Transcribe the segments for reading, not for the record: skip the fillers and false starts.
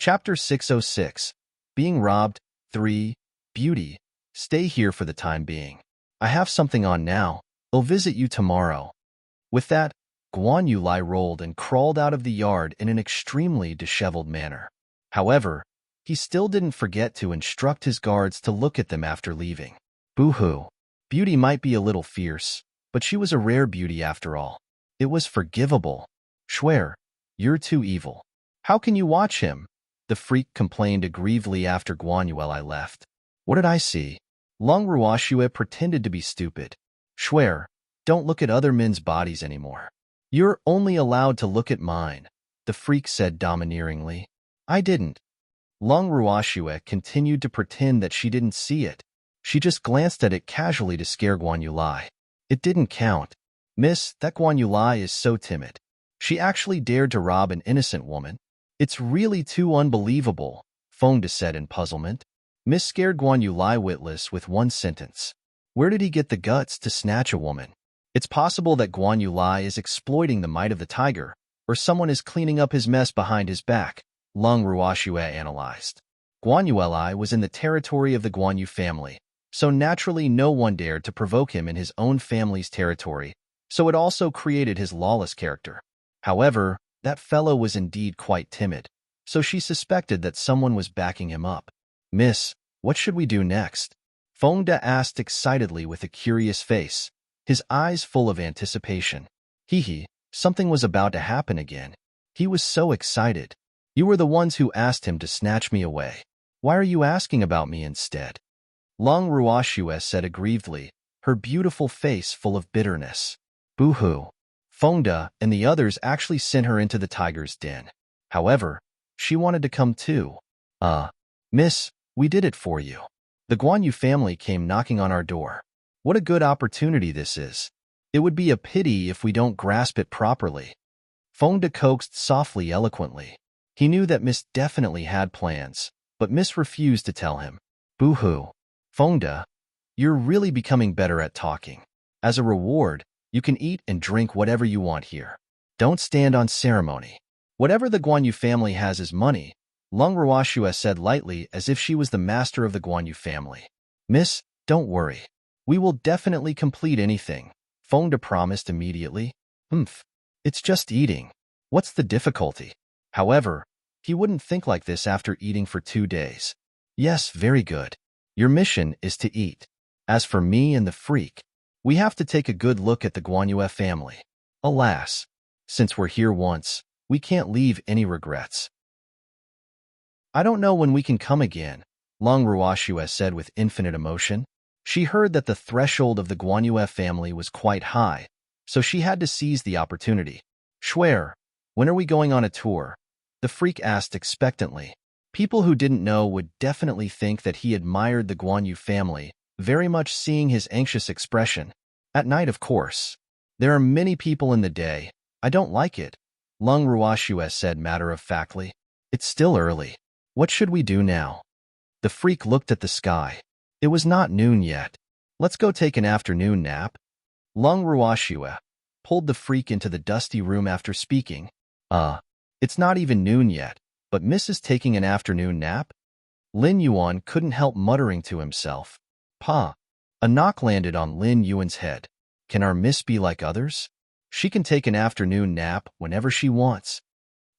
Chapter 606. Being Robbed. 3. Beauty. Stay here for the time being. I have something on now. I'll visit you tomorrow. With that, Guan Yu Lai rolled and crawled out of the yard in an extremely disheveled manner. However, he still didn't forget to instruct his guards to look at them after leaving. Boo-hoo. Beauty might be a little fierce, but she was a rare beauty after all. It was forgivable. Swear, you're too evil. How can you watch him? The freak complained aggrievedly after Guan Yu Lai left. What did I see? Long Ruoxue pretended to be stupid. Swear, don't look at other men's bodies anymore. You're only allowed to look at mine, the freak said domineeringly. I didn't. Long Ruoxue continued to pretend that she didn't see it. She just glanced at it casually to scare Guan Yu Lai. It didn't count. Miss, that Guan Yu Lai is so timid. She actually dared to rob an innocent woman. It's really too unbelievable, Feng De said in puzzlement. Miss scared Guan Yu Lai witless with one sentence. Where did he get the guts to snatch a woman? It's possible that Guan Yu Lai is exploiting the might of the tiger, or someone is cleaning up his mess behind his back, Long Ruoxue analyzed. Guan Yu Lai was in the territory of the Guan Yu family, so naturally no one dared to provoke him in his own family's territory, so it also created his lawless character. However, that fellow was indeed quite timid, so she suspected that someone was backing him up. Miss, what should we do next? Feng De asked excitedly with a curious face, his eyes full of anticipation. Something was about to happen again. He was so excited. You were the ones who asked him to snatch me away. Why are you asking about me instead? Long Ruoxue said aggrievedly, her beautiful face full of bitterness. Boo-hoo. Feng De and the others actually sent her into the tiger's den. However, she wanted to come too. Miss, we did it for you. The Guan Yu family came knocking on our door. What a good opportunity this is. It would be a pity if we don't grasp it properly. Feng De coaxed softly eloquently. He knew that Miss definitely had plans, but Miss refused to tell him. Boo-hoo. Feng De, you're really becoming better at talking. As a reward, you can eat and drink whatever you want here. Don't stand on ceremony. Whatever the Guan Yu family has is money, Long Ruoxue said lightly as if she was the master of the Guan Yu family. Miss, don't worry. We will definitely complete anything, Feng De promised immediately. It's just eating. What's the difficulty? However, he wouldn't think like this after eating for 2 days. Yes, very good. Your mission is to eat. As for me and the freak, we have to take a good look at the Guan Yu family. Alas, since we're here once, we can't leave any regrets. I don't know when we can come again, Long Ruoxue said with infinite emotion. She heard that the threshold of the Guan Yu family was quite high, so she had to seize the opportunity. Swear, when are we going on a tour? The freak asked expectantly. People who didn't know would definitely think that he admired the Guan Yu family, very much seeing his anxious expression. At night, of course. There are many people in the day. I don't like it, Long Ruoxue said matter-of-factly. It's still early. What should we do now? The freak looked at the sky. It was not noon yet. Let's go take an afternoon nap. Long Ruoxue pulled the freak into the dusty room after speaking. It's not even noon yet, but Miss is taking an afternoon nap? Lin Yuan couldn't help muttering to himself. Pa. A knock landed on Lin Yuan's head. Can our Miss be like others? She can take an afternoon nap whenever she wants.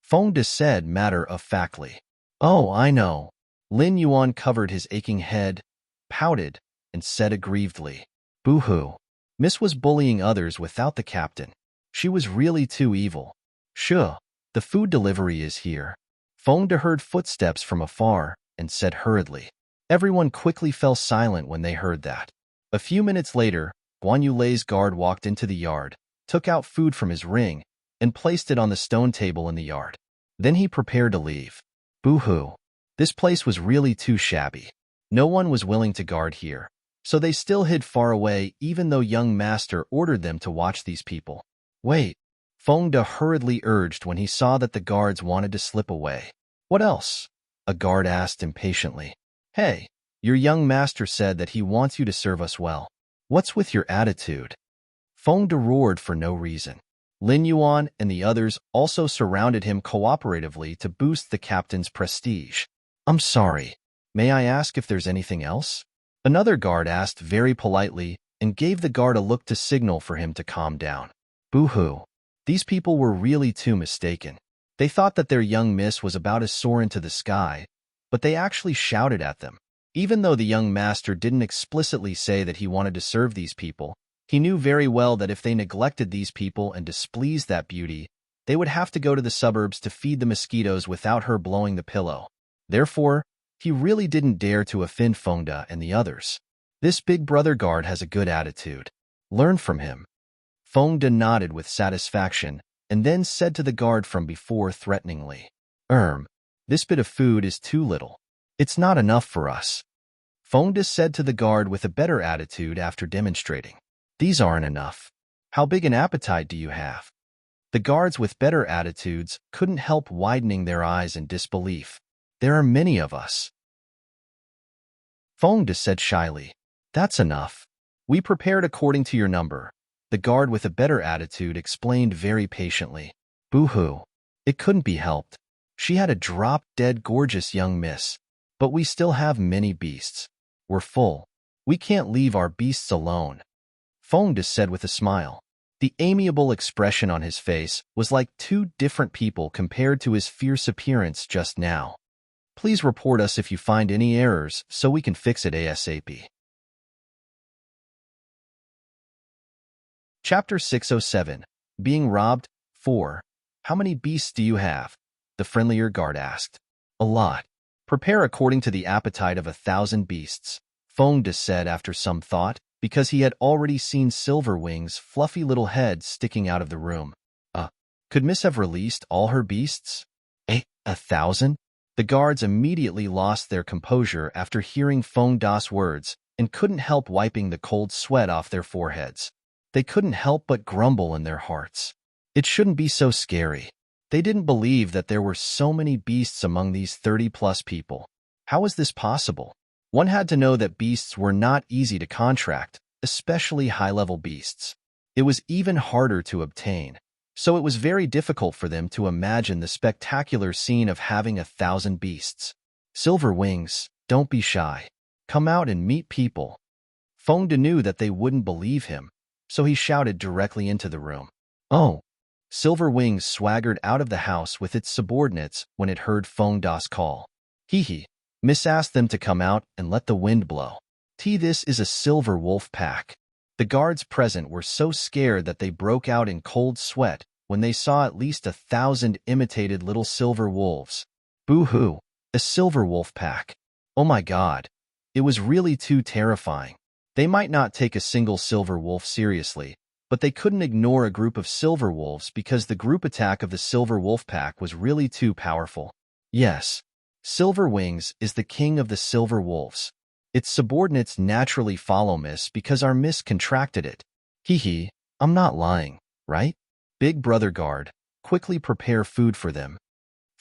Feng De said matter-of-factly. Oh, I know. Lin Yuan covered his aching head, pouted, and said aggrievedly. Boo-hoo. Miss was bullying others without the captain. She was really too evil. Sure, the food delivery is here. Feng De heard footsteps from afar and said hurriedly. Everyone quickly fell silent when they heard that. A few minutes later, Guan Yu Lai's guard walked into the yard, took out food from his ring, and placed it on the stone table in the yard. Then he prepared to leave. Boo-hoo. This place was really too shabby. No one was willing to guard here, so they still hid far away even though young master ordered them to watch these people. Wait, Feng De hurriedly urged when he saw that the guards wanted to slip away. What else? A guard asked impatiently. Hey, your young master said that he wants you to serve us well. What's with your attitude? Feng De roared for no reason. Lin Yuan and the others also surrounded him cooperatively to boost the captain's prestige. I'm sorry. May I ask if there's anything else? Another guard asked very politely and gave the guard a look to signal for him to calm down. Boo-hoo. These people were really too mistaken. They thought that their young miss was about to soar into the sky, but they actually shouted at them. Even though the young master didn't explicitly say that he wanted to serve these people, he knew very well that if they neglected these people and displeased that beauty, they would have to go to the suburbs to feed the mosquitoes without her blowing the pillow. Therefore, he really didn't dare to offend Fengda and the others. This big brother guard has a good attitude. Learn from him. Fengda nodded with satisfaction and then said to the guard from before threateningly, This bit of food is too little. It's not enough for us. Fengda said to the guard with a better attitude after demonstrating. These aren't enough. How big an appetite do you have? The guards with better attitudes couldn't help widening their eyes in disbelief. There are many of us. Fengda said shyly. That's enough. We prepared according to your number. The guard with a better attitude explained very patiently. Boo-hoo. It couldn't be helped. She had a drop-dead gorgeous young miss. But we still have many beasts. We're full. We can't leave our beasts alone. Fengda said with a smile. The amiable expression on his face was like two different people compared to his fierce appearance just now. Please report us if you find any errors so we can fix it ASAP. Chapter 607. Being Robbed. 4. How many beasts do you have? The friendlier guard asked. A lot. Prepare according to the appetite of 1,000 beasts, Fengda said after some thought, because he had already seen Silverwing's fluffy little head sticking out of the room. Could Miss have released all her beasts? 1,000? The guards immediately lost their composure after hearing Fengda's words and couldn't help wiping the cold sweat off their foreheads. They couldn't help but grumble in their hearts. It shouldn't be so scary. They didn't believe that there were so many beasts among these 30-plus people. How was this possible? One had to know that beasts were not easy to contract, especially high-level beasts. It was even harder to obtain, so it was very difficult for them to imagine the spectacular scene of having 1,000 beasts. Silverwings, don't be shy. Come out and meet people. Fengda knew that they wouldn't believe him, so he shouted directly into the room. Oh! Silverwings swaggered out of the house with its subordinates when it heard Fengda's call. Hee. Miss asked them to come out and let the wind blow. This is a silver wolf pack. The guards present were so scared that they broke out in cold sweat when they saw at least 1,000 imitated little silver wolves. Boo-hoo, a silver wolf pack. Oh my God. It was really too terrifying. They might not take a single silver wolf seriously, but they couldn't ignore a group of silver wolves because the group attack of the silver wolf pack was really too powerful. Yes, Silverwings is the king of the silver wolves. Its subordinates naturally follow Miss because our Miss contracted it. I'm not lying, right? Big brother guard, quickly prepare food for them.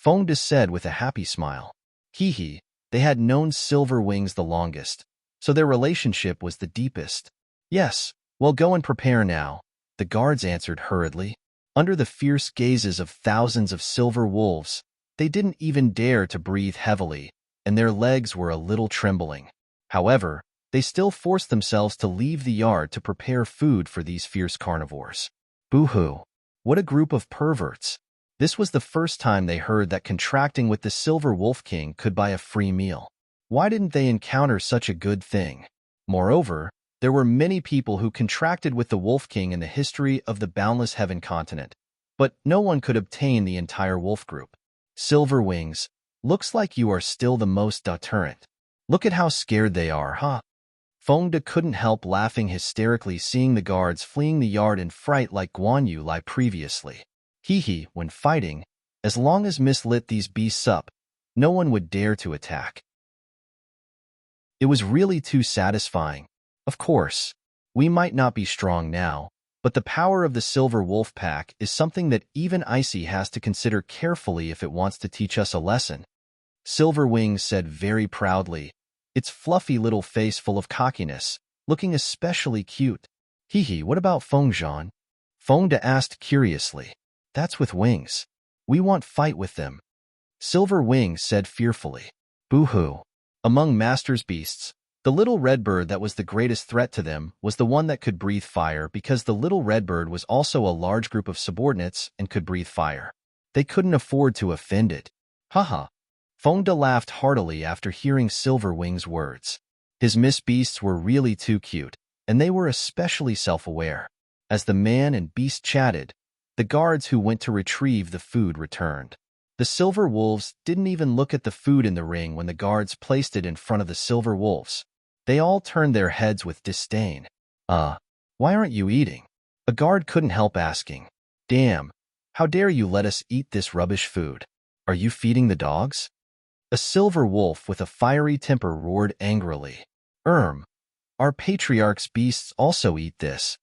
Fengda said with a happy smile. They had known Silverwings the longest, so their relationship was the deepest. Yes. Well, go and prepare now, the guards answered hurriedly. Under the fierce gazes of thousands of silver wolves, they didn't even dare to breathe heavily, and their legs were a little trembling. However, they still forced themselves to leave the yard to prepare food for these fierce carnivores. Boo-hoo! What a group of perverts! This was the first time they heard that contracting with the Silver Wolf King could buy a free meal. Why didn't they encounter such a good thing? Moreover, there were many people who contracted with the Wolf King in the history of the Boundless Heaven continent, but no one could obtain the entire wolf group. Silverwings, looks like you are still the most deterrent. Look at how scared they are, huh? Fengda couldn't help laughing hysterically seeing the guards fleeing the yard in fright like Guan Yu Lai previously. When fighting, as long as Miss lit these beasts up, no one would dare to attack. It was really too satisfying. Of course, we might not be strong now, but the power of the Silver Wolf Pack is something that even Icy has to consider carefully if it wants to teach us a lesson. Silverwings said very proudly, its fluffy little face full of cockiness, looking especially cute. What about Fengzhan? Fengde asked curiously. That's with wings. We want fight with them. Silver Wings said fearfully. Boo-hoo. Among Master's beasts, the little redbird that was the greatest threat to them was the one that could breathe fire because the little redbird was also a large group of subordinates and could breathe fire. They couldn't afford to offend it. Haha. Fengde laughed heartily after hearing Silver Wings' words. His Miss Beasts were really too cute, and they were especially self-aware. As the man and beast chatted, the guards who went to retrieve the food returned. The silver wolves didn't even look at the food in the ring when the guards placed it in front of the silver wolves. They all turned their heads with disdain. Why aren't you eating? A guard couldn't help asking. Damn, how dare you let us eat this rubbish food? Are you feeding the dogs? A silver wolf with a fiery temper roared angrily. Our patriarch's beasts also eat this.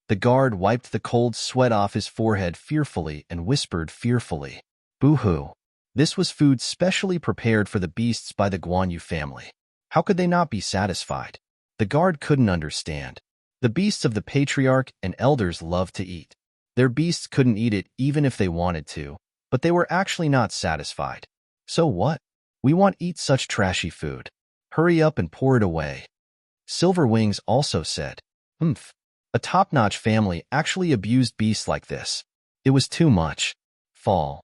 The guard wiped the cold sweat off his forehead fearfully and whispered fearfully. Boo-hoo. This was food specially prepared for the beasts by the Guan Yu family. How could they not be satisfied? The guard couldn't understand. The beasts of the patriarch and elders loved to eat. Their beasts couldn't eat it even if they wanted to, but they were actually not satisfied. So what? We want eat such trashy food. Hurry up and pour it away. Silver Wings also said. A top-notch family actually abused beasts like this. It was too much. Fall?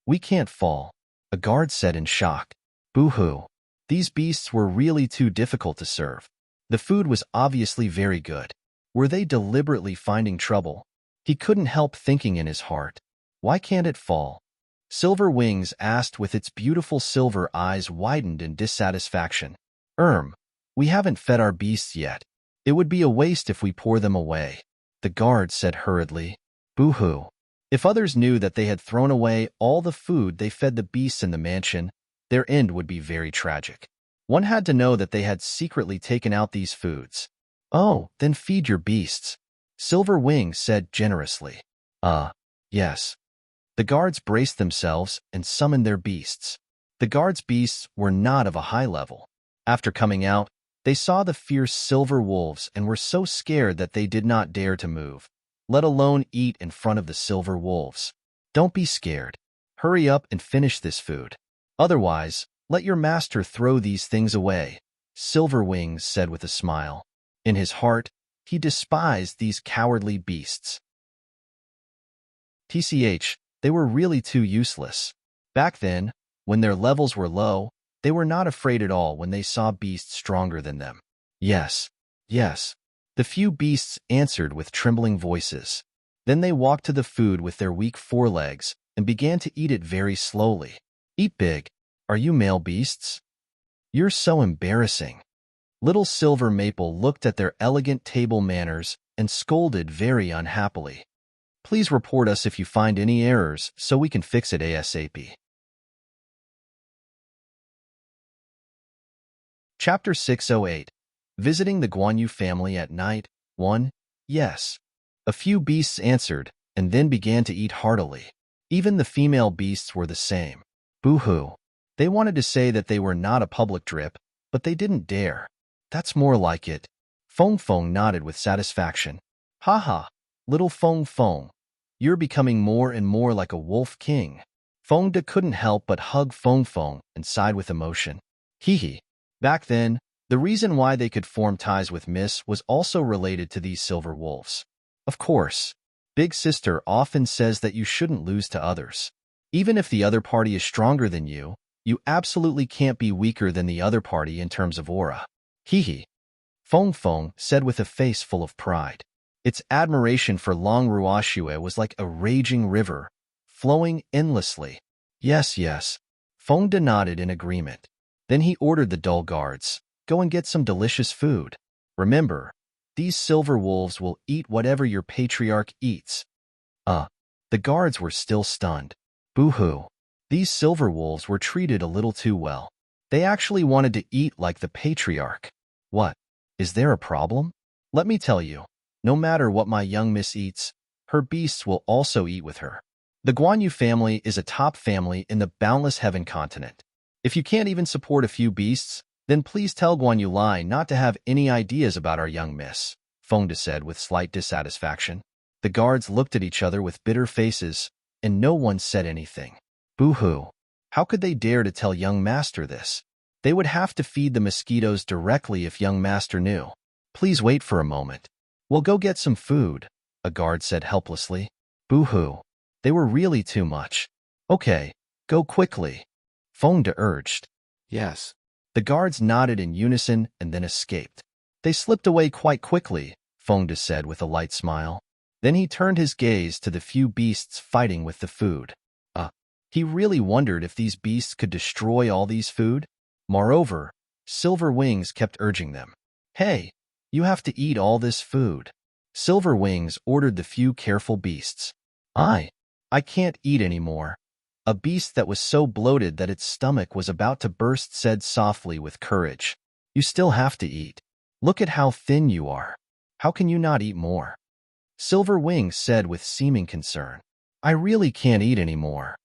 We can't fall, a guard said in shock. Boo-hoo. These beasts were really too difficult to serve. The food was obviously very good. Were they deliberately finding trouble? He couldn't help thinking in his heart. Why can't it fall? Silver Wings asked with its beautiful silver eyes widened in dissatisfaction. We haven't fed our beasts yet. It would be a waste if we pour them away. The guard said hurriedly. Boo-hoo. If others knew that they had thrown away all the food they fed the beasts in the mansion, their end would be very tragic. One had to know that they had secretly taken out these foods. Oh, then feed your beasts. Silver Wings said generously. Yes. The guards braced themselves and summoned their beasts. The guards' beasts were not of a high level. After coming out, they saw the fierce silver wolves and were so scared that they did not dare to move, let alone eat in front of the silver wolves. Don't be scared. Hurry up and finish this food. Otherwise, let your master throw these things away, Silver Wings said with a smile. In his heart, he despised these cowardly beasts. They were really too useless. Back then, when their levels were low, they were not afraid at all when they saw beasts stronger than them. Yes. The few beasts answered with trembling voices. Then they walked to the food with their weak forelegs and began to eat it very slowly. Eat big. Are you male beasts? You're so embarrassing. Little Silver Maple looked at their elegant table manners and scolded very unhappily. Please report us if you find any errors so we can fix it ASAP. Chapter 608. Visiting the Guan Yu family at night. 1. Yes. A few beasts answered, and then began to eat heartily. Even the female beasts were the same. Boo-hoo. They wanted to say that they were not a public drip, but they didn't dare. That's more like it. Feng nodded with satisfaction. Ha, little Feng. You're becoming more and more like a wolf king. Fengde couldn't help but hug Feng and sighed with emotion. Hee. Back then, the reason why they could form ties with Miss was also related to these silver wolves. Of course, Big Sister often says that you shouldn't lose to others. Even if the other party is stronger than you, you absolutely can't be weaker than the other party in terms of aura. Hee. Feng said with a face full of pride. Its admiration for Long Ruoxue was like a raging river, flowing endlessly. Yes. Fengde nodded in agreement. Then he ordered the dull guards, go and get some delicious food. Remember, these silver wolves will eat whatever your patriarch eats. The guards were still stunned. Boo-hoo. These silver wolves were treated a little too well. They actually wanted to eat like the patriarch. What? Is there a problem? Let me tell you, no matter what my young miss eats, her beasts will also eat with her. The Guan Yu family is a top family in the boundless heaven continent. If you can't even support a few beasts, then please tell Guan Yu Lai not to have any ideas about our young miss, Fengde said with slight dissatisfaction. The guards looked at each other with bitter faces, and no one said anything. Boo-hoo. How could they dare to tell young master this? They would have to feed the mosquitoes directly if young master knew. Please wait for a moment. We'll go get some food, a guard said helplessly. Boo-hoo. They were really too much. Okay, go quickly, Fonda urged. Yes. The guards nodded in unison and then escaped. They slipped away quite quickly, Fonda said with a light smile. Then he turned his gaze to the few beasts fighting with the food. He really wondered if these beasts could destroy all these food. Moreover, Silver Wings kept urging them. Hey, you have to eat all this food. Silver Wings ordered the few careful beasts. I can't eat anymore. A beast that was so bloated that its stomach was about to burst said softly with courage. You still have to eat. Look at how thin you are. How can you not eat more? Silver Wings said with seeming concern. I really can't eat anymore.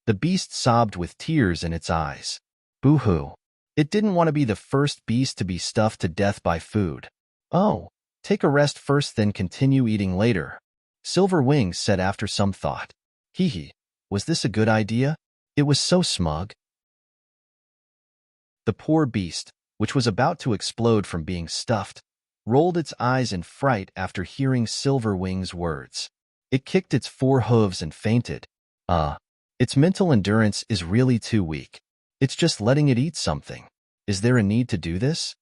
The beast sobbed with tears in its eyes. Boo-hoo. It didn't want to be the first beast to be stuffed to death by food. Oh, take a rest first then continue eating later, Silver Wings said after some thought. Hee, was this a good idea? It was so smug. The poor beast, which was about to explode from being stuffed, rolled its eyes in fright after hearing Silver Wings' words. It kicked its 4 hooves and fainted. Its mental endurance is really too weak. It's just letting it eat something. Is there a need to do this?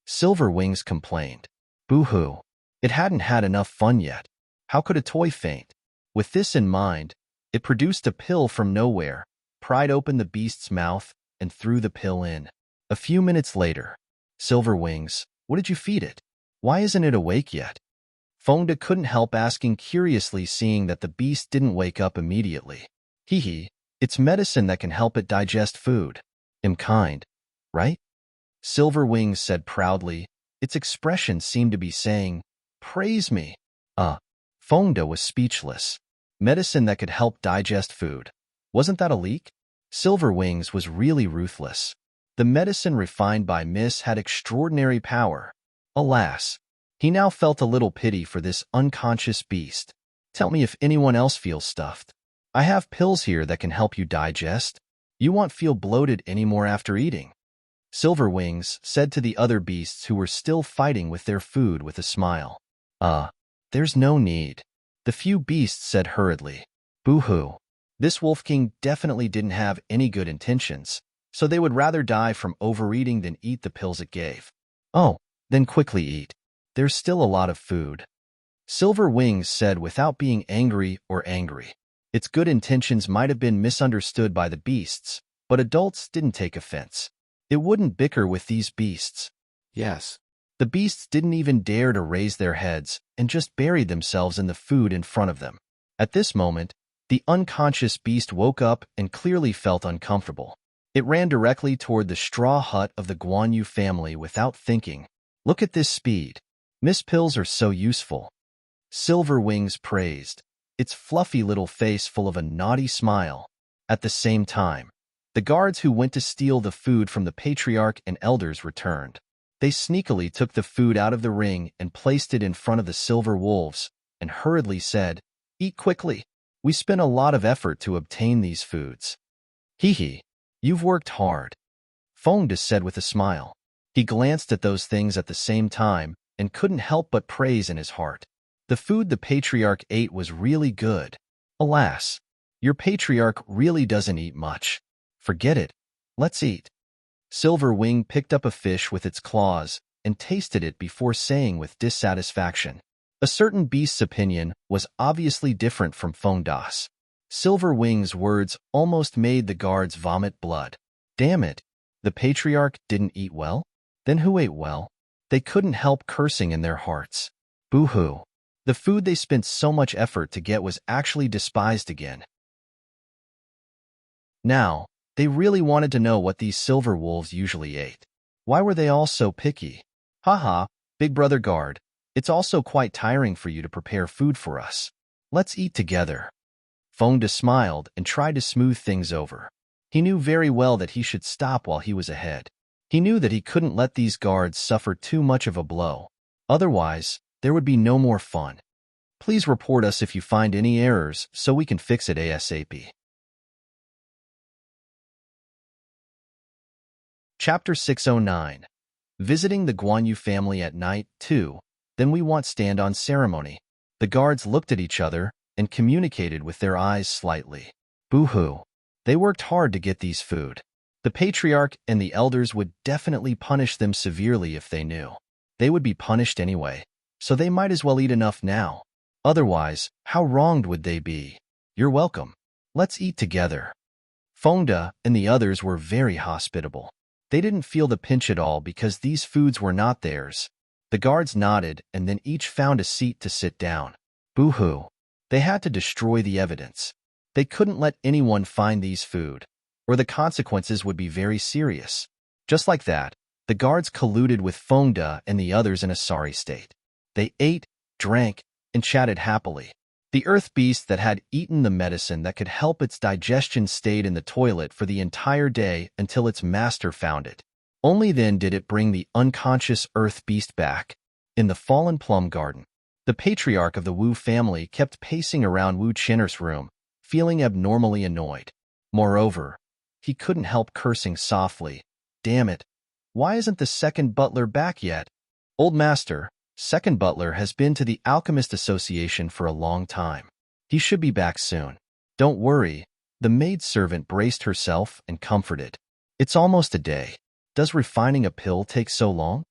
Silver Wings complained. Boo-hoo. It hadn't had enough fun yet. How could a toy faint? With this in mind, it produced a pill from nowhere, pried open the beast's mouth, and threw the pill in. A few minutes later, Silver Wings, what did you feed it? Why isn't it awake yet? Fonda couldn't help asking curiously, seeing that the beast didn't wake up immediately. Hee, it's medicine that can help it digest food. I'm kind, right? Silver Wings said proudly. Its expression seemed to be saying, praise me. Fonda was speechless. Medicine that could help digest food. Wasn't that a leak? Silver Wings was really ruthless. The medicine refined by Miss had extraordinary power. Alas, he now felt a little pity for this unconscious beast. Tell me if anyone else feels stuffed. I have pills here that can help you digest. You won't feel bloated anymore after eating. Silver Wings said to the other beasts who were still fighting with their food with a smile. There's no need. The few beasts said hurriedly. Boo-hoo. This Wolf King definitely didn't have any good intentions, so they would rather die from overeating than eat the pills it gave. Oh, then quickly eat. There's still a lot of food. Silver Wings said without being angry or angry. Its good intentions might have been misunderstood by the beasts, but adults didn't take offense. It wouldn't bicker with these beasts. Yes. The beasts didn't even dare to raise their heads and just buried themselves in the food in front of them. At this moment, the unconscious beast woke up and clearly felt uncomfortable. It ran directly toward the straw hut of the Guan Yu family without thinking. Look at this speed. Miss Pills are so useful. Silver Wings praised, its fluffy little face full of a naughty smile. At the same time, the guards who went to steal the food from the patriarch and elders returned. They sneakily took the food out of the ring and placed it in front of the silver wolves, and hurriedly said, Eat quickly. We spent a lot of effort to obtain these foods. Hee, you've worked hard, Fonda said with a smile. He glanced at those things at the same time and couldn't help but praise in his heart. The food the patriarch ate was really good. Alas, your patriarch really doesn't eat much. Forget it. Let's eat. Silver Wing picked up a fish with its claws and tasted it before saying with dissatisfaction. A certain beast's opinion was obviously different from Fonda's. Silver Wing's words almost made the guards vomit blood. Damn it, the patriarch didn't eat well? Then who ate well? They couldn't help cursing in their hearts. Boo-hoo. The food they spent so much effort to get was actually despised again. Now, they really wanted to know what these silver wolves usually ate. Why were they all so picky? Haha, Big Brother Guard, it's also quite tiring for you to prepare food for us. Let's eat together. Fonda smiled and tried to smooth things over. He knew very well that he should stop while he was ahead. He knew that he couldn't let these guards suffer too much of a blow. Otherwise, there would be no more fun. Please report us if you find any errors so we can fix it ASAP. Chapter 609. Visiting the Guan Yu family at night, 2. Then we want stand on ceremony. The guards looked at each other and communicated with their eyes slightly. Boo-hoo. They worked hard to get these food. The patriarch and the elders would definitely punish them severely if they knew. They would be punished anyway, so they might as well eat enough now. Otherwise, how wronged would they be? You're welcome. Let's eat together. Fengda and the others were very hospitable. They didn't feel the pinch at all because these foods were not theirs. The guards nodded and then each found a seat to sit down. Boo-hoo. They had to destroy the evidence. They couldn't let anyone find these food, or the consequences would be very serious. Just like that, the guards colluded with Fengda and the others in a sorry state. They ate, drank, and chatted happily. The earth beast that had eaten the medicine that could help its digestion stayed in the toilet for the entire day until its master found it. Only then did it bring the unconscious earth beast back. In the fallen plum garden, the patriarch of the Wu family kept pacing around Wu Qin'er's room, feeling abnormally annoyed. Moreover, he couldn't help cursing softly. Damn it, why isn't the second butler back yet? Old master, second butler has been to the Alchemist Association for a long time. He should be back soon. Don't worry, the maidservant braced herself and comforted. It's almost a day. Does refining a pill take so long?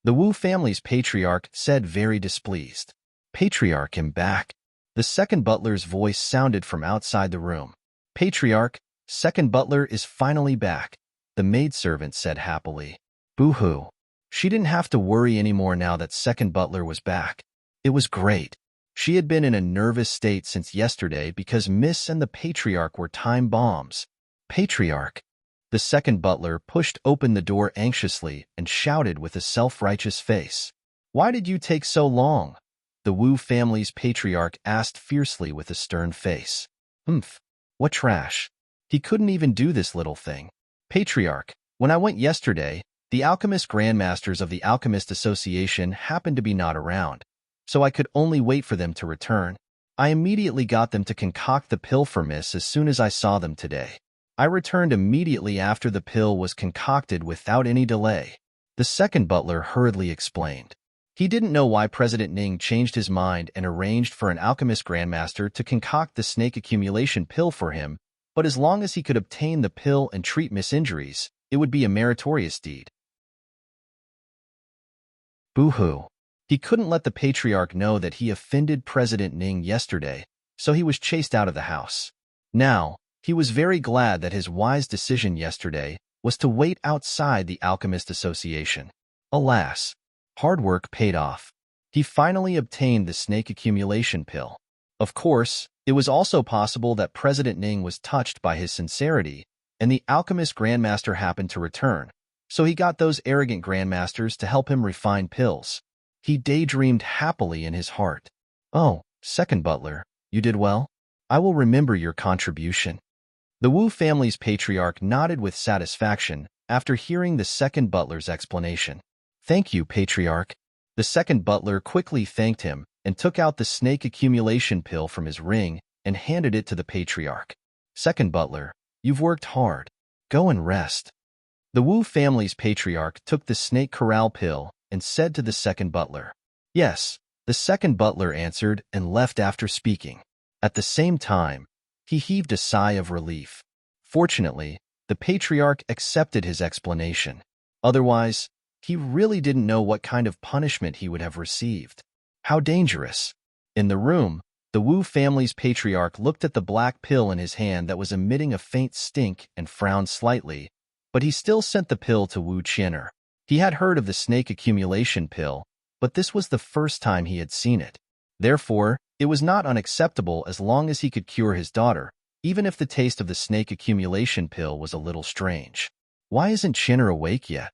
The Wu family's patriarch said, very displeased. Patriarch, I'm back. The second butler's voice sounded from outside the room. Patriarch, second butler is finally back, the maidservant said happily. Boo-hoo. She didn't have to worry anymore now that second butler was back. It was great. She had been in a nervous state since yesterday because Miss and the patriarch were time bombs. Patriarch. The second butler pushed open the door anxiously and shouted with a self-righteous face. Why did you take so long? The Wu family's patriarch asked fiercely with a stern face. What trash. He couldn't even do this little thing. Patriarch, when I went yesterday, the alchemist grandmasters of the Alchemist Association happened to be not around, so I could only wait for them to return. I immediately got them to concoct the pill for Miss as soon as I saw them today. I returned immediately after the pill was concocted without any delay. The second butler hurriedly explained. He didn't know why President Ning changed his mind and arranged for an alchemist grandmaster to concoct the snake accumulation pill for him, but as long as he could obtain the pill and treat Miss injuries, it would be a meritorious deed. Boo-hoo. He couldn't let the patriarch know that he offended President Ning yesterday, so he was chased out of the house. Now, he was very glad that his wise decision yesterday was to wait outside the Alchemist Association. Alas, hard work paid off. He finally obtained the snake accumulation pill. Of course, it was also possible that President Ning was touched by his sincerity, and the alchemist grandmaster happened to return, so he got those arrogant grandmasters to help him refine pills. He daydreamed happily in his heart. Oh, second butler, you did well. I will remember your contribution. The Wu family's patriarch nodded with satisfaction after hearing the second butler's explanation. Thank you, patriarch. The second butler quickly thanked him and took out the snake accumulation pill from his ring and handed it to the patriarch. Second butler, you've worked hard. Go and rest. The Wu family's patriarch took the snake corral pill and said to the second butler. Yes, the second butler answered and left after speaking. At the same time, he heaved a sigh of relief. Fortunately, the patriarch accepted his explanation. Otherwise, he really didn't know what kind of punishment he would have received. How dangerous. In the room, the Wu family's patriarch looked at the black pill in his hand that was emitting a faint stink and frowned slightly, but he still sent the pill to Wu Qin'er. He had heard of the snake accumulation pill, but this was the first time he had seen it. Therefore, it was not unacceptable as long as he could cure his daughter, even if the taste of the snake accumulation pill was a little strange. Why isn't Qin'er awake yet?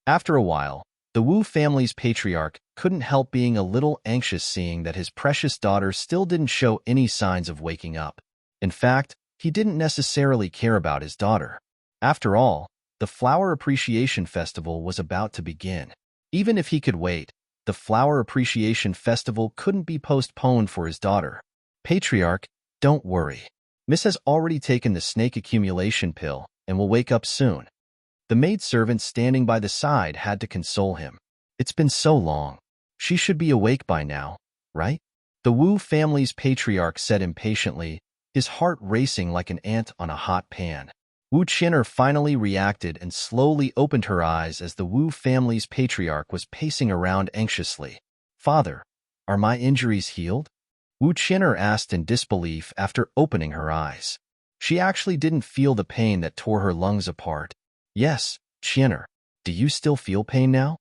After a while, the Wu family's patriarch couldn't help being a little anxious seeing that his precious daughter still didn't show any signs of waking up. In fact, he didn't necessarily care about his daughter. After all, the Flower Appreciation Festival was about to begin. Even if he could wait, the Flower Appreciation Festival couldn't be postponed for his daughter. Patriarch, don't worry. Miss has already taken the snake accumulation pill and will wake up soon. The maidservant standing by the side had to console him. It's been so long. She should be awake by now, right? The Wu family's patriarch said impatiently, his heart racing like an ant on a hot pan. Wu Qin'er finally reacted and slowly opened her eyes as the Wu family's patriarch was pacing around anxiously. Father, are my injuries healed? Wu Qin'er asked in disbelief after opening her eyes. She actually didn't feel the pain that tore her lungs apart. Yes, Qin'er, do you still feel pain now?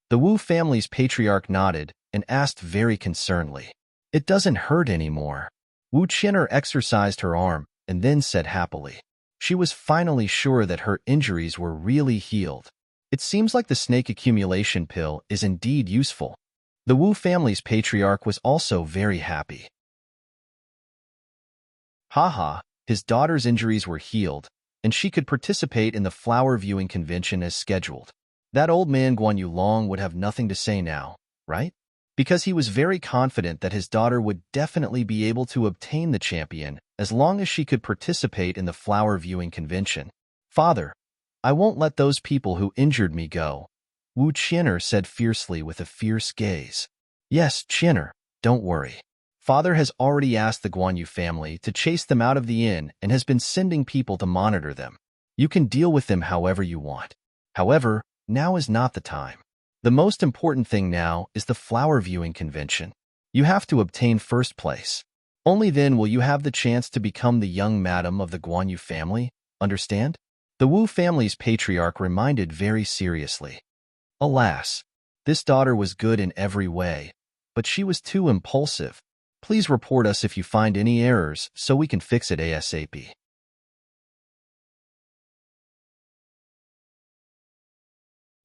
The Wu family's patriarch nodded and asked very concernedly. It doesn't hurt anymore. Wu Qin'er exercised her arm and then said happily. She was finally sure that her injuries were really healed. It seems like the snake accumulation pill is indeed useful. The Wu family's patriarch was also very happy. Haha, his daughter's injuries were healed, and she could participate in the flower viewing convention as scheduled. That old man Guan Yulong would have nothing to say now, right? Because he was very confident that his daughter would definitely be able to obtain the champion as long as she could participate in the flower viewing convention. Father, I won't let those people who injured me go, Wu Qin'er said fiercely with a fierce gaze. Yes, Qin'er, don't worry. Father has already asked the Guanyu family to chase them out of the inn and has been sending people to monitor them. You can deal with them however you want. However, now is not the time. The most important thing now is the flower viewing convention. You have to obtain first place. Only then will you have the chance to become the young madam of the Guanyu family, understand? The Wu family's patriarch reminded very seriously. Alas, this daughter was good in every way, but she was too impulsive. Please report us if you find any errors so we can fix it ASAP.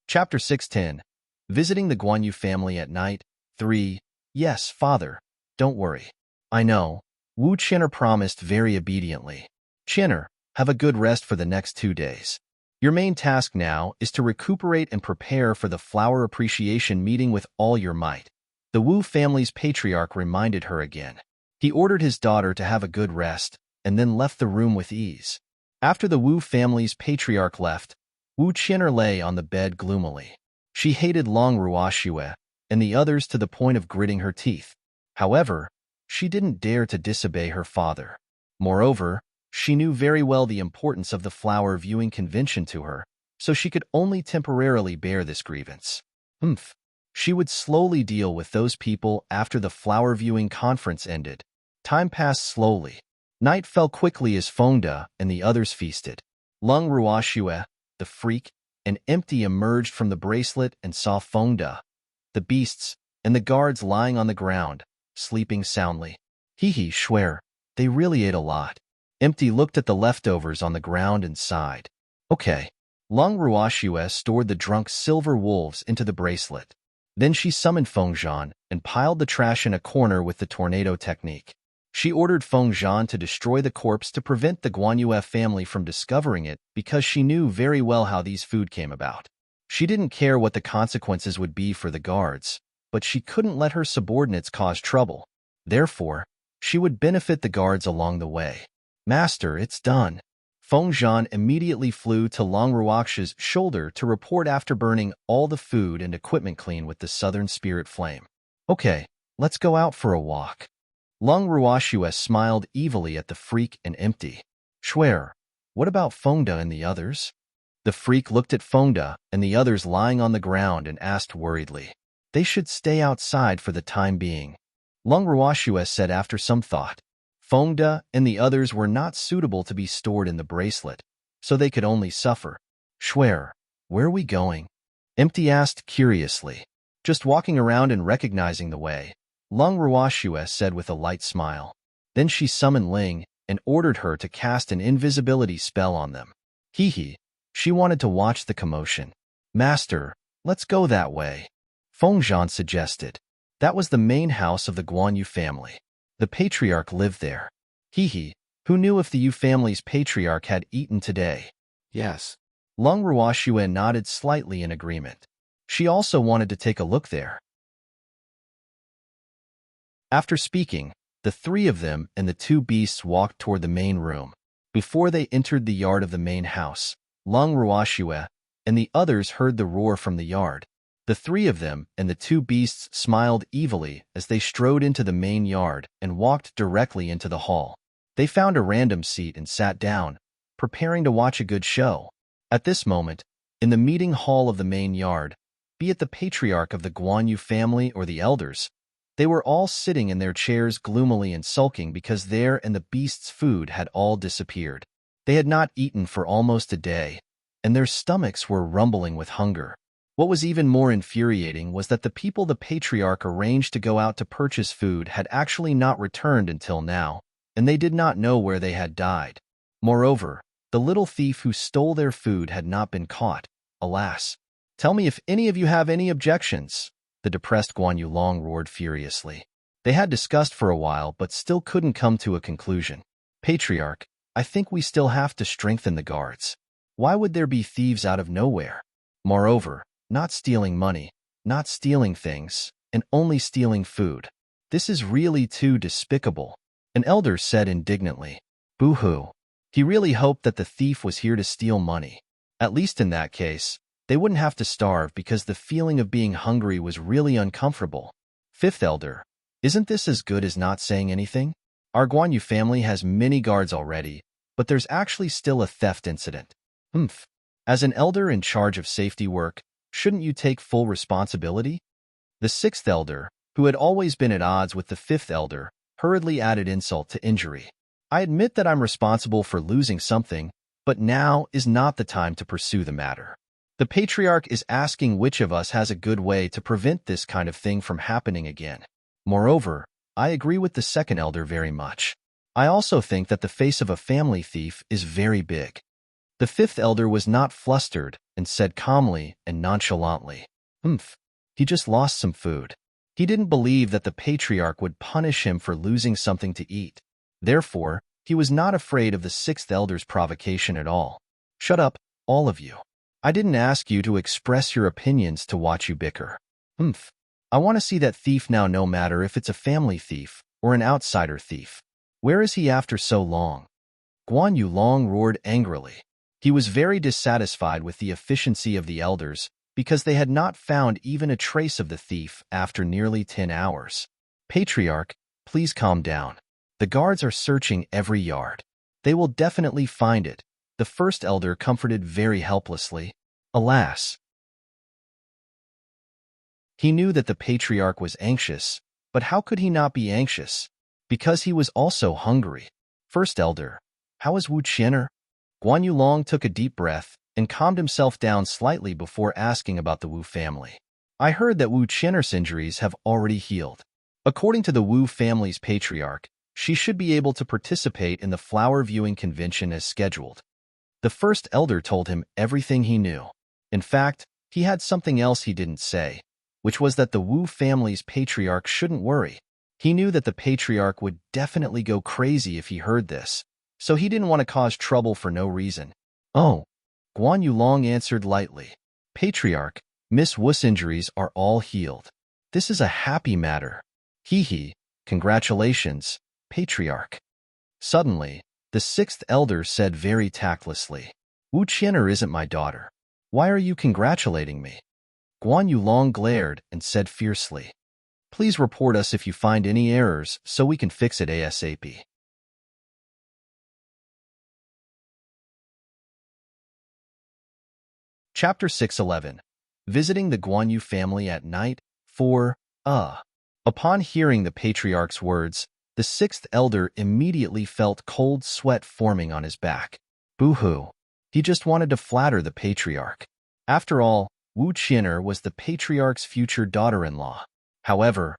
Chapter 610. Visiting the Guanyu family at night. 3. Yes, father. Don't worry. I know. Wu Qin'er promised very obediently. Qin'er, have a good rest for the next 2 days. Your main task now is to recuperate and prepare for the flower appreciation meeting with all your might. The Wu family's patriarch reminded her again. He ordered his daughter to have a good rest and then left the room with ease. After the Wu family's patriarch left, Wu Qin'er lay on the bed gloomily. She hated Long Ruoxue and the others to the point of gritting her teeth. However, she didn't dare to disobey her father. Moreover, she knew very well the importance of the flower viewing convention to her, so she could only temporarily bear this grievance. She would slowly deal with those people after the flower viewing conference ended. Time passed slowly. Night fell quickly as Fengda and the others feasted. Lung Ruoxue, the freak, and Empty emerged from the bracelet and saw Fengda, the beasts, and the guards lying on the ground, sleeping soundly. Hee swear, they really ate a lot. Empty looked at the leftovers on the ground and sighed. Okay. Lung Ruoxue stored the drunk silver wolves into the bracelet. Then she summoned Fengzhan and piled the trash in a corner with the tornado technique. She ordered Fengzhan to destroy the corpse to prevent the Guanyue family from discovering it because she knew very well how these food came about. She didn't care what the consequences would be for the guards, but she couldn't let her subordinates cause trouble. Therefore, she would benefit the guards along the way. Master, it's done. Fengzhan immediately flew to Long Ruoxue's shoulder to report after burning all the food and equipment clean with the southern spirit flame. Okay, let's go out for a walk. Lung Ruoxue smiled evilly at the freak and Empty. Swear, what about Fengda and the others? The freak looked at Fengda and the others lying on the ground and asked worriedly. They should stay outside for the time being. Lung Ruoxue said after some thought. Fengda and the others were not suitable to be stored in the bracelet, so they could only suffer. Swear, where are we going? Empty asked curiously. Just walking around and recognizing the way, Lung Ruoxue said with a light smile. Then she summoned Ling and ordered her to cast an invisibility spell on them. She wanted to watch the commotion. Master, let's go that way. Fengzhan suggested. That was the main house of the Guanyu family. The patriarch lived there. Who knew if the Yu family's patriarch had eaten today? Yes. Lung Ruoxue nodded slightly in agreement. She also wanted to take a look there. After speaking, the three of them and the two beasts walked toward the main room. Before they entered the yard of the main house, Lung Ruashue and the others heard the roar from the yard. The three of them and the two beasts smiled evilly as they strode into the main yard and walked directly into the hall. They found a random seat and sat down, preparing to watch a good show. At this moment, in the meeting hall of the main yard, be it the patriarch of the Guan Yu family or the elders, they were all sitting in their chairs gloomily and sulking because their and the beasts' food had all disappeared. They had not eaten for almost a day, and their stomachs were rumbling with hunger. What was even more infuriating was that the people the patriarch arranged to go out to purchase food had actually not returned until now, and they did not know where they had died. Moreover, the little thief who stole their food had not been caught. Alas! Tell me if any of you have any objections, the depressed Guan Yu Long roared furiously. They had discussed for a while but still couldn't come to a conclusion. Patriarch, I think we still have to strengthen the guards. Why would there be thieves out of nowhere? Moreover, not stealing money, not stealing things, and only stealing food. This is really too despicable, an elder said indignantly. Boo-hoo. He really hoped that the thief was here to steal money. At least in that case, they wouldn't have to starve because the feeling of being hungry was really uncomfortable. Fifth elder, isn't this as good as not saying anything? Our Guan Yu family has many guards already, but there's actually still a theft incident. As an elder in charge of safety work, shouldn't you take full responsibility? The sixth elder, who had always been at odds with the fifth elder, hurriedly added insult to injury. I admit that I'm responsible for losing something, but now is not the time to pursue the matter. The patriarch is asking which of us has a good way to prevent this kind of thing from happening again. Moreover, I agree with the second elder very much. I also think that the face of a family thief is very big. The fifth elder was not flustered and said calmly and nonchalantly, he just lost some food. He didn't believe that the patriarch would punish him for losing something to eat. Therefore, he was not afraid of the sixth elder's provocation at all. Shut up, all of you. I didn't ask you to express your opinions to watch you bicker. I want to see that thief now, no matter if it's a family thief or an outsider thief. Where is he after so long? Guan Yu Long roared angrily. He was very dissatisfied with the efficiency of the elders because they had not found even a trace of the thief after nearly 10 hours. Patriarch, please calm down. The guards are searching every yard. They will definitely find it, the first elder comforted very helplessly. Alas! He knew that the patriarch was anxious, but how could he not be anxious? Because he was also hungry. First elder, how is Wu Qianer? Guan Yu Long took a deep breath and calmed himself down slightly before asking about the Wu family. I heard that Wu Qianer's injuries have already healed. According to the Wu family's patriarch, she should be able to participate in the flower viewing convention as scheduled. The first elder told him everything he knew. In fact, he had something else he didn't say, which was that the Wu family's patriarch shouldn't worry. He knew that the patriarch would definitely go crazy if he heard this, so he didn't want to cause trouble for no reason. Oh, Guan Yu Long answered lightly. Patriarch, Miss Wu's injuries are all healed. This is a happy matter. Hee, congratulations, Patriarch. Suddenly, the sixth elder said very tactlessly, Wu Qianer isn't my daughter. Why are you congratulating me? Guan Yu Long glared and said fiercely, please report us if you find any errors so we can fix it ASAP. Chapter 611. Visiting the Guan Yu family at night. 4. Upon hearing the patriarch's words, the sixth elder immediately felt cold sweat forming on his back. Boo-hoo. He just wanted to flatter the patriarch. After all, Wu Qianer was the patriarch's future daughter-in-law. However,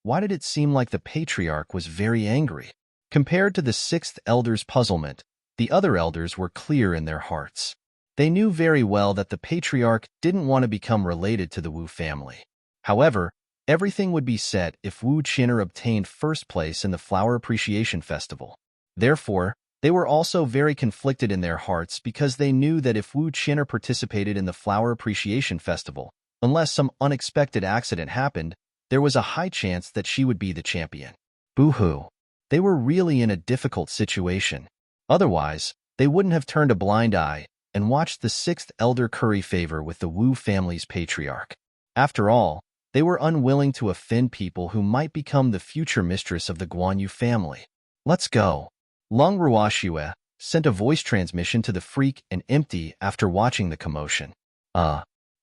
why did it seem like the patriarch was very angry? Compared to the sixth elder's puzzlement, the other elders were clear in their hearts. They knew very well that the patriarch didn't want to become related to the Wu family. However, everything would be set if Wu Qianer obtained first place in the Flower Appreciation Festival. Therefore, they were also very conflicted in their hearts because they knew that if Wu Qianer participated in the Flower Appreciation Festival, unless some unexpected accident happened, there was a high chance that she would be the champion. Boo-hoo. They were really in a difficult situation. Otherwise, they wouldn't have turned a blind eye and watched the sixth elder curry favor with the Wu family's patriarch. After all, they were unwilling to offend people who might become the future mistress of the Guan Yu family. Let's go. Long Ruoxue sent a voice transmission to the Freak and Empty after watching the commotion.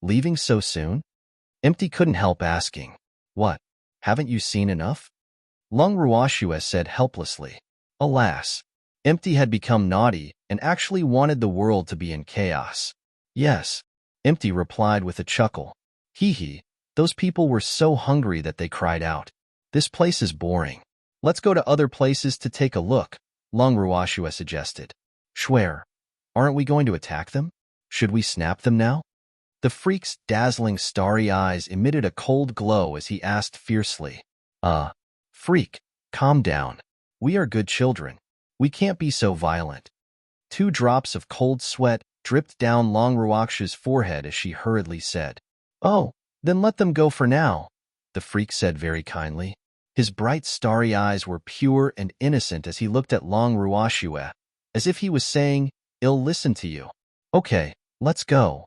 Leaving so soon? Empty couldn't help asking. What? Haven't you seen enough? Long Ruoxue said helplessly. Alas, Empty had become naughty and actually wanted the world to be in chaos. Yes, Empty replied with a chuckle. Hee, those people were so hungry that they cried out. This place is boring. Let's go to other places to take a look, Long Ruoxue suggested. Schwer, aren't we going to attack them? Should we snap them now? The Freak's dazzling starry eyes emitted a cold glow as he asked fiercely. Freak, calm down. We are good children. We can't be so violent. 2 drops of cold sweat dripped down Long Ruoxue's forehead as she hurriedly said. Oh, then let them go for now, the Freak said very kindly. His bright starry eyes were pure and innocent as he looked at Long Ruoxue, as if he was saying, I'll listen to you. Okay, let's go.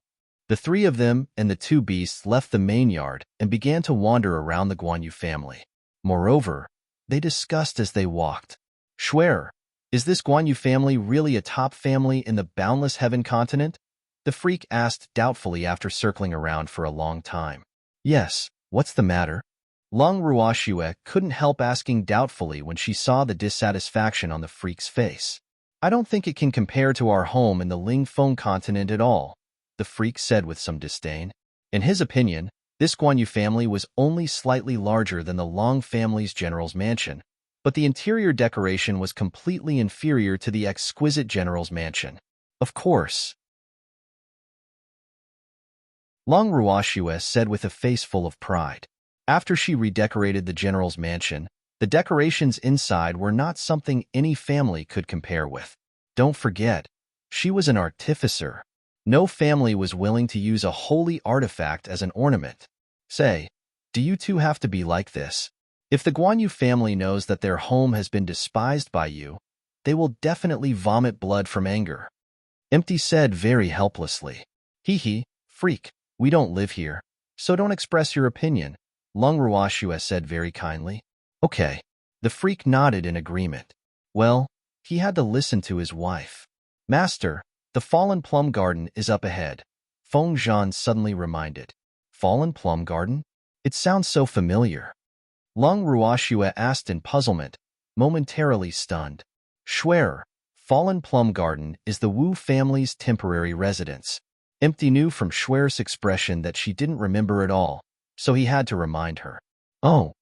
The 3 of them and the 2 beasts left the main yard and began to wander around the Guan Yu family. Moreover, they discussed as they walked. Schwer, is this Guan Yu family really a top family in the boundless heaven continent? The Freak asked doubtfully after circling around for a long time. Yes, what's the matter? Long Ruoxue couldn't help asking doubtfully when she saw the dissatisfaction on the Freak's face. I don't think it can compare to our home in the Lingfeng continent at all, the Freak said with some disdain. In his opinion, this Guan Yu family was only slightly larger than the Long family's general's mansion, but the interior decoration was completely inferior to the exquisite general's mansion. Of course. Long Ruoxue said with a face full of pride. After she redecorated the general's mansion, the decorations inside were not something any family could compare with. Don't forget, she was an artificer. No family was willing to use a holy artifact as an ornament. Say, do you two have to be like this? If the Guan Yu family knows that their home has been despised by you, they will definitely vomit blood from anger. Empty said very helplessly. Hee, Freak, we don't live here, so don't express your opinion, Long Ruoxue said very kindly. Okay. The Freak nodded in agreement. Well, he had to listen to his wife. Master, the Fallen Plum Garden is up ahead, Feng Zhan suddenly reminded. Fallen Plum Garden? It sounds so familiar. Long Ruoxue asked in puzzlement, momentarily stunned. Schwer, Fallen Plum Garden is the Wu family's temporary residence. Empty knew from Schwer's expression that she didn't remember at all, so he had to remind her. Oh.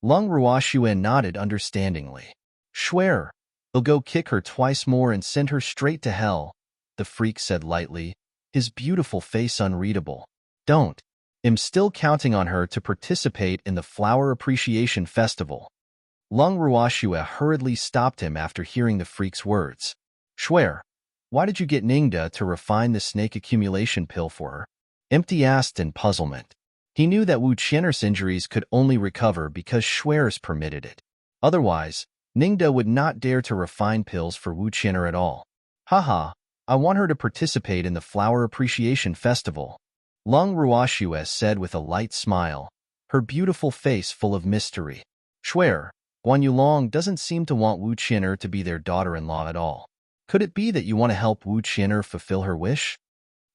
Long Ruoxue nodded understandingly. Schwer, he'll go kick her twice more and send her straight to hell, the Freak said lightly, his beautiful face unreadable. Don't. I'm still counting on her to participate in the Flower Appreciation Festival. Long Ruoxue hurriedly stopped him after hearing the Freak's words. Schwer, why did you get Ningda to refine the snake accumulation pill for her? Empty asked in puzzlement. He knew that Wu Qian'er's injuries could only recover because Schwer's permitted it. Otherwise, Ningda would not dare to refine pills for Wu Qian'er at all. Haha, I want her to participate in the Flower Appreciation Festival, Long Ruoxue said with a light smile, her beautiful face full of mystery. Schwer, Guan Yulong doesn't seem to want Wu Qian'er to be their daughter-in-law at all. Could it be that you want to help Wu Qian'er fulfill her wish?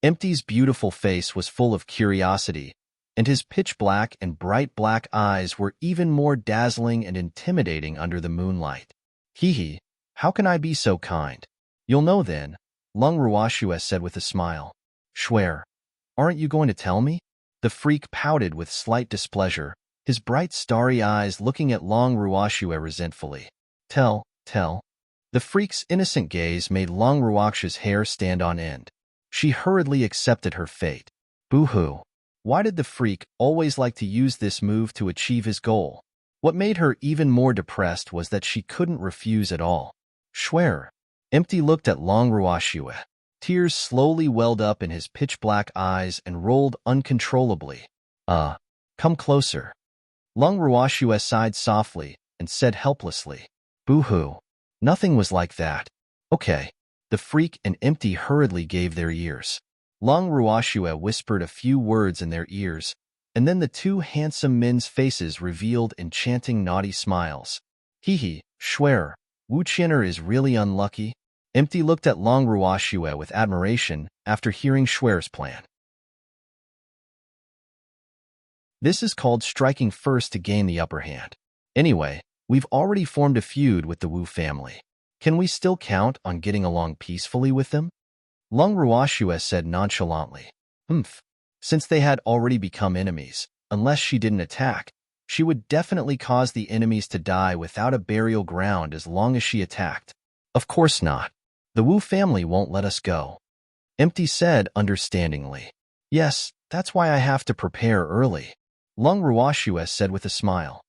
Empty's beautiful face was full of curiosity, and his pitch-black and bright black eyes were even more dazzling and intimidating under the moonlight. Hee, how can I be so kind? You'll know then, Long Ruoxue said with a smile. Schwer, aren't you going to tell me? The Freak pouted with slight displeasure, his bright starry eyes looking at Long Ruoxue resentfully. Tell. The Freak's innocent gaze made Long Ruoxue's hair stand on end. She hurriedly accepted her fate. Boo-hoo. Why did the Freak always like to use this move to achieve his goal? What made her even more depressed was that she couldn't refuse at all. Schwer. Empty looked at Long Ruoxue. Tears slowly welled up in his pitch-black eyes and rolled uncontrollably. Come closer. Long Ruoxue sighed softly, and said helplessly, "Boo-hoo. Nothing was like that." "Okay." The freak and empty hurriedly gave their ears. Long Ruoxue whispered a few words in their ears, and then the two handsome men's faces revealed enchanting naughty smiles. "Hee, Schwer, Wu Qian'er is really unlucky." Empty looked at Long Ruoxue with admiration after hearing Schwer's plan. This is called striking first to gain the upper hand. Anyway, we've already formed a feud with the Wu family. Can we still count on getting along peacefully with them? Long Ruoxue said nonchalantly. Since they had already become enemies, unless she didn't attack, she would definitely cause the enemies to die without a burial ground as long as she attacked. Of course not. The Wu family won't let us go. Empty said understandingly. Yes, that's why I have to prepare early. Long Ruoxue said with a smile.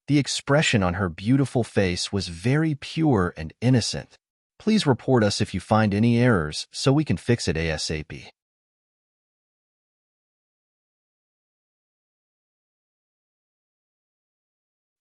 The expression on her beautiful face was very pure and innocent. Please report us if you find any errors so we can fix it ASAP.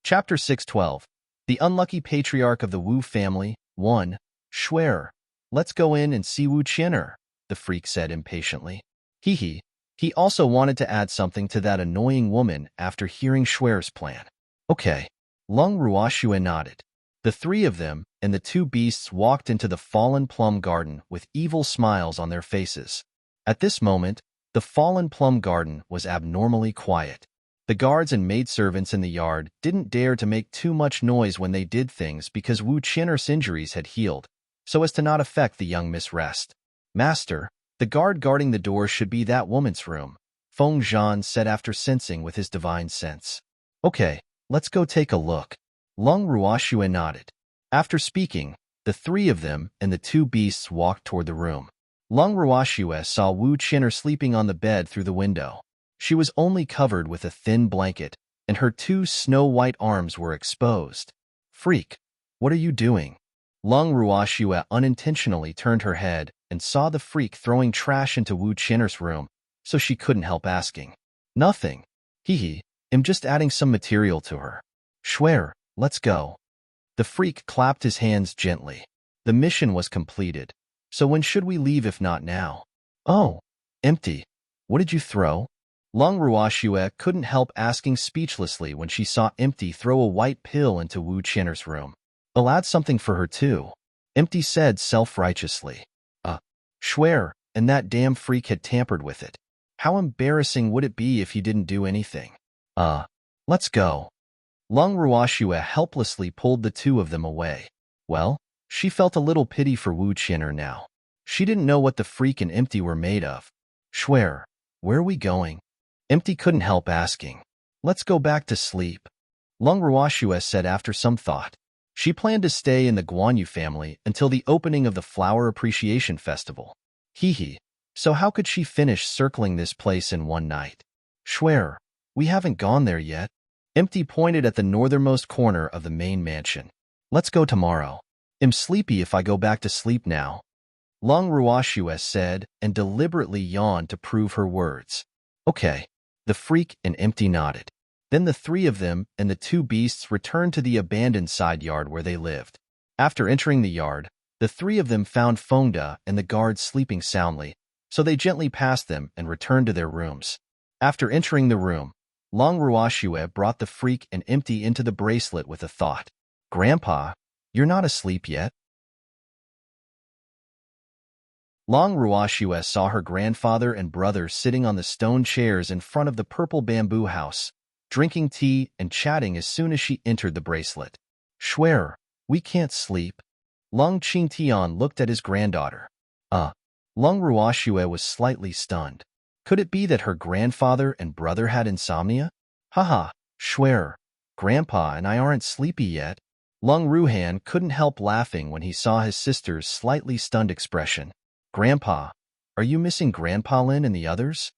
Chapter 612. The Unlucky Patriarch of the Wu Family, 1. Schwer. Let's go in and see Wu Qian'er, the freak said impatiently. He also wanted to add something to that annoying woman after hearing Schwer's plan. Okay. Long Ruoxue nodded. The three of them and the two beasts walked into the fallen plum garden with evil smiles on their faces. At this moment, the fallen plum garden was abnormally quiet. The guards and maidservants in the yard didn't dare to make too much noise when they did things because Wu Qian'er's injuries had healed, so as to not affect the young Miss Rest. Master, the guard guarding the door should be that woman's room, Feng Zhan said after sensing with his divine sense. Okay, let's go take a look. Long Ruoxue nodded. After speaking, the three of them and the two beasts walked toward the room. Long Ruoxue saw Wu Qian'er sleeping on the bed through the window. She was only covered with a thin blanket, and her two snow-white arms were exposed. Freak, what are you doing? Long Ruoxue unintentionally turned her head and saw the freak throwing trash into Wu Qian'er's room, so she couldn't help asking. Nothing. I'm just adding some material to her. Schwer, let's go. The freak clapped his hands gently. The mission was completed. So when should we leave if not now? Oh, Empty. What did you throw? Long Ruoxue couldn't help asking speechlessly when she saw Empty throw a white pill into Wu Qian'er's room. I'll add something for her too, Empty said self-righteously. Schwer, and that damn freak had tampered with it. How embarrassing would it be if he didn't do anything? Let's go. Long Ruoxue helplessly pulled the two of them away. Well, she felt a little pity for Wu Qian'er now. She didn't know what the freak and Empty were made of. Schwer, where are we going? Empty couldn't help asking. Let's go back to sleep. Long Ruoxue said after some thought. She planned to stay in the Guanyu family until the opening of the Flower Appreciation Festival. So how could she finish circling this place in one night? Schwer, we haven't gone there yet. Empty pointed at the northernmost corner of the main mansion. Let's go tomorrow. I'm sleepy if I go back to sleep now. Long Ruoxue said and deliberately yawned to prove her words. Okay. The freak and Empty nodded. Then the three of them and the two beasts returned to the abandoned side yard where they lived. After entering the yard, the three of them found Fengda and the guards sleeping soundly, so they gently passed them and returned to their rooms. After entering the room, Long Ruoxue brought the freak and Empty into the bracelet with a thought. Grandpa, you're not asleep yet? Long Ruoxue saw her grandfather and brother sitting on the stone chairs in front of the purple bamboo house, drinking tea and chatting as soon as she entered the bracelet. Schwer, we can't sleep. Long Qingtian looked at his granddaughter. Long Ruoxue was slightly stunned. Could it be that her grandfather and brother had insomnia? Haha, Schwer, Grandpa and I aren't sleepy yet. Long Ruhan couldn't help laughing when he saw his sister's slightly stunned expression. Grandpa, are you missing Grandpa Lin and the others?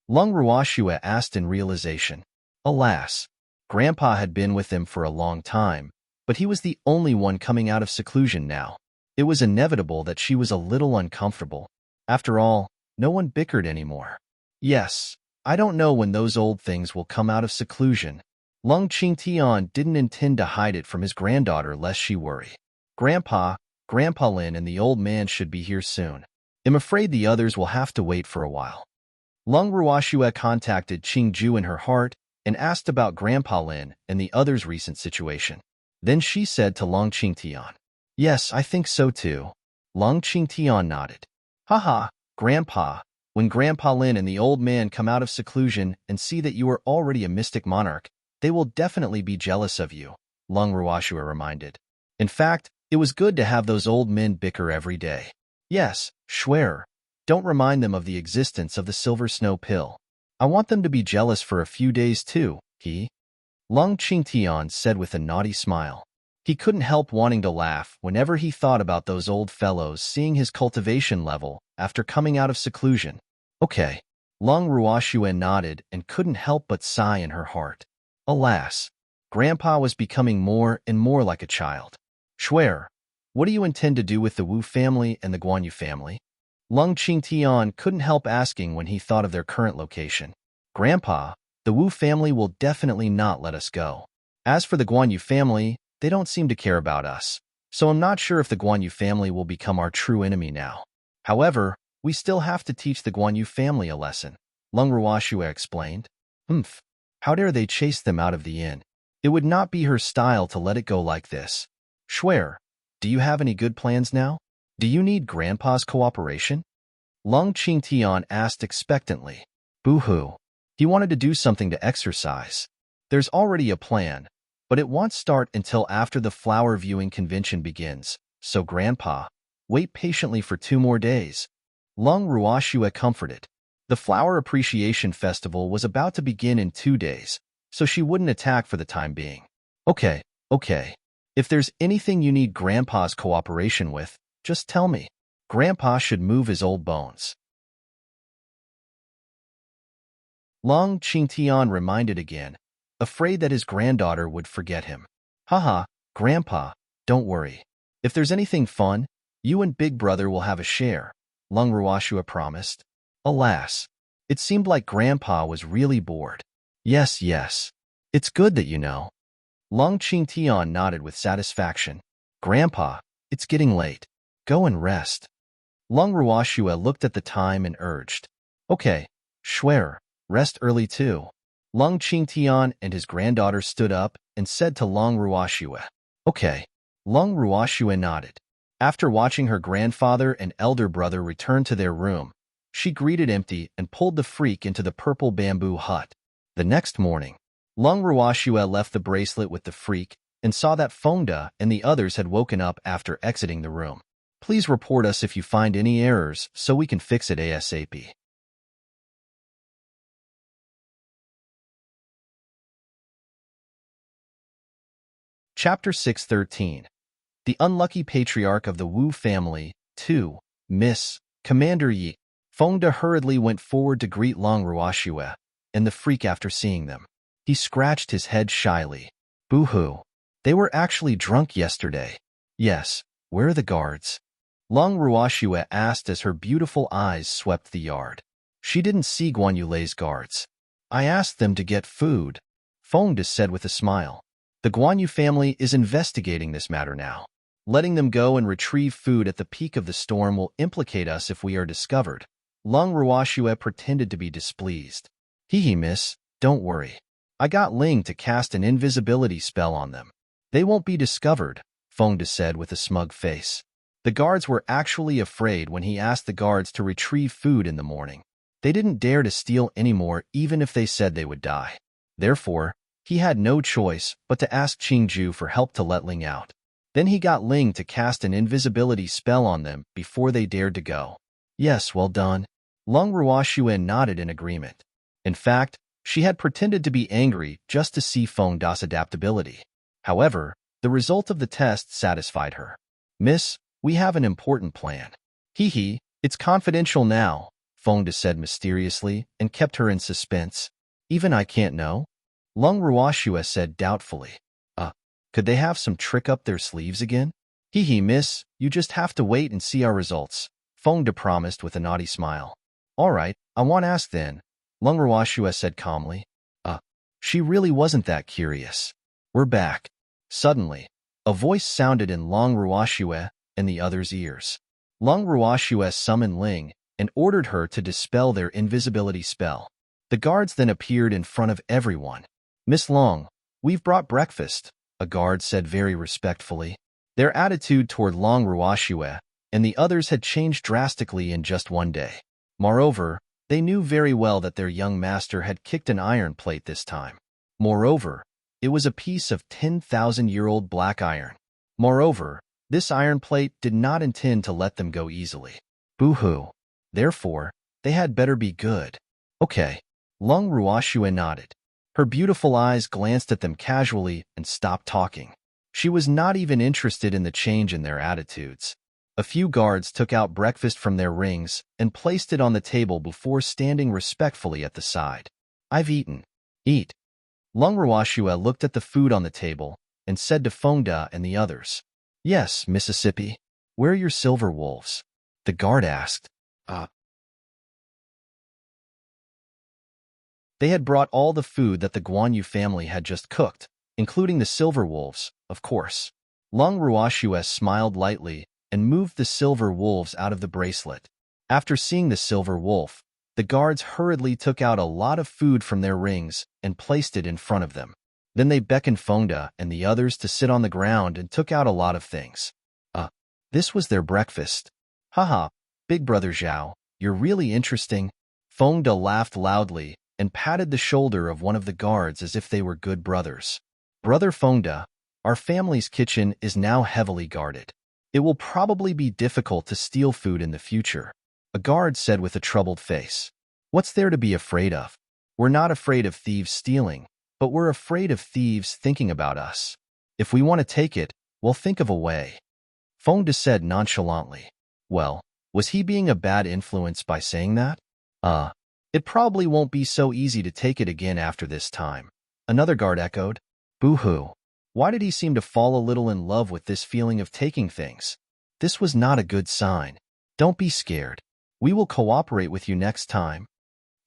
Long Ruoxue asked in realization. Alas, Grandpa had been with them for a long time, but he was the only one coming out of seclusion now. It was inevitable that she was a little uncomfortable. After all, no one bickered anymore. Yes, I don't know when those old things will come out of seclusion. Lung Qingtian didn't intend to hide it from his granddaughter lest she worry. Grandpa, Grandpa Lin and the old man should be here soon. I'm afraid the others will have to wait for a while. Lung Ruoxue contacted Qingju in her heart and asked about Grandpa Lin and the others' recent situation. Then she said to Lung Qingtian, "Yes, I think so too." Lung Qingtian nodded. "Haha, Grandpa, when Grandpa Lin and the old man come out of seclusion and see that you are already a mystic monarch, they will definitely be jealous of you," Lung Ruoxue reminded. In fact, it was good to have those old men bicker every day. Yes, Schwer. Don't remind them of the existence of the silver snow pill. I want them to be jealous for a few days too, Lung Qingtian said with a naughty smile. He couldn't help wanting to laugh whenever he thought about those old fellows seeing his cultivation level after coming out of seclusion. Okay. Lung Ruoxue nodded and couldn't help but sigh in her heart. Alas, Grandpa was becoming more and more like a child. Schwer, what do you intend to do with the Wu family and the Guanyu family? Lung Qingtian couldn't help asking when he thought of their current location. Grandpa, the Wu family will definitely not let us go. As for the Guanyu family, they don't seem to care about us, so I'm not sure if the Guanyu family will become our true enemy now. However, we still have to teach the Guanyu family a lesson, Lung Ruoxue explained. How dare they chase them out of the inn? It would not be her style to let it go like this. Schwer, do you have any good plans now? Do you need Grandpa's cooperation? Lung Qingtian asked expectantly. Boo-hoo. He wanted to do something to exercise. There's already a plan, but it won't start until after the flower viewing convention begins, so Grandpa, wait patiently for 2 more days. Lung Ruoxue comforted. The Flower Appreciation Festival was about to begin in 2 days, so she wouldn't attack for the time being. Okay. If there's anything you need Grandpa's cooperation with, just tell me. Grandpa should move his old bones. Lung Qingtian reminded again, afraid that his granddaughter would forget him. Haha, Grandpa, don't worry. If there's anything fun, you and Big Brother will have a share, Lung Ruoxue promised. Alas, it seemed like Grandpa was really bored. Yes. It's good that you know. Lung Qingtian nodded with satisfaction. Grandpa, it's getting late. Go and rest. Lung Ruoxue looked at the time and urged. Okay, Schwer, rest early too. Lung Qingtian and his granddaughter stood up and said to Lung Ruoxue. Okay. Lung Ruoxue nodded. After watching her grandfather and elder brother return to their room, she greeted Empty and pulled the freak into the purple bamboo hut. The next morning, Lung Ruoxue left the bracelet with the freak and saw that Fengda and the others had woken up after exiting the room. Please report us if you find any errors so we can fix it ASAP. Chapter 613. The Unlucky Patriarch of the Wu Family, 2, Miss, Commander Yi. Fengda hurriedly went forward to greet Lung Ruoxue and the freak after seeing them. He scratched his head shyly. Boo-hoo. They were actually drunk yesterday. Yes, where are the guards? Lung Ruoxue asked as her beautiful eyes swept the yard. She didn't see Guanyu Lei's guards. I asked them to get food, Fengda said with a smile. The Guanyu family is investigating this matter now. Letting them go and retrieve food at the peak of the storm will implicate us if we are discovered. Lung Ruoxue pretended to be displeased. Miss, don't worry. I got Ling to cast an invisibility spell on them. They won't be discovered, Fengda said with a smug face. The guards were actually afraid when he asked the guards to retrieve food in the morning. They didn't dare to steal anymore even if they said they would die. Therefore, he had no choice but to ask Qingju for help to let Ling out. Then he got Ling to cast an invisibility spell on them before they dared to go. Yes, well done. Lung Ruoxue nodded in agreement. In fact, she had pretended to be angry just to see Fengda's adaptability. However, the result of the test satisfied her. Miss, we have an important plan. It's confidential now, Fengda said mysteriously and kept her in suspense. Even I can't know? Lung Ruoxue said doubtfully. Could they have some trick up their sleeves again? Miss, you just have to wait and see our results, Fengda promised with a naughty smile. All right, I won't ask then, Lung Ruoxue said calmly. She really wasn't that curious. We're back. Suddenly, a voice sounded in Long Ruoxue and the other's ears. Long Ruoxue summoned Ling and ordered her to dispel their invisibility spell. The guards then appeared in front of everyone. Miss Long, we've brought breakfast, a guard said very respectfully. Their attitude toward Long Ruoxue and the others had changed drastically in just one day. Moreover, they knew very well that their young master had kicked an iron plate this time. Moreover, it was a piece of 10,000-year-old black iron. Moreover, this iron plate did not intend to let them go easily. Boo-hoo. Therefore, they had better be good. Okay. Long Ruoxue nodded. Her beautiful eyes glanced at them casually and stopped talking. She was not even interested in the change in their attitudes. A few guards took out breakfast from their rings and placed it on the table before standing respectfully at the side. I've eaten. Eat. Long Ruoxue looked at the food on the table and said to Fengda and the others, Yes, Mississippi. Where are your silver wolves? The guard asked. They had brought all the food that the Guan Yu family had just cooked, including the silver wolves, of course. Long Ruoxue smiled lightly and moved the silver wolves out of the bracelet. After seeing the silver wolf, the guards hurriedly took out a lot of food from their rings and placed it in front of them. Then they beckoned Fengda and the others to sit on the ground and took out a lot of things. This was their breakfast. Haha, Big Brother Zhao, you're really interesting. Fengda laughed loudly and patted the shoulder of one of the guards as if they were good brothers. Brother Fengda, our family's kitchen is now heavily guarded. It will probably be difficult to steal food in the future, a guard said with a troubled face. What's there to be afraid of? We're not afraid of thieves stealing, but we're afraid of thieves thinking about us. If we want to take it, we'll think of a way. Fengda said nonchalantly. Well, was he being a bad influence by saying that? It probably won't be so easy to take it again after this time. Another guard echoed. Boo-hoo. Why did he seem to fall a little in love with this feeling of taking things? This was not a good sign. Don't be scared. We will cooperate with you next time.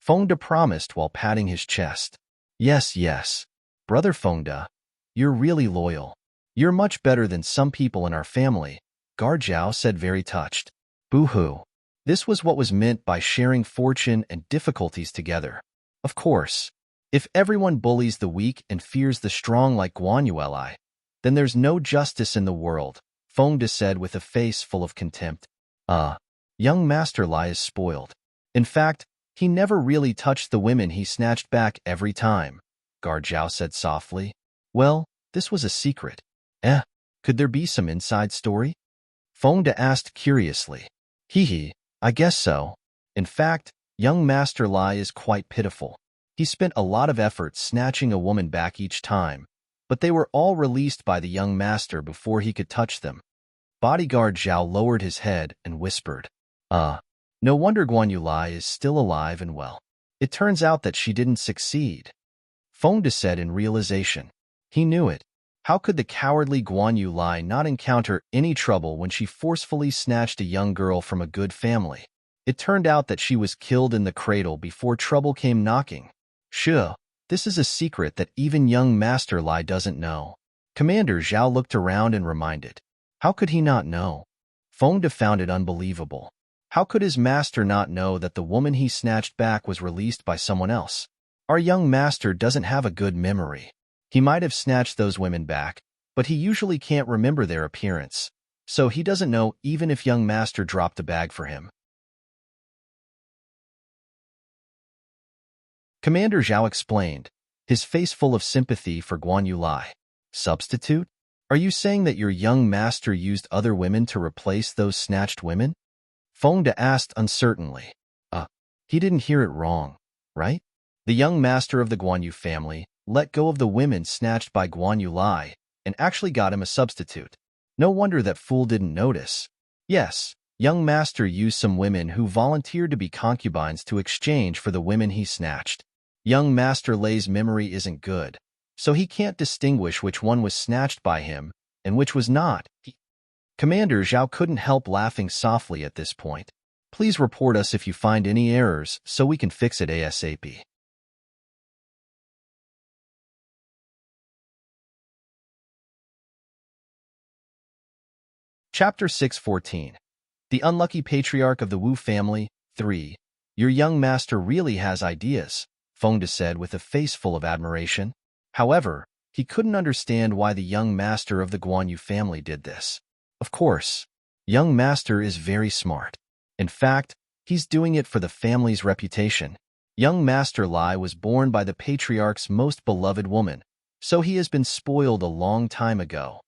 Fengda promised while patting his chest. Yes. Brother Fengda, you're really loyal. You're much better than some people in our family, Guard Zhao said very touched. Boo-hoo. This was what was meant by sharing fortune and difficulties together. Of course, if everyone bullies the weak and fears the strong like Guan Yu Li, then there's no justice in the world, Fengda said with a face full of contempt. Young Master Li is spoiled. In fact, he never really touched the women he snatched back every time, Guard Zhao said softly. Well, this was a secret. Could there be some inside story? Fengda asked curiously. Hee, I guess so. In fact, young Master Li is quite pitiful. He spent a lot of effort snatching a woman back each time, but they were all released by the young master before he could touch them. Bodyguard Zhao lowered his head and whispered. No wonder Guan Yu Li is still alive and well. It turns out that she didn't succeed. Fengda said in realization. He knew it. How could the cowardly Guan Yu Li not encounter any trouble when she forcefully snatched a young girl from a good family? It turned out that she was killed in the cradle before trouble came knocking. Sure, this is a secret that even young Master Li doesn't know. Commander Zhao looked around and reminded. How could he not know? Fengda found it unbelievable. How could his master not know that the woman he snatched back was released by someone else? Our young master doesn't have a good memory. He might have snatched those women back, but he usually can't remember their appearance, so he doesn't know even if young master dropped a bag for him. Commander Zhao explained, his face full of sympathy for Guan Yu Li. Substitute? Are you saying that your young master used other women to replace those snatched women? Fengda asked uncertainly. He didn't hear it wrong, right? The young master of the Guan Yu family let go of the women snatched by Guan Yu Li and actually got him a substitute. No wonder that fool didn't notice. Yes, young master used some women who volunteered to be concubines to exchange for the women he snatched. Young Master Li's memory isn't good, so he can't distinguish which one was snatched by him and which was not. Commander Zhao couldn't help laughing softly at this point. Please report us if you find any errors so we can fix it ASAP. Chapter 614. The Unlucky Patriarch of the Wu Family, 3. Your young master really has ideas, Fengde said with a face full of admiration. However, he couldn't understand why the young master of the Guanyu family did this. Of course, young master is very smart. In fact, he's doing it for the family's reputation. Young Master Lai was born by the patriarch's most beloved woman, so he has been spoiled a long time ago.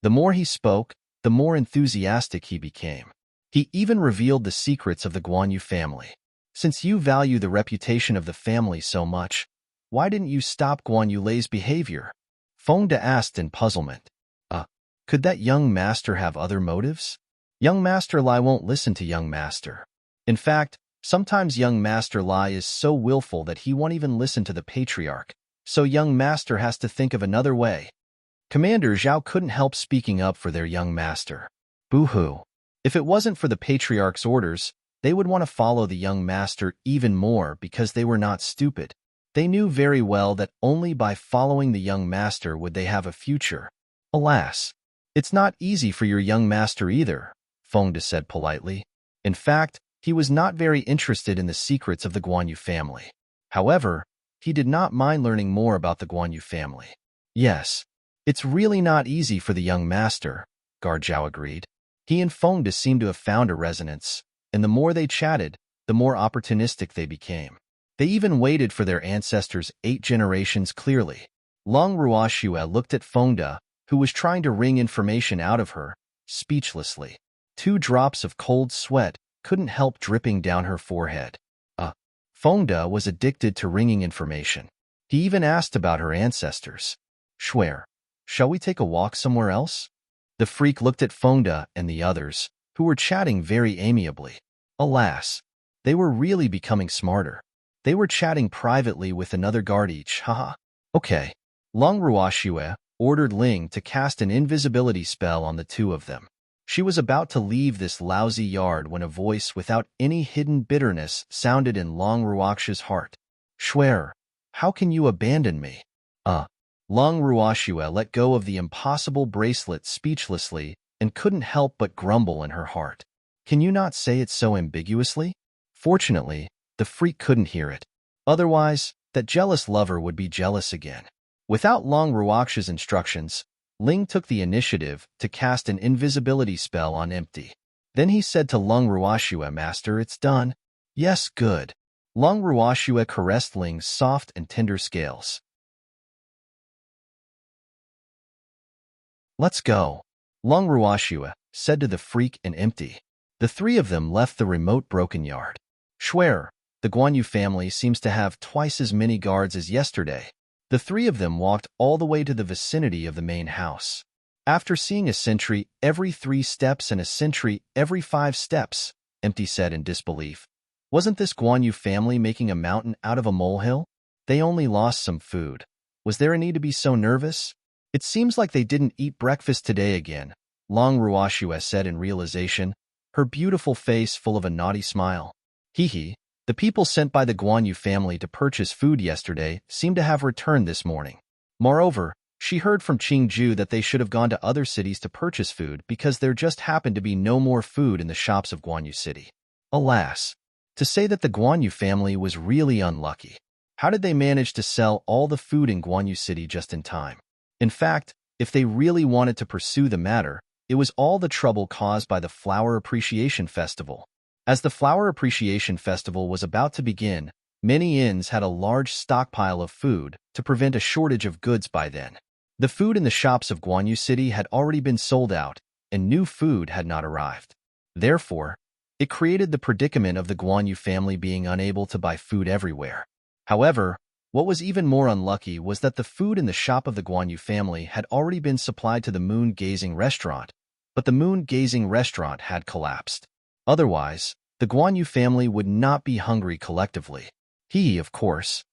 The more he spoke, the more enthusiastic he became. He even revealed the secrets of the Guanyu family. Since you value the reputation of the family so much, why didn't you stop Guanyu Lei's behavior? Fengde asked in puzzlement. Could that young master have other motives? Young Master Lai won't listen to young master. In fact, sometimes young Master Lai is so willful that he won't even listen to the patriarch, so young master has to think of another way. Commander Zhao couldn't help speaking up for their young master. Boo-hoo. If it wasn't for the patriarch's orders, they would want to follow the young master even more because they were not stupid. They knew very well that only by following the young master would they have a future. Alas, it's not easy for your young master either, Fengde said politely. In fact, he was not very interested in the secrets of the Guanyu family. However, he did not mind learning more about the Guanyu family. Yes, it's really not easy for the young master, Guard Zhao agreed. He and Fengde seemed to have found a resonance, and the more they chatted, the more opportunistic they became. They even waited for their ancestors 8 generations clearly. Long Ruoxue looked at Fengde, who was trying to wring information out of her, speechlessly. 2 drops of cold sweat couldn't help dripping down her forehead. Fengde was addicted to wringing information. He even asked about her ancestors. Shuer, shall we take a walk somewhere else? The freak looked at Fengde and the others, who were chatting very amiably. Alas, they were really becoming smarter. They were chatting privately with another guard each, haha. Okay. Long Ruoxue ordered Ling to cast an invisibility spell on the 2 of them. She was about to leave this lousy yard when a voice without any hidden bitterness sounded in Long Ruoxue's heart. Shuer, how can you abandon me? Long Ruoxue let go of the impossible bracelet speechlessly and couldn't help but grumble in her heart. Can you not say it so ambiguously? Fortunately, the freak couldn't hear it. Otherwise, that jealous lover would be jealous again. Without Long Ruoxue's instructions, Ling took the initiative to cast an invisibility spell on Empty. Then he said to Long Ruoxue, Master, it's done. Yes, good. Long Ruoxue caressed Ling's soft and tender scales. Let's go, Long Ruoxue said to the freak and Empty. The 3 of them left the remote broken yard. Shuer, the Guanyu family seems to have twice as many guards as yesterday. The 3 of them walked all the way to the vicinity of the main house. After seeing a sentry every 3 steps and a sentry every 5 steps, Empty said in disbelief. Wasn't this Guanyu family making a mountain out of a molehill? They only lost some food. Was there a need to be so nervous? It seems like they didn't eat breakfast today again, Long Ruoxue said in realization, her beautiful face full of a naughty smile. Hee. The people sent by the Guanyu family to purchase food yesterday seem to have returned this morning. Moreover, she heard from Qingju that they should have gone to other cities to purchase food because there just happened to be no more food in the shops of Guanyu City. Alas, to say that the Guanyu family was really unlucky. How did they manage to sell all the food in Guanyu City just in time? In fact, if they really wanted to pursue the matter, it was all the trouble caused by the Flower Appreciation Festival. As the Flower Appreciation Festival was about to begin, many inns had a large stockpile of food to prevent a shortage of goods by then. The food in the shops of Guanyu City had already been sold out, and new food had not arrived. Therefore, it created the predicament of the Guanyu family being unable to buy food everywhere. However, what was even more unlucky was that the food in the shop of the Guanyu family had already been supplied to the moon-gazing restaurant, but the moon-gazing restaurant had collapsed. Otherwise, the Guanyu family would not be hungry collectively. Of course.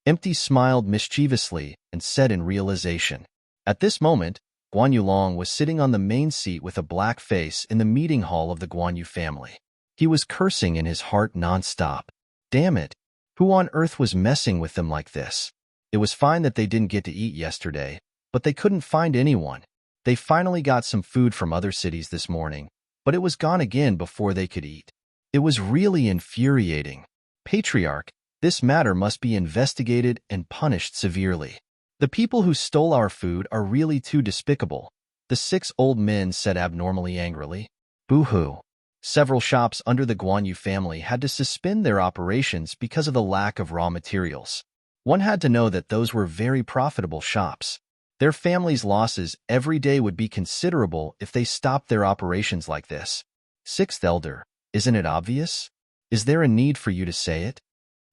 Empty smiled mischievously and said in realization. At this moment, Guanyu Long was sitting on the main seat with a black face in the meeting hall of the Guanyu family. He was cursing in his heart non-stop. Damn it. Who on earth was messing with them like this? It was fine that they didn't get to eat yesterday, but they couldn't find anyone. They finally got some food from other cities this morning, but it was gone again before they could eat. It was really infuriating. Patriarch, this matter must be investigated and punished severely. The people who stole our food are really too despicable, the 6 old men said abnormally angrily. Boo-hoo. Several shops under the Guan Yu family had to suspend their operations because of the lack of raw materials. One had to know that those were very profitable shops. Their family's losses every day would be considerable if they stopped their operations like this. 6th elder, isn't it obvious? Is there a need for you to say it?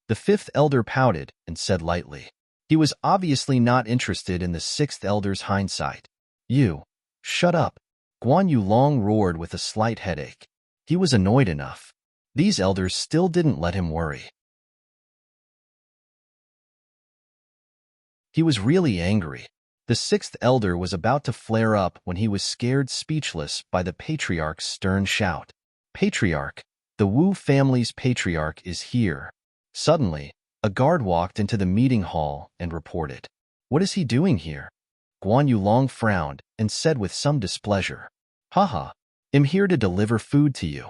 The 5th elder pouted and said lightly. He was obviously not interested in the 6th elder's hindsight. You, shut up. Guan Yu Long roared with a slight headache. He was annoyed enough. These elders still didn't let him worry. He was really angry. The 6th elder was about to flare up when he was scared speechless by the patriarch's stern shout. Patriarch, the Wu family's patriarch is here. Suddenly, a guard walked into the meeting hall and reported. What is he doing here? Guan Yu Long frowned and said with some displeasure. Haha, I'm here to deliver food to you.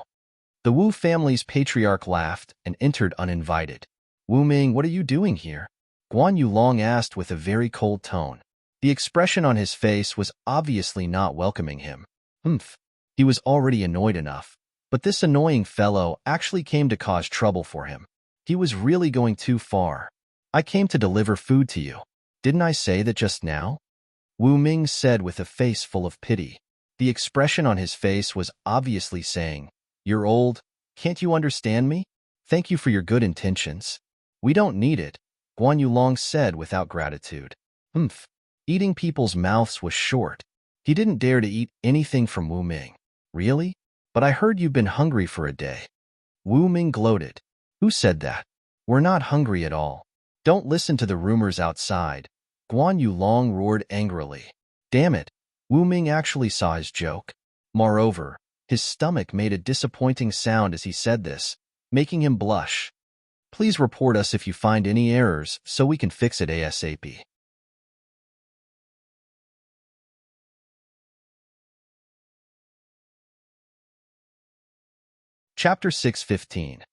The Wu family's patriarch laughed and entered uninvited. Wu Ming, what are you doing here? Guan Yu Long asked with a very cold tone. The expression on his face was obviously not welcoming him. He was already annoyed enough, but this annoying fellow actually came to cause trouble for him. He was really going too far. I came to deliver food to you. Didn't I say that just now? Wu Ming said with a face full of pity. The expression on his face was obviously saying, You're old, can't you understand me? Thank you for your good intentions. We don't need it, Guan Yu Long said without gratitude. Eating people's mouths was short. He didn't dare to eat anything from Wu Ming. Really? But I heard you've been hungry for a day. Wu Ming gloated. Who said that? We're not hungry at all. Don't listen to the rumors outside. Guan Yu Long roared angrily. Damn it, Wu Ming actually saw his joke. Moreover, his stomach made a disappointing sound as he said this, making him blush. Please report us if you find any errors so we can fix it ASAP. Chapter 615.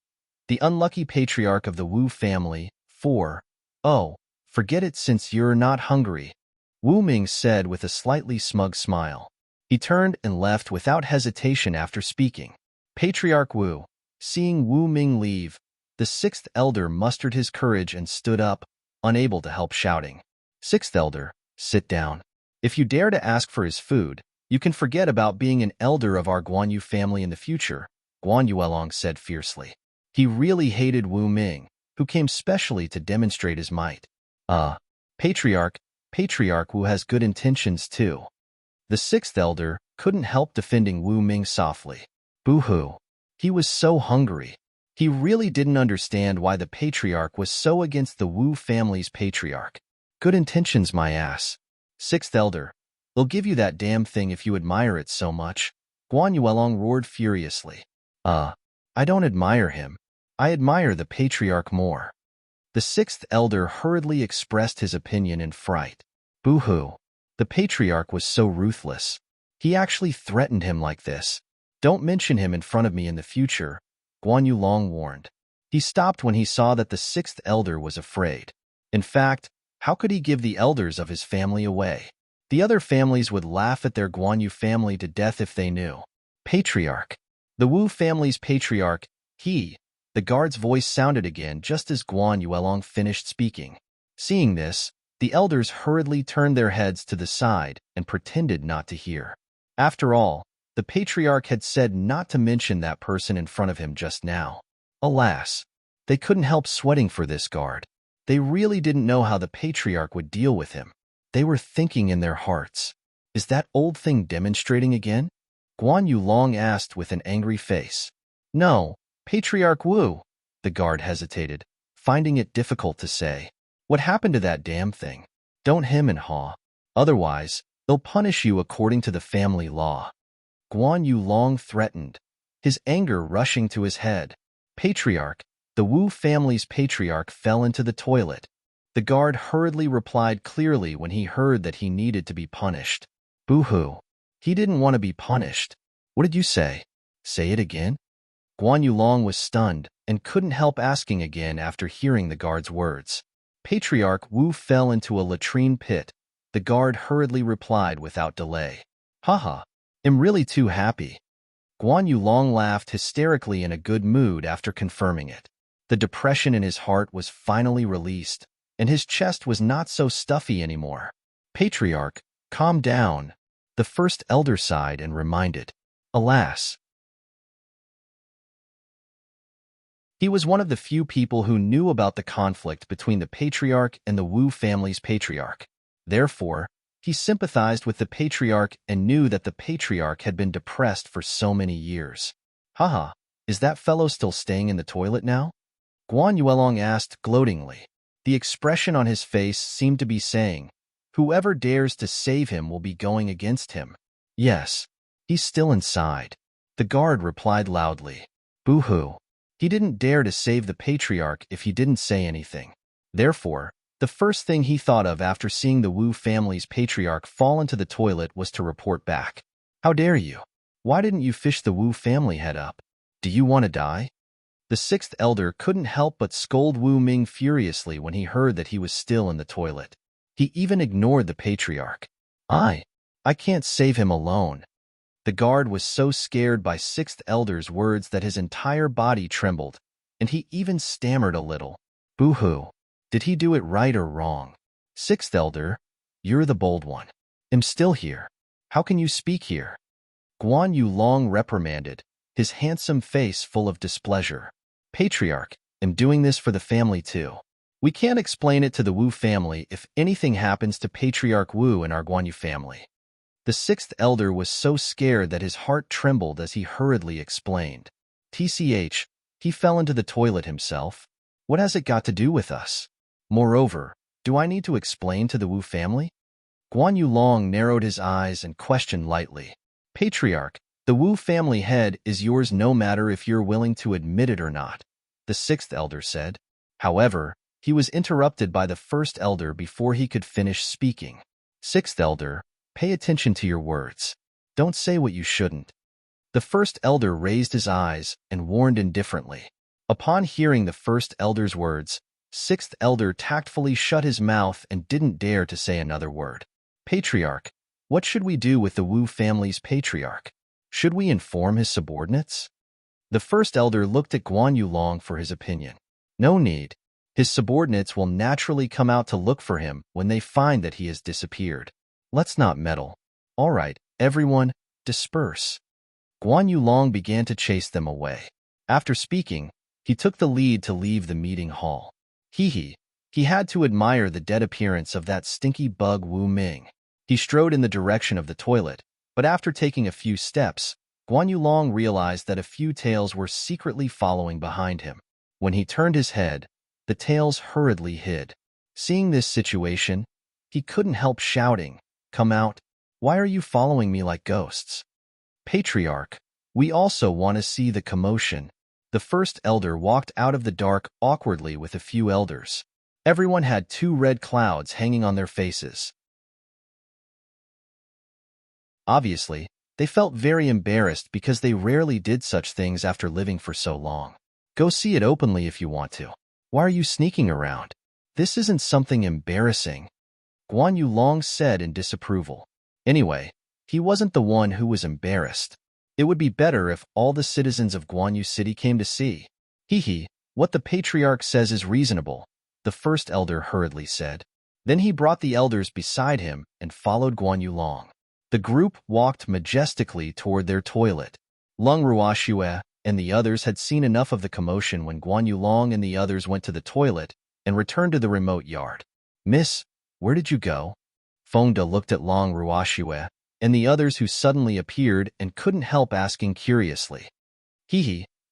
The Unlucky Patriarch of the Wu Family, 4. Oh, forget it since you're not hungry, Wu Ming said with a slightly smug smile. He turned and left without hesitation after speaking. Patriarch Wu, seeing Wu Ming leave, the 6th elder mustered his courage and stood up, unable to help shouting. 6th elder, sit down. If you dare to ask for his food, you can forget about being an elder of our Guan Yu family in the future, Guan Yuelong said fiercely. He really hated Wu Ming, who came specially to demonstrate his might. Patriarch Wu has good intentions too. The 6th elder couldn't help defending Wu Ming softly. Boo-hoo. He was so hungry. He really didn't understand why the patriarch was so against the Wu family's patriarch. Good intentions, my ass. 6th elder, they'll give you that damn thing if you admire it so much. Guan Yuelong roared furiously. I don't admire him. I admire the patriarch more. The 6th elder hurriedly expressed his opinion in fright. Boo-hoo. The patriarch was so ruthless. He actually threatened him like this. Don't mention him in front of me in the future, Guan Yuelong warned. He stopped when he saw that the 6th elder was afraid. In fact, how could he give the elders of his family away? The other families would laugh at their Guan Yu family to death if they knew. Patriarch. The Wu family's patriarch, the guard's voice sounded again just as Guan Yuelong finished speaking. Seeing this, the elders hurriedly turned their heads to the side and pretended not to hear. After all, the patriarch had said not to mention that person in front of him just now. Alas, they couldn't help sweating for this guard. They really didn't know how the patriarch would deal with him. They were thinking in their hearts, is that old thing demonstrating again? Guan Yuelong asked with an angry face. No, Patriarch Wu, the guard hesitated, finding it difficult to say. What happened to that damn thing? Don't hem and haw. Otherwise, they'll punish you according to the family law. Guan Yuelong threatened, his anger rushing to his head. Patriarch, the Wu family's patriarch fell into the toilet. The guard hurriedly replied clearly when he heard that he needed to be punished. Boo-hoo. He didn't want to be punished. What did you say? Say it again? Guan Yulong was stunned and couldn't help asking again after hearing the guard's words. Patriarch Wu fell into a latrine pit. The guard hurriedly replied without delay. Haha, I'm really too happy. Guan Yulong laughed hysterically in a good mood after confirming it. The depression in his heart was finally released, and his chest was not so stuffy anymore. Patriarch, calm down. The first elder sighed and reminded. Alas. He was one of the few people who knew about the conflict between the patriarch and the Wu family's patriarch. Therefore, he sympathized with the patriarch and knew that the patriarch had been depressed for so many years. Haha, is that fellow still staying in the toilet now? Guan Yulong asked gloatingly. The expression on his face seemed to be saying, whoever dares to save him will be going against him. Yes, he's still inside. The guard replied loudly. Boo-hoo. He didn't dare to save the patriarch if he didn't say anything. Therefore, the first thing he thought of after seeing the Wu family's patriarch fall into the toilet was to report back. How dare you? Why didn't you fish the Wu family head up? Do you want to die? The sixth elder couldn't help but scold Wu Ming furiously when he heard that he was still in the toilet. He even ignored the patriarch. I can't save him alone. The guard was so scared by sixth elder's words that his entire body trembled, and he even stammered a little. Boo-hoo. Did he do it right or wrong? Sixth elder, you're the bold one. I'm still here. How can you speak here? Guan Yulong reprimanded, his handsome face full of displeasure. Patriarch, I'm doing this for the family too. We can't explain it to the Wu family if anything happens to Patriarch Wu and our Guan Yu family. The sixth elder was so scared that his heart trembled as he hurriedly explained. TCH, he fell into the toilet himself. What has it got to do with us? Moreover, do I need to explain to the Wu family? Guan Yulong narrowed his eyes and questioned lightly. Patriarch, the Wu family head is yours no matter if you're willing to admit it or not, the sixth elder said. However, he was interrupted by the first elder before he could finish speaking. Sixth elder, pay attention to your words. Don't say what you shouldn't. The first elder raised his eyes and warned indifferently. Upon hearing the first elder's words, sixth elder tactfully shut his mouth and didn't dare to say another word. Patriarch, what should we do with the Wu family's patriarch? Should we inform his subordinates? The first elder looked at Guan Yulong for his opinion. No need. His subordinates will naturally come out to look for him when they find that he has disappeared. Let's not meddle. All right, everyone, disperse. Guan Yulong began to chase them away. After speaking, he took the lead to leave the meeting hall. He had to admire the dead appearance of that stinky bug Wu Ming. He strode in the direction of the toilet, but after taking a few steps, Guan Yulong realized that a few tails were secretly following behind him. When he turned his head, the tails hurriedly hid. Seeing this situation, he couldn't help shouting, Come out. Why are you following me like ghosts? Patriarch, we also want to see the commotion. The first elder walked out of the dark awkwardly with a few elders. Everyone had 2 red clouds hanging on their faces. Obviously, they felt very embarrassed because they rarely did such things after living for so long. Go see it openly if you want to. Why are you sneaking around? This isn't something embarrassing. Guan Yulong said in disapproval. Anyway, he wasn't the one who was embarrassed. It would be better if all the citizens of Guan Yu City came to see. What the patriarch says is reasonable, the first elder hurriedly said. Then he brought the elders beside him and followed Guan Yulong. The group walked majestically toward their toilet. Lung Ruoxue and the others had seen enough of the commotion when Guan Yulong and the others went to the toilet and returned to the remote yard. Miss, where did you go? Fengda looked at Long Ruoxue and the others who suddenly appeared and couldn't help asking curiously.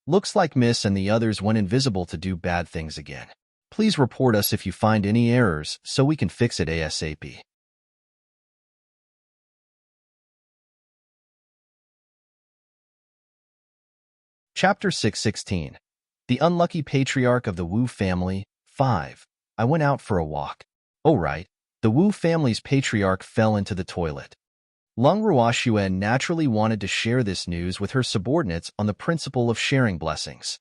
Looks like Miss and the others went invisible to do bad things again. Please report us if you find any errors so we can fix it ASAP. Chapter 616. The Unlucky Patriarch of the Wu Family, 5. I went out for a walk. Oh right, the Wu family's patriarch fell into the toilet. Lung Ruoxue naturally wanted to share this news with her subordinates on the principle of sharing blessings.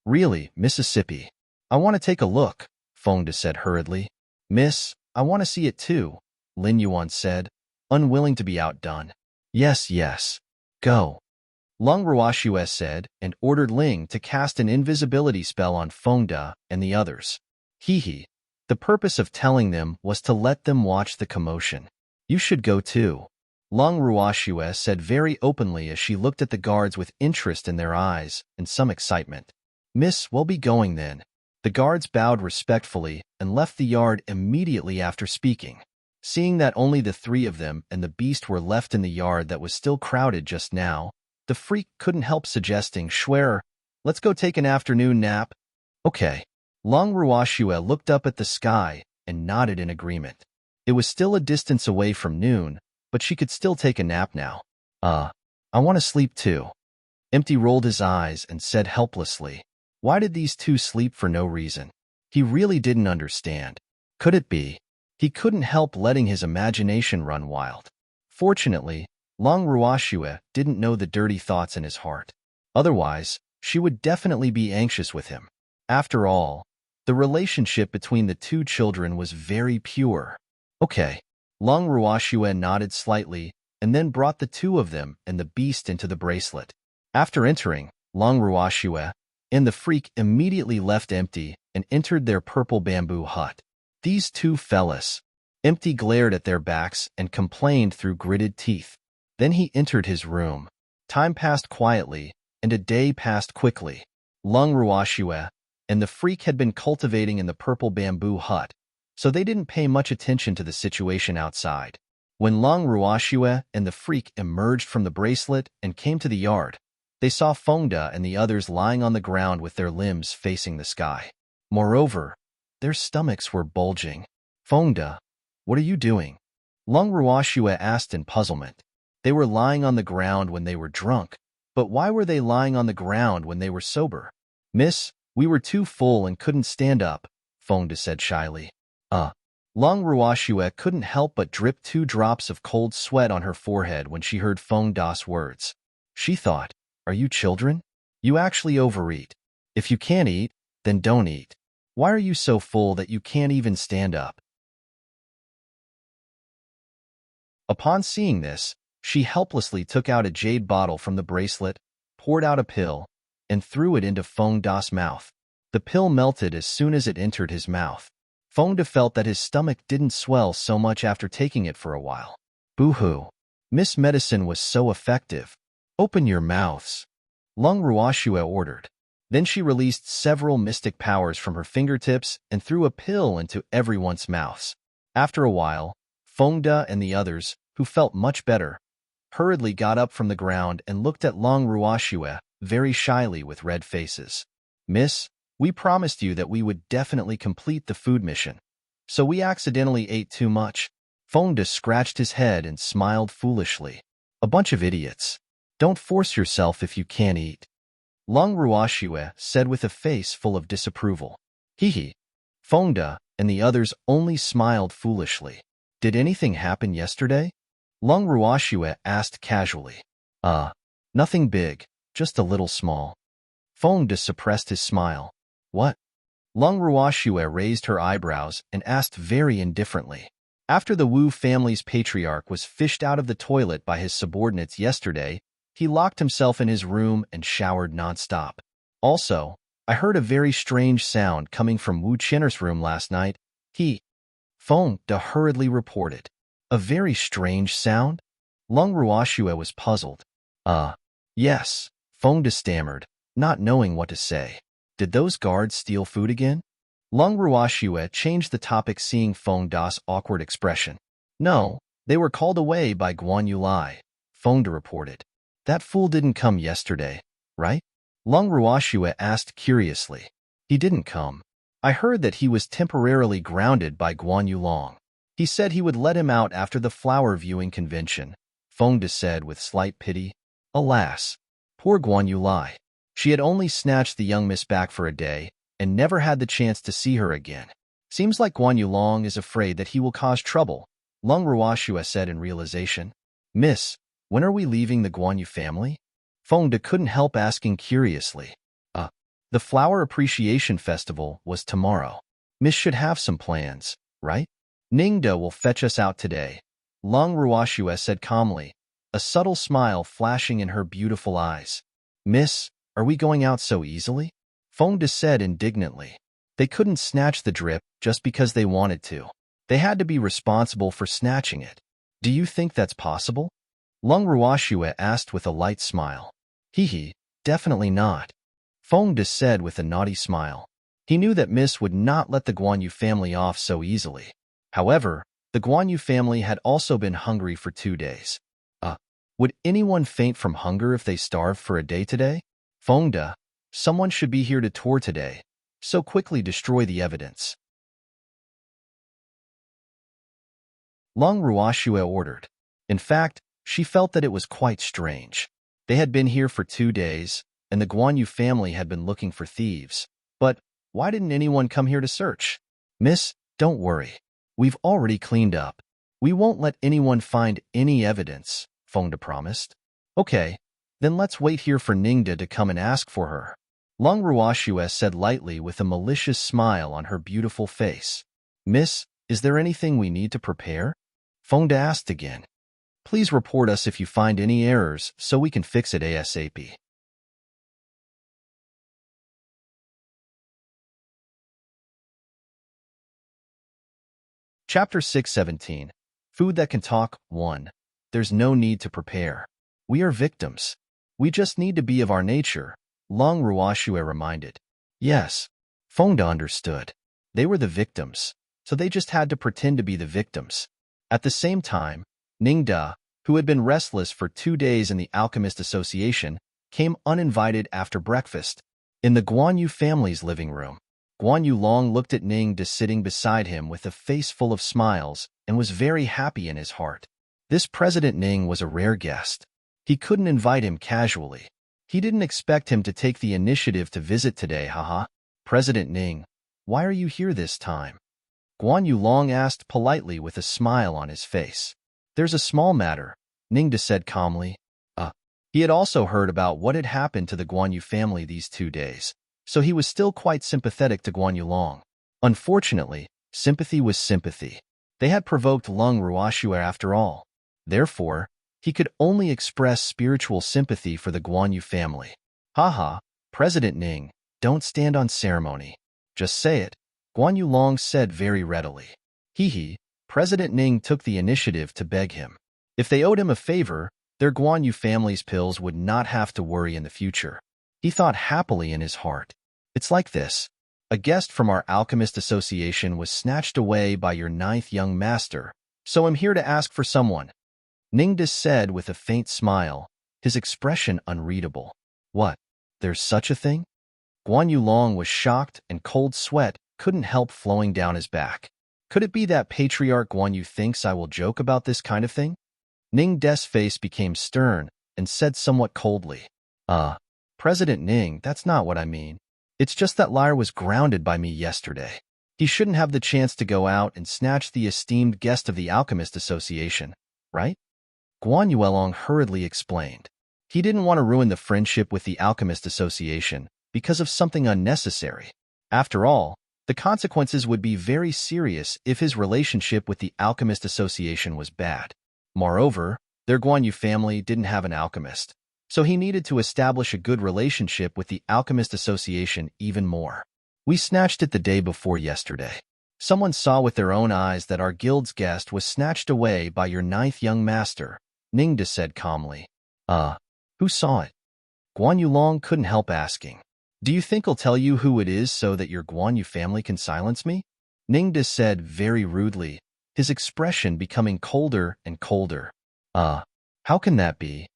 Really, Mississippi. I want to take a look, Fengde said hurriedly. Miss, I want to see it too, Lin Yuan said, unwilling to be outdone. Yes, yes. Go. Lung Ruoxue said and ordered Ling to cast an invisibility spell on Fengde and the others. Hee. The purpose of telling them was to let them watch the commotion. You should go too. Lung Ruoxue said very openly as she looked at the guards with interest in their eyes and some excitement. Miss, we'll be going then. The guards bowed respectfully and left the yard immediately after speaking. Seeing that only the three of them and the beast were left in the yard that was still crowded just now, the freak couldn't help suggesting, Schwerer, let's go take an afternoon nap. Okay. Lung Ruoxue looked up at the sky and nodded in agreement. It was still a distance away from noon, but she could still take a nap now. I want to sleep too. Empty rolled his eyes and said helplessly, why did these two sleep for no reason? He really didn't understand. Could it be? He couldn't help letting his imagination run wild. Fortunately, Lung Ruoxue didn't know the dirty thoughts in his heart. Otherwise, she would definitely be anxious with him. After all, the relationship between the two children was very pure. Okay. Lung Ruoxue nodded slightly and then brought the two of them and the beast into the bracelet. After entering, Lung Ruoxue and the freak immediately left Empty and entered their purple bamboo hut. These two fellas. Empty glared at their backs and complained through gritted teeth. Then he entered his room. Time passed quietly, and a day passed quickly. Lung Ruoxue and the freak had been cultivating in the purple bamboo hut, so they didn't pay much attention to the situation outside. When Lung Ruoxue and the freak emerged from the bracelet and came to the yard, they saw Fengde and the others lying on the ground with their limbs facing the sky. Moreover, their stomachs were bulging. Fengde, what are you doing? Lung Ruoxue asked in puzzlement. They were lying on the ground when they were drunk, but why were they lying on the ground when they were sober? Miss, we were too full and couldn't stand up, Fengde said shyly. Lung Ruoxue couldn't help but drip 2 drops of cold sweat on her forehead when she heard Fengde's words. She thought, are you children? You actually overeat. If you can't eat, then don't eat. Why are you so full that you can't even stand up? Upon seeing this, she helplessly took out a jade bottle from the bracelet, poured out a pill, and threw it into Fengde's mouth. The pill melted as soon as it entered his mouth. Fengde felt that his stomach didn't swell so much after taking it for a while. Boo-hoo. Miss Medicine was so effective. Open your mouths. Lung Ruoxue ordered. Then she released several mystic powers from her fingertips and threw a pill into everyone's mouths. After a while, Fengde and the others, who felt much better, hurriedly got up from the ground and looked at Lung Ruoxue very shyly with red faces. Miss, we promised you that we would definitely complete the food mission, so we accidentally ate too much. Fengde scratched his head and smiled foolishly. A bunch of idiots. Don't force yourself if you can't eat. Lung Ruoxue said with a face full of disapproval. Hee. Fengde and the others only smiled foolishly. Did anything happen yesterday? Lung Ruoxue asked casually. Nothing big, just a little small. Fengde suppressed his smile. What? Lung Ruoxue raised her eyebrows and asked very indifferently. After the Wu family's patriarch was fished out of the toilet by his subordinates yesterday, he locked himself in his room and showered nonstop. Also, I heard a very strange sound coming from Wu Chenner's room last night. Fengde hurriedly reported. A very strange sound? Lung Ruoxue was puzzled. Yes, Fengde stammered, not knowing what to say. Did those guards steal food again? Lung Ruoxue changed the topic, seeing Fengde's awkward expression. No, they were called away by Guan Yulai, Fengde reported. That fool didn't come yesterday, right? Lung Ruoxue asked curiously. He didn't come. I heard that he was temporarily grounded by Guan Yulong. He said he would let him out after the flower viewing convention, Fengde said with slight pity. Alas, poor Guan Yulai. She had only snatched the young miss back for a day and never had the chance to see her again. Seems like Guan Yulong is afraid that he will cause trouble, Lung Ruoxue said in realization. Miss, when are we leaving the Guan Yu family? Fengde couldn't help asking curiously. The Flower Appreciation Festival was tomorrow. Miss should have some plans, right? Ningde will fetch us out today, Long Ruoxue said calmly, a subtle smile flashing in her beautiful eyes. Miss, are we going out so easily? Fengde said indignantly. They couldn't snatch the drip just because they wanted to. They had to be responsible for snatching it. Do you think that's possible? Long Ruoxue asked with a light smile. Hee, definitely not. Fengde said with a naughty smile. He knew that Miss would not let the Guan Yu family off so easily. However, the Guan Yu family had also been hungry for 2 days. Would anyone faint from hunger if they starved for a day today? Fengde, someone should be here to tour today, so quickly destroy the evidence. Long Ruoxue ordered. In fact, she felt that it was quite strange. They had been here for 2 days, and the Guan Yu family had been looking for thieves. But why didn't anyone come here to search? Miss, don't worry. We've already cleaned up. We won't let anyone find any evidence, Fengde promised. Okay, then let's wait here for Ningde to come and ask for her. Long Ruoxue said lightly with a malicious smile on her beautiful face. Miss, is there anything we need to prepare? Fengde asked again. Please report us if you find any errors so we can fix it ASAP. Chapter 617. Food That Can Talk 1. There's no need to prepare. We are victims. We just need to be of our nature, Long Ruoxue reminded. Yes, Fengde understood. They were the victims, so they just had to pretend to be the victims. At the same time, Ningde, who had been restless for 2 days in the Alchemist Association, came uninvited after breakfast. In the Guan Yu family's living room, Guan Yu Long looked at Ningde sitting beside him with a face full of smiles and was very happy in his heart. This President Ning was a rare guest. He couldn't invite him casually. He didn't expect him to take the initiative to visit today, haha. President Ning, why are you here this time? Guan Yu Long asked politely with a smile on his face. There's a small matter, Ningde said calmly. He had also heard about what had happened to the Guan Yu family these 2 days, so he was still quite sympathetic to Guan Yu Long. Unfortunately, sympathy was sympathy. They had provoked Long Ruoxue after all. Therefore, he could only express spiritual sympathy for the Guan Yu family. Haha, President Ning, don't stand on ceremony. Just say it, Guan Yu Long said very readily. President Ning took the initiative to beg him. If they owed him a favor, their Guan Yu family's pills would not have to worry in the future. He thought happily in his heart. It's like this. A guest from our Alchemist Association was snatched away by your 9th young master, so I'm here to ask for someone. Ningde said with a faint smile, his expression unreadable. What? There's such a thing? Guan Yu Long was shocked and cold sweat couldn't help flowing down his back. Could it be that Patriarch Guan Yu thinks I will joke about this kind of thing? Ningde's face became stern and said somewhat coldly. President Ning, that's not what I mean. It's just that Lyre was grounded by me yesterday. He shouldn't have the chance to go out and snatch the esteemed guest of the Alchemist Association, right? Guan Yu Long hurriedly explained. He didn't want to ruin the friendship with the Alchemist Association because of something unnecessary. After all, the consequences would be very serious if his relationship with the Alchemist Association was bad. Moreover, their Guan Yu family didn't have an alchemist, so he needed to establish a good relationship with the Alchemist Association even more. We snatched it the day before yesterday. Someone saw with their own eyes that our guild's guest was snatched away by your 9th young master, Ningde said calmly. Who saw it? Guan Yu Long couldn't help asking. Do you think I'll tell you who it is so that your Guan Yu family can silence me? Ningde said very rudely, his expression becoming colder and colder. How can that be?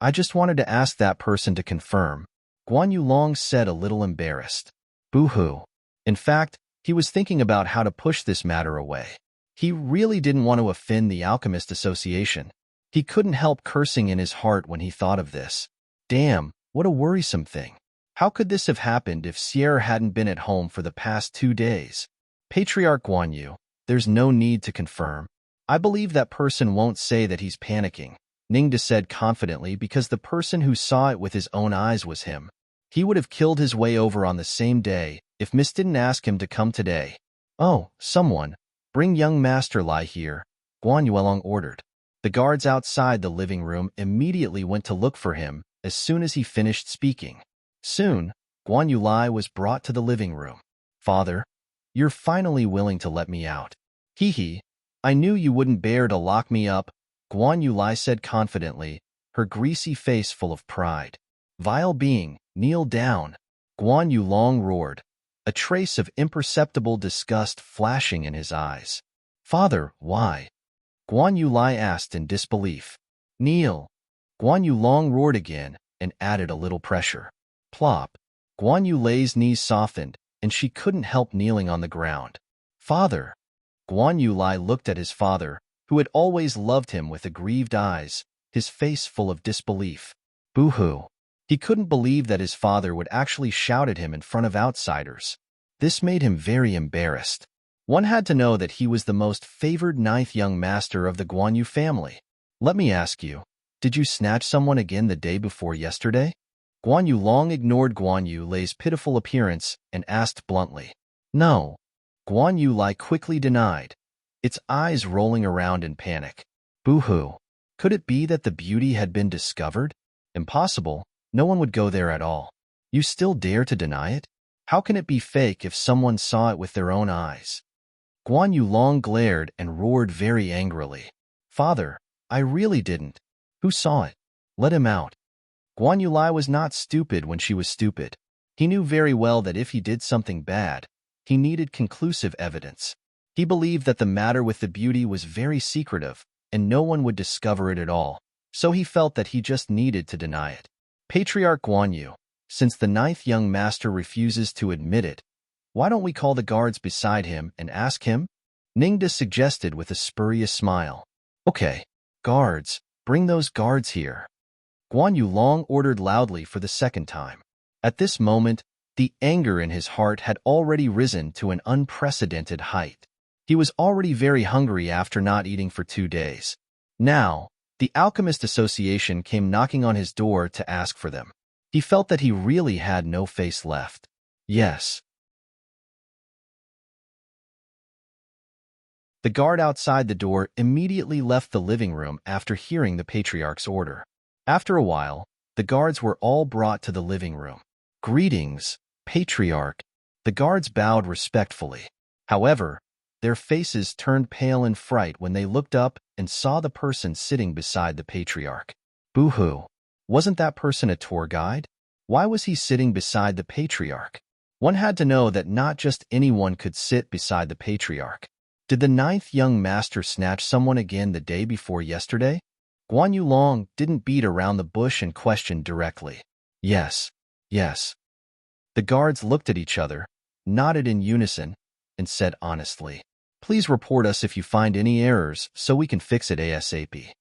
I just wanted to ask that person to confirm, Guan Yu Long said a little embarrassed. Boo-hoo. In fact, he was thinking about how to push this matter away. He really didn't want to offend the Alchemist Association. He couldn't help cursing in his heart when he thought of this. Damn, what a worrisome thing. How could this have happened if Sierra hadn't been at home for the past 2 days? Patriarch Guan Yu, there's no need to confirm. I believe that person won't say that he's panicking, Ningda said confidently, because the person who saw it with his own eyes was him. He would have killed his way over on the same day if Miss didn't ask him to come today. Oh, someone, bring young Master Lai here, Guan Yuelong ordered. The guards outside the living room immediately went to look for him as soon as he finished speaking. Soon, Guan Yulai was brought to the living room. Father, you're finally willing to let me out. Hee, I knew you wouldn't bear to lock me up, Guan Yulai said confidently, her greasy face full of pride. Vile being, kneel down, Guan Yulong roared, a trace of imperceptible disgust flashing in his eyes. Father, why? Guan Yulai asked in disbelief. Kneel. Guan Yulong roared again and added a little pressure. Plop. Guan Yulai's knees softened, and she couldn't help kneeling on the ground. Father. Guan Yulai looked at his father, who had always loved him with aggrieved eyes, his face full of disbelief. Boo-hoo. He couldn't believe that his father would actually shout at him in front of outsiders. This made him very embarrassed. One had to know that he was the most favored ninth young master of the Guan Yu family. Let me ask you, did you snatch someone again the day before yesterday? Guan Yu long ignored Guan Yu Lei's pitiful appearance and asked bluntly. No. Guan Yu Lai quickly denied, its eyes rolling around in panic. Boo-hoo. Could it be that the beauty had been discovered? Impossible. No one would go there at all. You still dare to deny it? How can it be fake if someone saw it with their own eyes? Guan Yu long glared and roared very angrily. Father, I really didn't. Who saw it? Let him out. Guan Yu Lai was not stupid when she was stupid. He knew very well that if he did something bad, he needed conclusive evidence. He believed that the matter with the beauty was very secretive, and no one would discover it at all, so he felt that he just needed to deny it. Patriarch Guan Yu, since the ninth young master refuses to admit it, why don't we call the guards beside him and ask him? Ningda suggested with a spurious smile. Okay, guards, bring those guards here. Guan Yu long ordered loudly for the second time. At this moment, the anger in his heart had already risen to an unprecedented height. He was already very hungry after not eating for 2 days. Now, the Alchemist Association came knocking on his door to ask for them. He felt that he really had no face left. Yes. The guard outside the door immediately left the living room after hearing the Patriarch's order. After a while, the guards were all brought to the living room. Greetings, Patriarch. The guards bowed respectfully. However, their faces turned pale in fright when they looked up and saw the person sitting beside the Patriarch. Boo-hoo. Wasn't that person a tour guide? Why was he sitting beside the Patriarch? One had to know that not just anyone could sit beside the Patriarch. Did the ninth young master snatch someone again the day before yesterday? Guan Yu Long didn't beat around the bush and questioned directly. Yes, yes. The guards looked at each other, nodded in unison, and said honestly, please report us if you find any errors so we can fix it ASAP.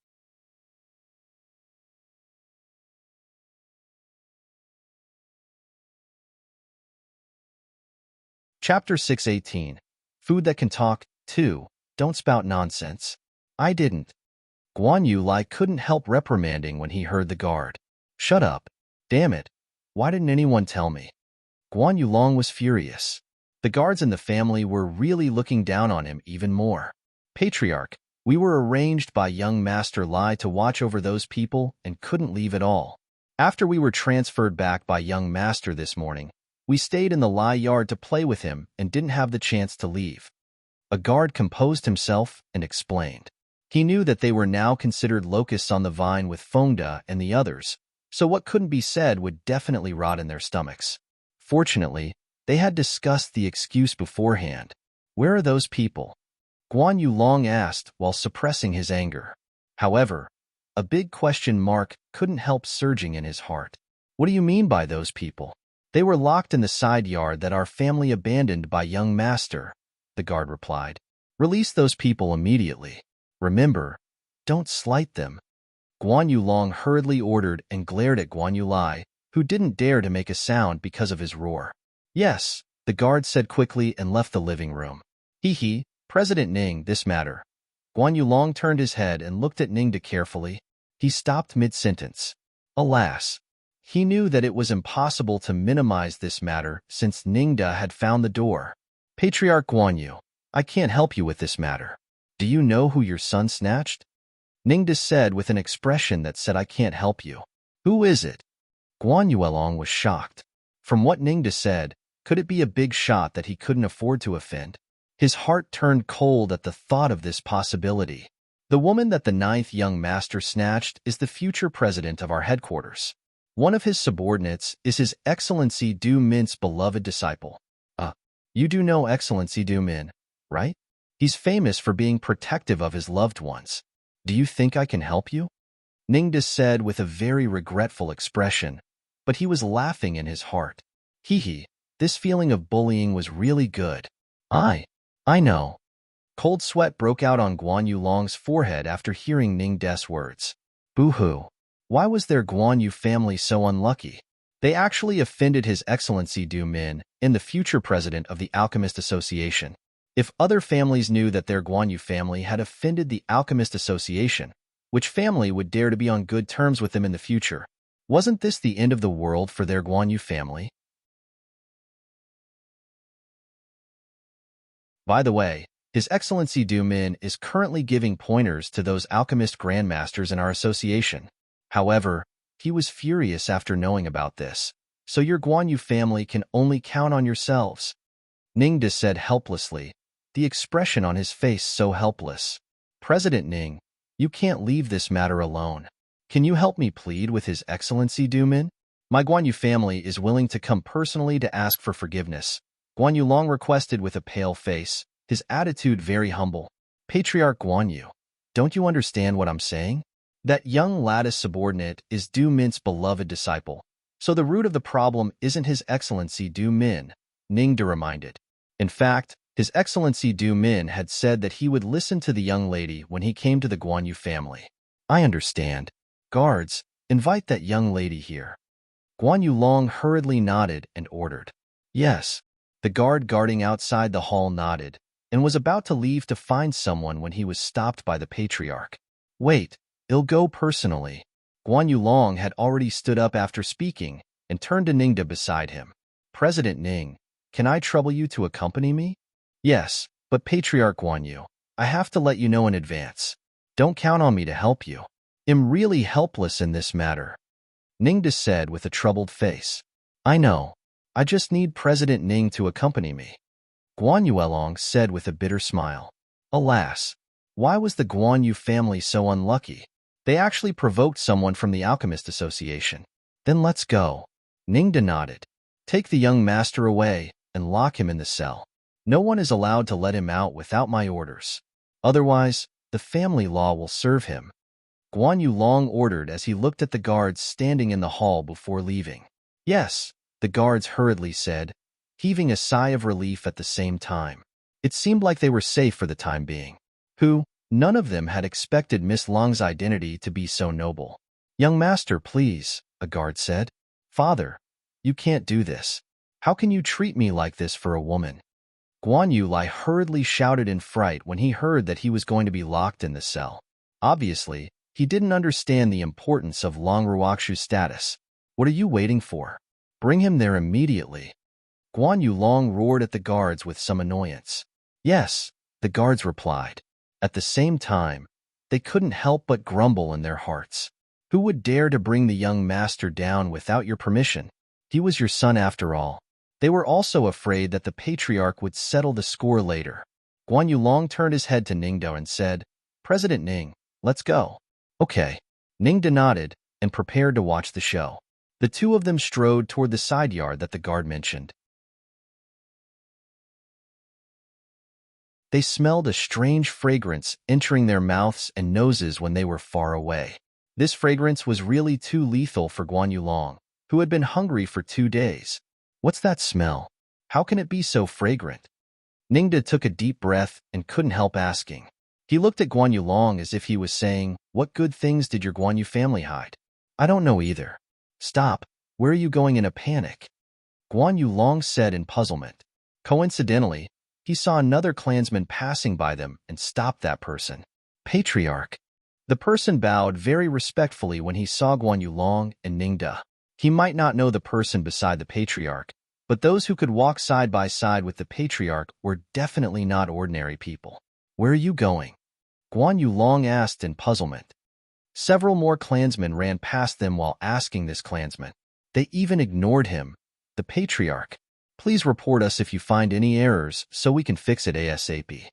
Chapter 618. Food That Can Talk. 2. Don't spout nonsense. I didn't. Guan Yu Lai couldn't help reprimanding when he heard the guard. Shut up. Damn it. Why didn't anyone tell me? Guan Yu Long was furious. The guards in the family were really looking down on him even more. Patriarch, we were arranged by young Master Lai to watch over those people and couldn't leave at all. After we were transferred back by young Master this morning, we stayed in the Lai yard to play with him and didn't have the chance to leave. A guard composed himself and explained. He knew that they were now considered locusts on the vine with Fengda and the others, so what couldn't be said would definitely rot in their stomachs. Fortunately, they had discussed the excuse beforehand. Where are those people? Guan Yu Long asked while suppressing his anger. However, a big question mark couldn't help surging in his heart. What do you mean by those people? They were locked in the side yard that our family abandoned by young master, the guard replied. Release those people immediately. Remember, don't slight them. Guan Yu Long hurriedly ordered and glared at Guan Yu Lai, who didn't dare to make a sound because of his roar. Yes, the guard said quickly and left the living room. Hee, President Ning, this matter. Guan Yulong turned his head and looked at Ningda carefully. He stopped mid-sentence. Alas, he knew that it was impossible to minimize this matter since Ningda had found the door. Patriarch Guan Yu, I can't help you with this matter. Do you know who your son snatched? Ningda said with an expression that said I can't help you. Who is it? Guan Yuelong was shocked. From what Ningda said, could it be a big shot that he couldn't afford to offend? His heart turned cold at the thought of this possibility. The woman that the 9th young master snatched is the future president of our headquarters. One of his subordinates is His Excellency Du Min's beloved disciple. You do know Excellency Du Min, right? He's famous for being protective of his loved ones. Do you think I can help you? Ningda said with a very regretful expression, but he was laughing in his heart. Hee, this feeling of bullying was really good. I know. Cold sweat broke out on Guan Yulong's forehead after hearing Ningda's words. Boo-hoo. Why was their Guan Yu family so unlucky? They actually offended His Excellency Du Min, the future president of the Alchemist Association. If other families knew that their Guan Yu family had offended the Alchemist Association, which family would dare to be on good terms with them in the future? Wasn't this the end of the world for their Guan Yu family? By the way, His Excellency Du Min is currently giving pointers to those alchemist grandmasters in our association. However, he was furious after knowing about this, so your Guan Yu family can only count on yourselves. Ningda said helplessly, the expression on his face so helpless. President Ning, you can't leave this matter alone. Can you help me plead with His Excellency Du Min? My Guan Yu family is willing to come personally to ask for forgiveness. Guan Yulong requested with a pale face, his attitude very humble. Patriarch Guan Yu, don't you understand what I'm saying? That young lattice subordinate is Du Min's beloved disciple, so the root of the problem isn't His Excellency Du Min, Ningda reminded. In fact, His Excellency Du Min had said that he would listen to the young lady when he came to the Guan Yu family. I understand. Guards, invite that young lady here. Guan Yulong hurriedly nodded and ordered. Yes. The guard guarding outside the hall nodded and was about to leave to find someone when he was stopped by the patriarch. Wait. I'll go personally. Guan Yulong had already stood up after speaking and turned to Ningda beside him. President Ning, can I trouble you to accompany me? Yes, but Patriarch Guan Yu, I have to let you know in advance. Don't count on me to help you. I'm really helpless in this matter. Ningda said with a troubled face. I know. I just need President Ning to accompany me. Guan Yuelong said with a bitter smile. Alas, why was the Guan Yu family so unlucky? They actually provoked someone from the Alchemist Association. Then let's go. Ningda nodded. Take the young master away and lock him in the cell. No one is allowed to let him out without my orders. Otherwise, the family law will serve him. Guan Yulong ordered as he looked at the guards standing in the hall before leaving. Yes, the guards hurriedly said, heaving a sigh of relief at the same time. It seemed like they were safe for the time being. None of them had expected Miss Long's identity to be so noble. Young master, please, a guard said. Father, you can't do this. How can you treat me like this for a woman? Guan Yulai hurriedly shouted in fright when he heard that he was going to be locked in the cell. Obviously, he didn't understand the importance of Long Ruoxu's status. What are you waiting for? Bring him there immediately. Guan Yulong roared at the guards with some annoyance. Yes, the guards replied. At the same time, they couldn't help but grumble in their hearts. Who would dare to bring the young master down without your permission? He was your son after all. They were also afraid that the patriarch would settle the score later. Guan Yulong turned his head to Ningda and said, President Ning, let's go. Okay. Ningda nodded and prepared to watch the show. The two of them strode toward the side yard that the guard mentioned. They smelled a strange fragrance entering their mouths and noses when they were far away. This fragrance was really too lethal for Guan Yulong, who had been hungry for 2 days. What's that smell? How can it be so fragrant? Ningda took a deep breath and couldn't help asking. He looked at Guan Yulong as if he was saying, What good things did your Guan Yu family hide? I don't know either. Stop. Where are you going in a panic? Guan Yulong said in puzzlement. Coincidentally, he saw another clansman passing by them and stopped that person. Patriarch. The person bowed very respectfully when he saw Guan Yulong and Ningda. He might not know the person beside the patriarch, but those who could walk side by side with the patriarch were definitely not ordinary people. Where are you going? Guan Yulong asked in puzzlement. Several more clansmen ran past them while asking this clansman. They even ignored him. The patriarch. Please report us if you find any errors so we can fix it ASAP.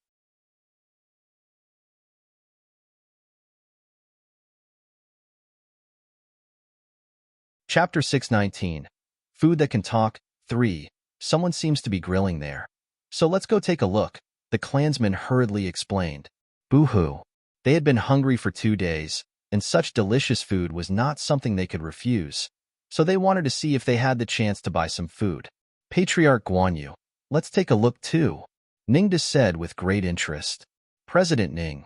Chapter 619. Food that can talk. 3. Someone seems to be grilling there. So let's go take a look, the clansman hurriedly explained. Boo-hoo. They had been hungry for 2 days, and such delicious food was not something they could refuse, so they wanted to see if they had the chance to buy some food. Patriarch Guan Yu, let's take a look too, Ningda said with great interest. President Ning,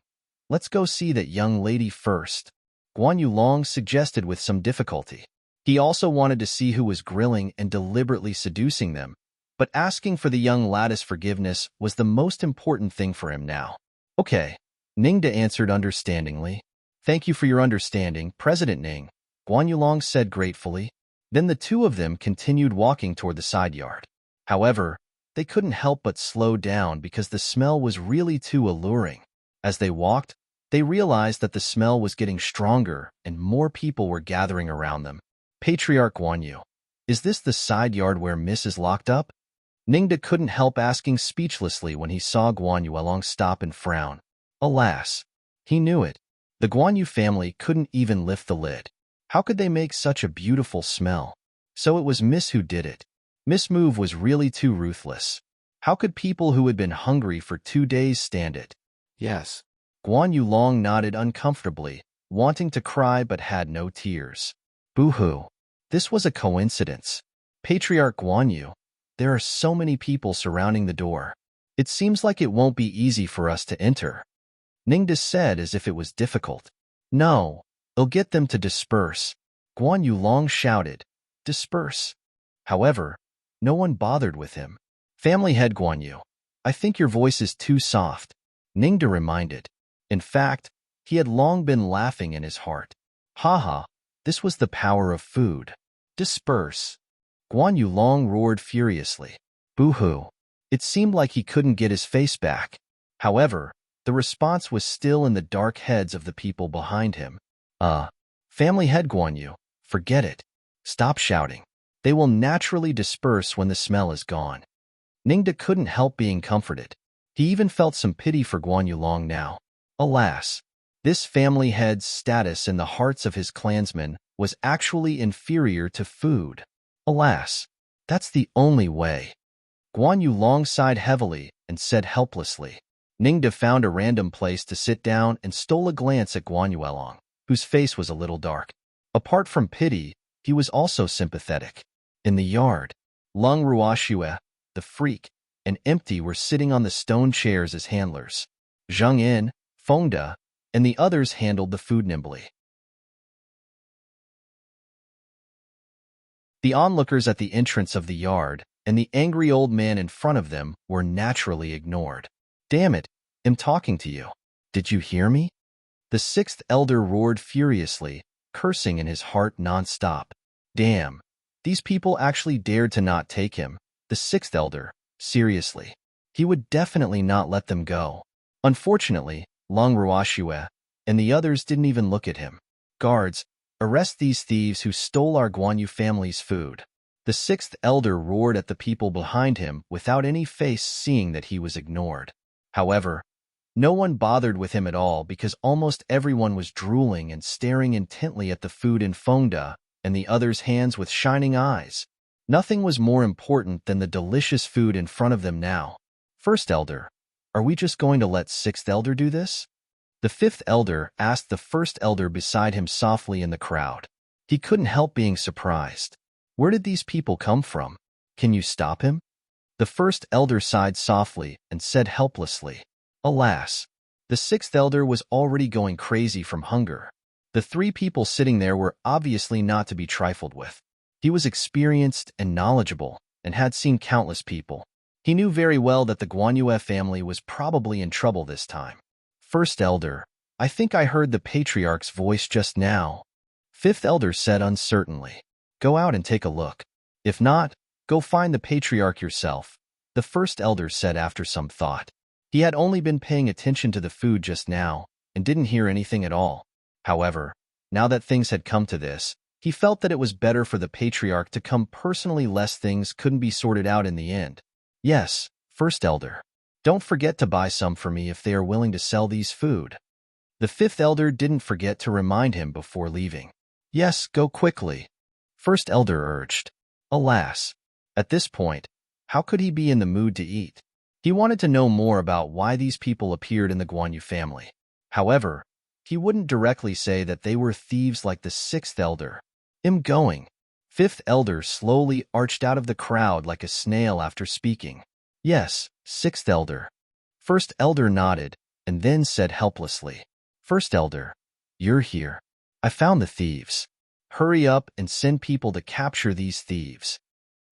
let's go see that young lady first, Guan Yulong suggested with some difficulty. He also wanted to see who was grilling and deliberately seducing them, but asking for the young lady's forgiveness was the most important thing for him now. Okay, Ningda answered understandingly. Thank you for your understanding, President Ning, Guan Yulong said gratefully. Then the two of them continued walking toward the side yard. However, they couldn't help but slow down because the smell was really too alluring. As they walked, they realized that the smell was getting stronger and more people were gathering around them. Patriarch Guan Yu, is this the side yard where Miss is locked up? Ningda couldn't help asking speechlessly when he saw Guan Yulong stop and frown. Alas, he knew it. The Guan Yu family couldn't even lift the lid. How could they make such a beautiful smell? So it was Miss who did it. Miss' move was really too ruthless. How could people who had been hungry for 2 days stand it? Yes. Guan Yulong nodded uncomfortably, wanting to cry but had no tears. Boo-hoo. This was a coincidence. Patriarch Guan Yu, there are so many people surrounding the door. It seems like it won't be easy for us to enter. Ningda said as if it was difficult. No, I'll get them to disperse. Guan Yulong shouted. Disperse. However, no one bothered with him. Family head Guan Yu, I think your voice is too soft, Ningda reminded. In fact, he had long been laughing in his heart. Haha, this was the power of food. Disperse. Guan Yulong roared furiously. Boo-hoo. It seemed like he couldn't get his face back. However, the response was still in the dark heads of the people behind him. Family head Guan Yu, forget it. Stop shouting. They will naturally disperse when the smell is gone. Ningda couldn't help being comforted. He even felt some pity for Guan Yulong now. Alas, this family head's status in the hearts of his clansmen was actually inferior to food. Alas, that's the only way. Guan Yulong sighed heavily and said helplessly. Ningda found a random place to sit down and stole a glance at Guan Yulong, whose face was a little dark. Apart from pity, he was also sympathetic. In the yard, Lung Ruoxue, the freak, and Empty were sitting on the stone chairs as handlers. Zheng In, Fengda, and the others handled the food nimbly. The onlookers at the entrance of the yard and the angry old man in front of them were naturally ignored. Damn it, I'm talking to you. Did you hear me? The sixth elder roared furiously, cursing in his heart non-stop. Damn, these people actually dared to not take him, the sixth elder, seriously. He would definitely not let them go. Unfortunately, Lung Ruoxue and the others didn't even look at him. Guards, arrest these thieves who stole our Guan Yu family's food. The sixth elder roared at the people behind him without any face seeing that he was ignored. However, no one bothered with him at all because almost everyone was drooling and staring intently at the food in Fengda and the others' hands with shining eyes. Nothing was more important than the delicious food in front of them now. First elder, are we just going to let sixth elder do this? The fifth elder asked the first elder beside him softly in the crowd. He couldn't help being surprised. Where did these people come from? Can you stop him? The first elder sighed softly and said helplessly. Alas, the sixth elder was already going crazy from hunger. The three people sitting there were obviously not to be trifled with. He was experienced and knowledgeable and had seen countless people. He knew very well that the Guanyue family was probably in trouble this time. First Elder, I think I heard the patriarch's voice just now. Fifth Elder said uncertainly. Go out and take a look. If not, go find the patriarch yourself, the First Elder said after some thought. He had only been paying attention to the food just now and didn't hear anything at all. However, now that things had come to this, he felt that it was better for the patriarch to come personally lest things couldn't be sorted out in the end. Yes, First Elder. Don't forget to buy some for me if they are willing to sell these food. The Fifth Elder didn't forget to remind him before leaving. Yes, go quickly, First Elder urged. Alas, at this point, how could he be in the mood to eat? He wanted to know more about why these people appeared in the Guanyu family. However, he wouldn't directly say that they were thieves like the Sixth Elder. I'm going. Fifth Elder slowly arched out of the crowd like a snail after speaking. Yes, Sixth Elder. First Elder nodded and then said helplessly. First Elder, you're here. I found the thieves. Hurry up and send people to capture these thieves.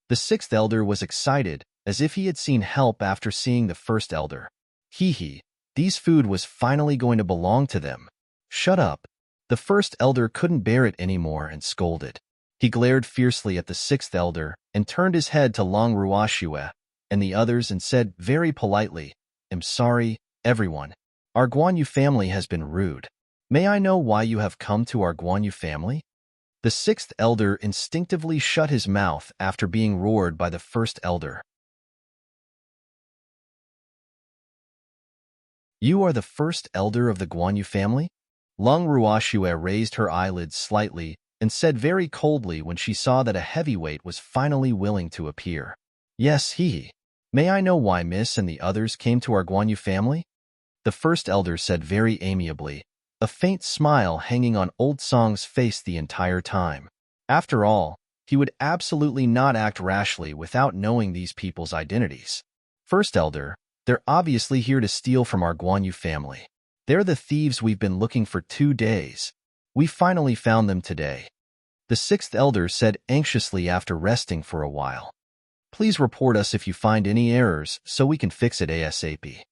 The Sixth Elder was excited, as if he had seen help after seeing the First Elder. Hee, these food was finally going to belong to them. Shut up. The First Elder couldn't bear it anymore and scolded. He glared fiercely at the Sixth Elder and turned his head to Long Ruoxue and the others and said very politely, I'm sorry, everyone. Our Guanyu family has been rude. May I know why you have come to our Guanyu family? The Sixth Elder instinctively shut his mouth after being roared by the First Elder. You are the First Elder of the Guanyu family? Long Ruoxue raised her eyelids slightly and said very coldly when she saw that a heavyweight was finally willing to appear. Yes, he. May I know why Miss and the others came to our Guanyu family? The First Elder said very amiably, a faint smile hanging on Old Song's face the entire time. After all, he would absolutely not act rashly without knowing these people's identities. First Elder, they're obviously here to steal from our Guanyu family. They're the thieves we've been looking for 2 days. We finally found them today. The Sixth Elder said anxiously after resting for a while. Please report us if you find any errors so we can fix it ASAP.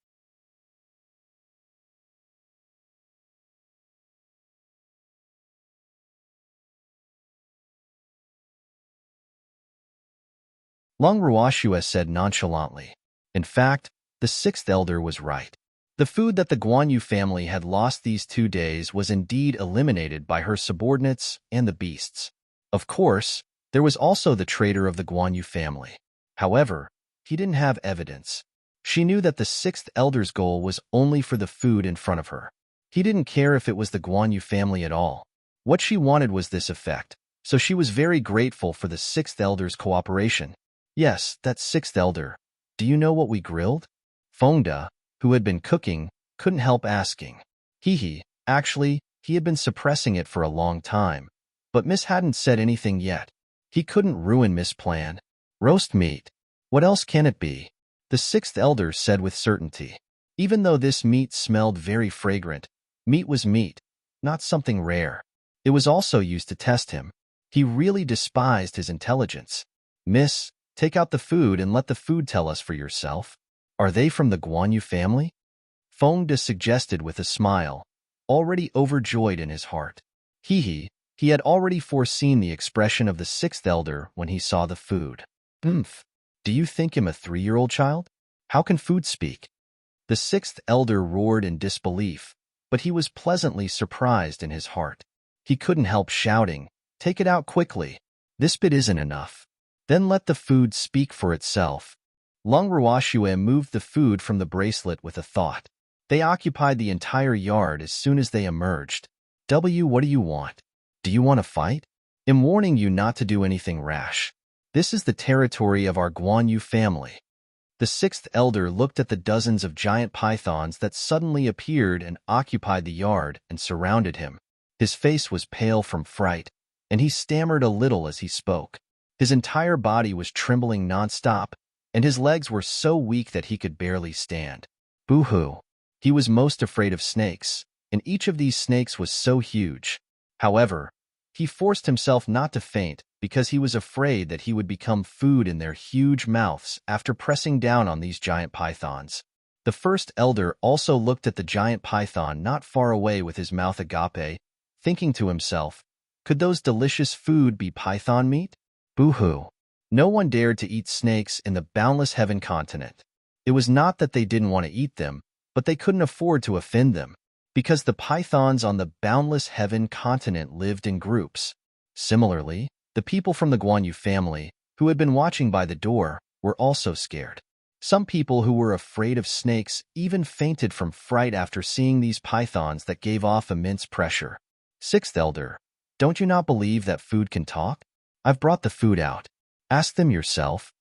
Long Ruoxue said nonchalantly. In fact, the Sixth Elder was right. The food that the Guanyu family had lost these 2 days was indeed eliminated by her subordinates and the beasts. Of course, there was also the traitor of the Guanyu family. However, he didn't have evidence. She knew that the Sixth Elder's goal was only for the food in front of her. He didn't care if it was the Guanyu family at all. What she wanted was this effect, so she was very grateful for the Sixth Elder's cooperation. Yes, that Sixth Elder. Do you know what we grilled? Fengda, who had been cooking, couldn't help asking. Actually, he had been suppressing it for a long time, but Miss hadn't said anything yet. He couldn't ruin Miss' plan. Roast meat. What else can it be? The Sixth Elder said with certainty. Even though this meat smelled very fragrant, meat was meat, not something rare. It was also used to test him. He really despised his intelligence. Miss, take out the food and let the food tell us for yourself. Are they from the Guanyu family? Fengda suggested with a smile, already overjoyed in his heart. He had already foreseen the expression of the Sixth Elder when he saw the food. Do you think him a 3-year-old child? How can food speak? The Sixth Elder roared in disbelief, but he was pleasantly surprised in his heart. He couldn't help shouting, take it out quickly. This bit isn't enough. Then let the food speak for itself. Long Ruoxue moved the food from the bracelet with a thought. They occupied the entire yard as soon as they emerged. What do you want? Do you want to fight? I'm warning you not to do anything rash. This is the territory of our Guanyu family. The Sixth Elder looked at the dozens of giant pythons that suddenly appeared and occupied the yard and surrounded him. His face was pale from fright, and he stammered a little as he spoke. His entire body was trembling nonstop, and his legs were so weak that he could barely stand. Boo-hoo. He was most afraid of snakes, and each of these snakes was so huge. However, he forced himself not to faint because he was afraid that he would become food in their huge mouths after pressing down on these giant pythons. The first elder also looked at the giant python not far away with his mouth agape, thinking to himself, could those delicious food be python meat? Boo-hoo. No one dared to eat snakes in the boundless heaven continent. It was not that they didn't want to eat them, but they couldn't afford to offend them, because the pythons on the boundless heaven continent lived in groups. Similarly, the people from the Guan Yu family, who had been watching by the door, were also scared. Some people who were afraid of snakes even fainted from fright after seeing these pythons that gave off immense pressure. Sixth elder, don't you not believe that food can talk? I've brought the food out. Ask them yourself.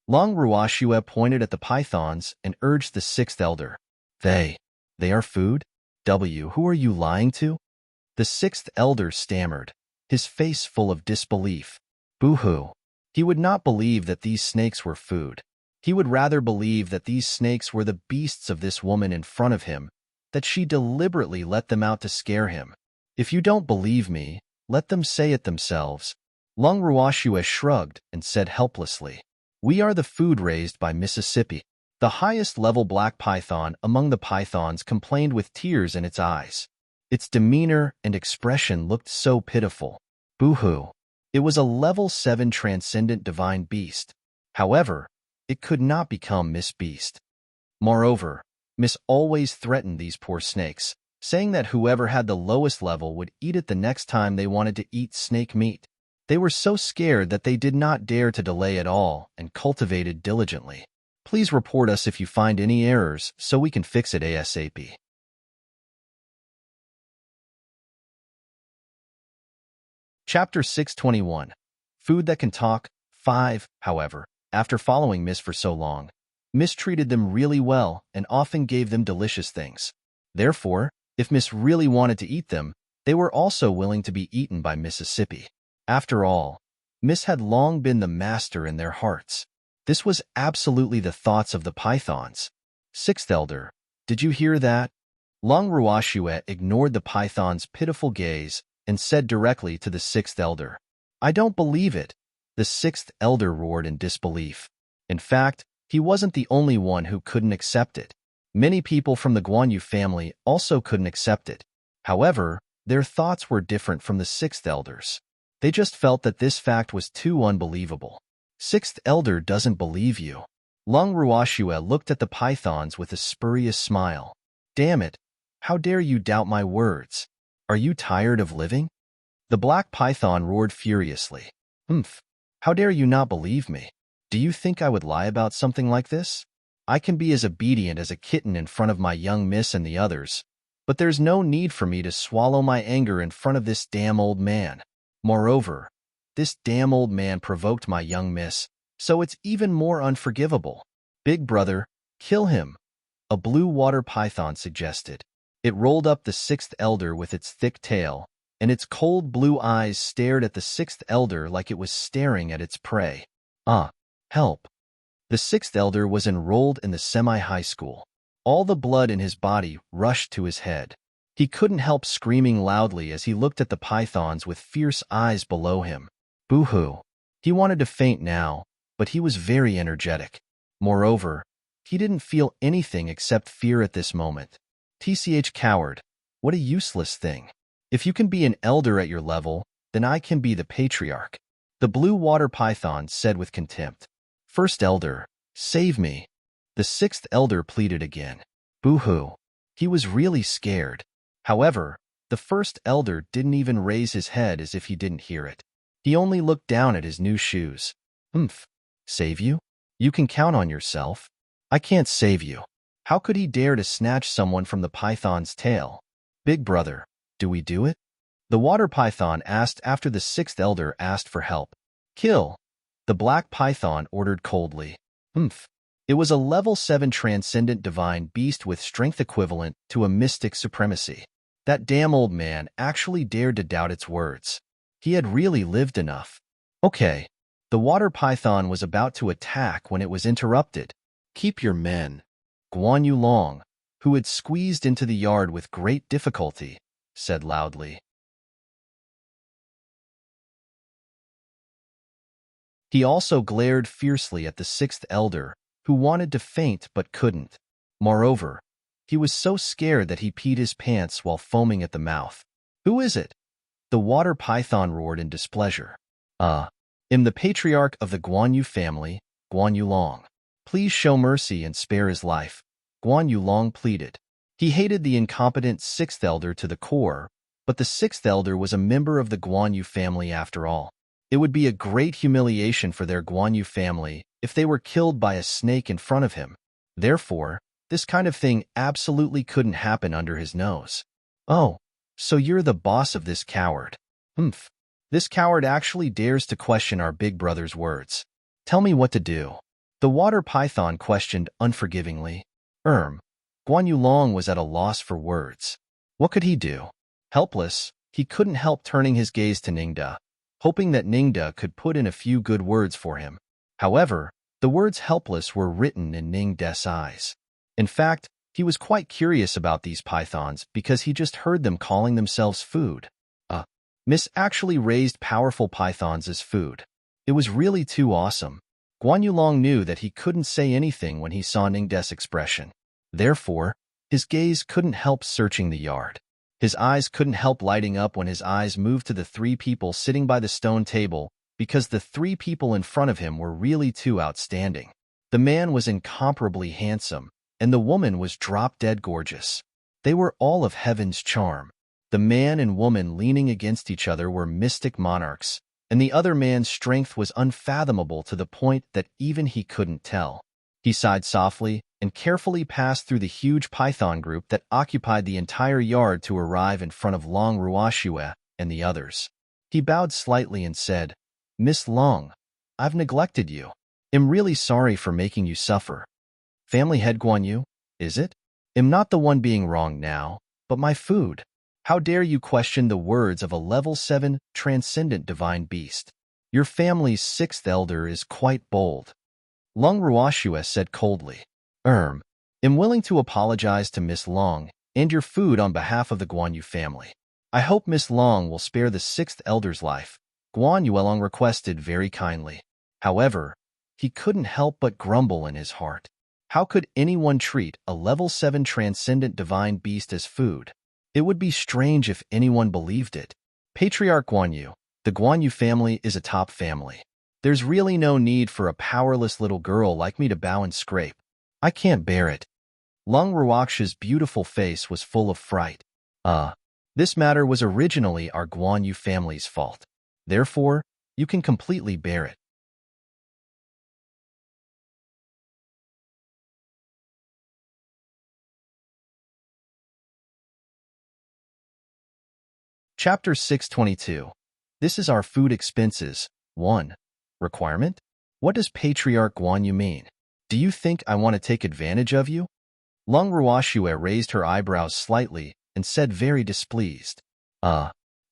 Long Ruoxue pointed at the pythons and urged the sixth elder. They are food? Who are you lying to? The sixth elder stammered, his face full of disbelief. Boo-hoo. He would not believe that these snakes were food. He would rather believe that these snakes were the beasts of this woman in front of him, that she deliberately let them out to scare him. If you don't believe me, let them say it themselves. Long Ruoxue shrugged and said helplessly, we are the food raised by Mississippi. The highest-level black python among the pythons complained with tears in its eyes. Its demeanor and expression looked so pitiful. Boo-hoo. It was a level 7 transcendent divine beast. However, it could not become Miss Beast. Moreover, Miss always threatened these poor snakes, saying that whoever had the lowest level would eat it the next time they wanted to eat snake meat. They were so scared that they did not dare to delay at all and cultivated diligently. Please report us if you find any errors so we can fix it ASAP. Chapter 621. Food that can talk. 5. However, after following Miss for so long, Miss treated them really well and often gave them delicious things. Therefore, if Miss really wanted to eat them, they were also willing to be eaten by Mississippi. After all, Miss had long been the master in their hearts. This was absolutely the thoughts of the pythons. Sixth elder, did you hear that? Long Ruoxue ignored the python's pitiful gaze and said directly to the sixth elder, I don't believe it. The sixth elder roared in disbelief. In fact, he wasn't the only one who couldn't accept it. Many people from the Guan Yu family also couldn't accept it. However, their thoughts were different from the sixth elders. They just felt that this fact was too unbelievable. Sixth elder doesn't believe you. Long Ruoxue looked at the pythons with a spurious smile. Damn it, how dare you doubt my words? Are you tired of living? The black python roared furiously. How dare you not believe me? Do you think I would lie about something like this? I can be as obedient as a kitten in front of my young miss and the others, but there's no need for me to swallow my anger in front of this damn old man. Moreover, this damn old man provoked my young miss, so it's even more unforgivable. Big brother, kill him, a blue water python suggested. It rolled up the sixth elder with its thick tail, and its cold blue eyes stared at the sixth elder like it was staring at its prey. Help. The sixth elder was enrolled in the semi-high school. All the blood in his body rushed to his head. He couldn't help screaming loudly as he looked at the pythons with fierce eyes below him. Boo-hoo. He wanted to faint now, but he was very energetic. Moreover, he didn't feel anything except fear at this moment. TCH coward, what a useless thing. If you can be an elder at your level, then I can be the patriarch. The blue water python said with contempt. First elder, save me. The sixth elder pleaded again. Boo-hoo. He was really scared. However, the first elder didn't even raise his head as if he didn't hear it. He only looked down at his new shoes. Save you? You can count on yourself. I can't save you. How could he dare to snatch someone from the python's tail? Big brother, do we do it? The water python asked after the sixth elder asked for help. Kill. The black python ordered coldly. It was a level 7 transcendent divine beast with strength equivalent to a mystic supremacy. That damn old man actually dared to doubt its words. He had really lived enough. Okay. The water python was about to attack when it was interrupted. Keep your men. Guan Yu Long, who had squeezed into the yard with great difficulty, said loudly. He also glared fiercely at the sixth elder, who wanted to faint but couldn't. Moreover, he was so scared that he peed his pants while foaming at the mouth. "Who is it?" the water python roared in displeasure. I'm the patriarch of the Guan Yu family, Guan Yu Long. Please show mercy and spare his life," Guan Yu Long pleaded. He hated the incompetent sixth elder to the core, but the sixth elder was a member of the Guan Yu family after all. It would be a great humiliation for their Guan Yu family if they were killed by a snake in front of him. Therefore, this kind of thing absolutely couldn't happen under his nose. "Oh, so you're the boss of this coward. Humph. This coward actually dares to question our big brother's words. Tell me what to do," the water python questioned unforgivingly. Guan Yu Long was at a loss for words. What could he do? Helpless, he couldn't help turning his gaze to Ningda, hoping that Ningda could put in a few good words for him. However, the words helpless were written in Ningda's eyes. In fact, he was quite curious about these pythons because he just heard them calling themselves food. Miss actually raised powerful pythons as food. It was really too awesome. Guan Yu Long knew that he couldn't say anything when he saw Ningda's expression. Therefore, his gaze couldn't help searching the yard. His eyes couldn't help lighting up when his eyes moved to the three people sitting by the stone table, because the three people in front of him were really too outstanding. The man was incomparably handsome, and the woman was drop-dead gorgeous. They were all of heaven's charm. The man and woman leaning against each other were mystic monarchs, and the other man's strength was unfathomable to the point that even he couldn't tell. He sighed softly and carefully passed through the huge python group that occupied the entire yard to arrive in front of Long Ruoxue and the others. He bowed slightly and said, "Miss Long, I've neglected you. I'm really sorry for making you suffer." "Family head Guan Yu, is it? I'm not the one being wrong now, but my food. How dare you question the words of a level 7 transcendent divine beast? Your family's sixth elder is quite bold," Long Ruoxue said coldly. I'm willing to apologize to Miss Long and your food on behalf of the Guan Yu family. I hope Miss Long will spare the sixth elder's life," Guan Yuelong requested very kindly. However, he couldn't help but grumble in his heart. How could anyone treat a level 7 transcendent divine beast as food? It would be strange if anyone believed it. Patriarch Guan Yu, the Guan Yu family is a top family. There's really no need for a powerless little girl like me to bow and scrape. I can't bear it. Long Ruoxue's beautiful face was full of fright. This matter was originally our Guan Yu family's fault. Therefore, you can completely bear it. Chapter 622. This is our food expenses. 1. Requirement? What does Patriarch Guan Yu mean? Do you think I want to take advantage of you? Long Ruoxue raised her eyebrows slightly and said very displeased.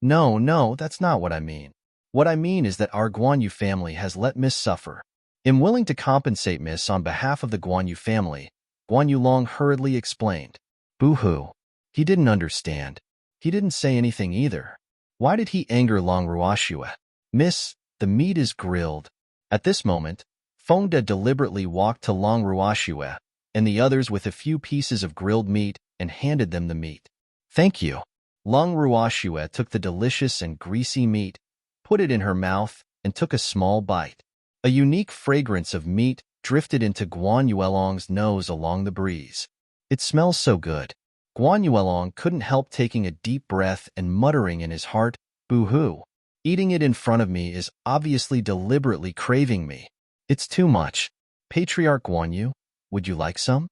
No, that's not what I mean. What I mean is that our Guan Yu family has let Miss suffer. I'm willing to compensate Miss on behalf of the Guan Yu family, Guan Yu Long hurriedly explained. Boo-hoo. He didn't understand. He didn't say anything either. Why did he anger Long Ruoxue? "Miss, the meat is grilled." At this moment, Fengde deliberately walked to Long Ruoxue and the others with a few pieces of grilled meat and handed them the meat. "Thank you." Long Ruoxue took the delicious and greasy meat, put it in her mouth, and took a small bite. A unique fragrance of meat drifted into Guan Yuelong's nose along the breeze. "It smells so good." Guan Yuelong couldn't help taking a deep breath and muttering in his heart, "Boo-hoo. Eating it in front of me is obviously deliberately craving me. It's too much. Patriarch Guan Yu, would you like some?"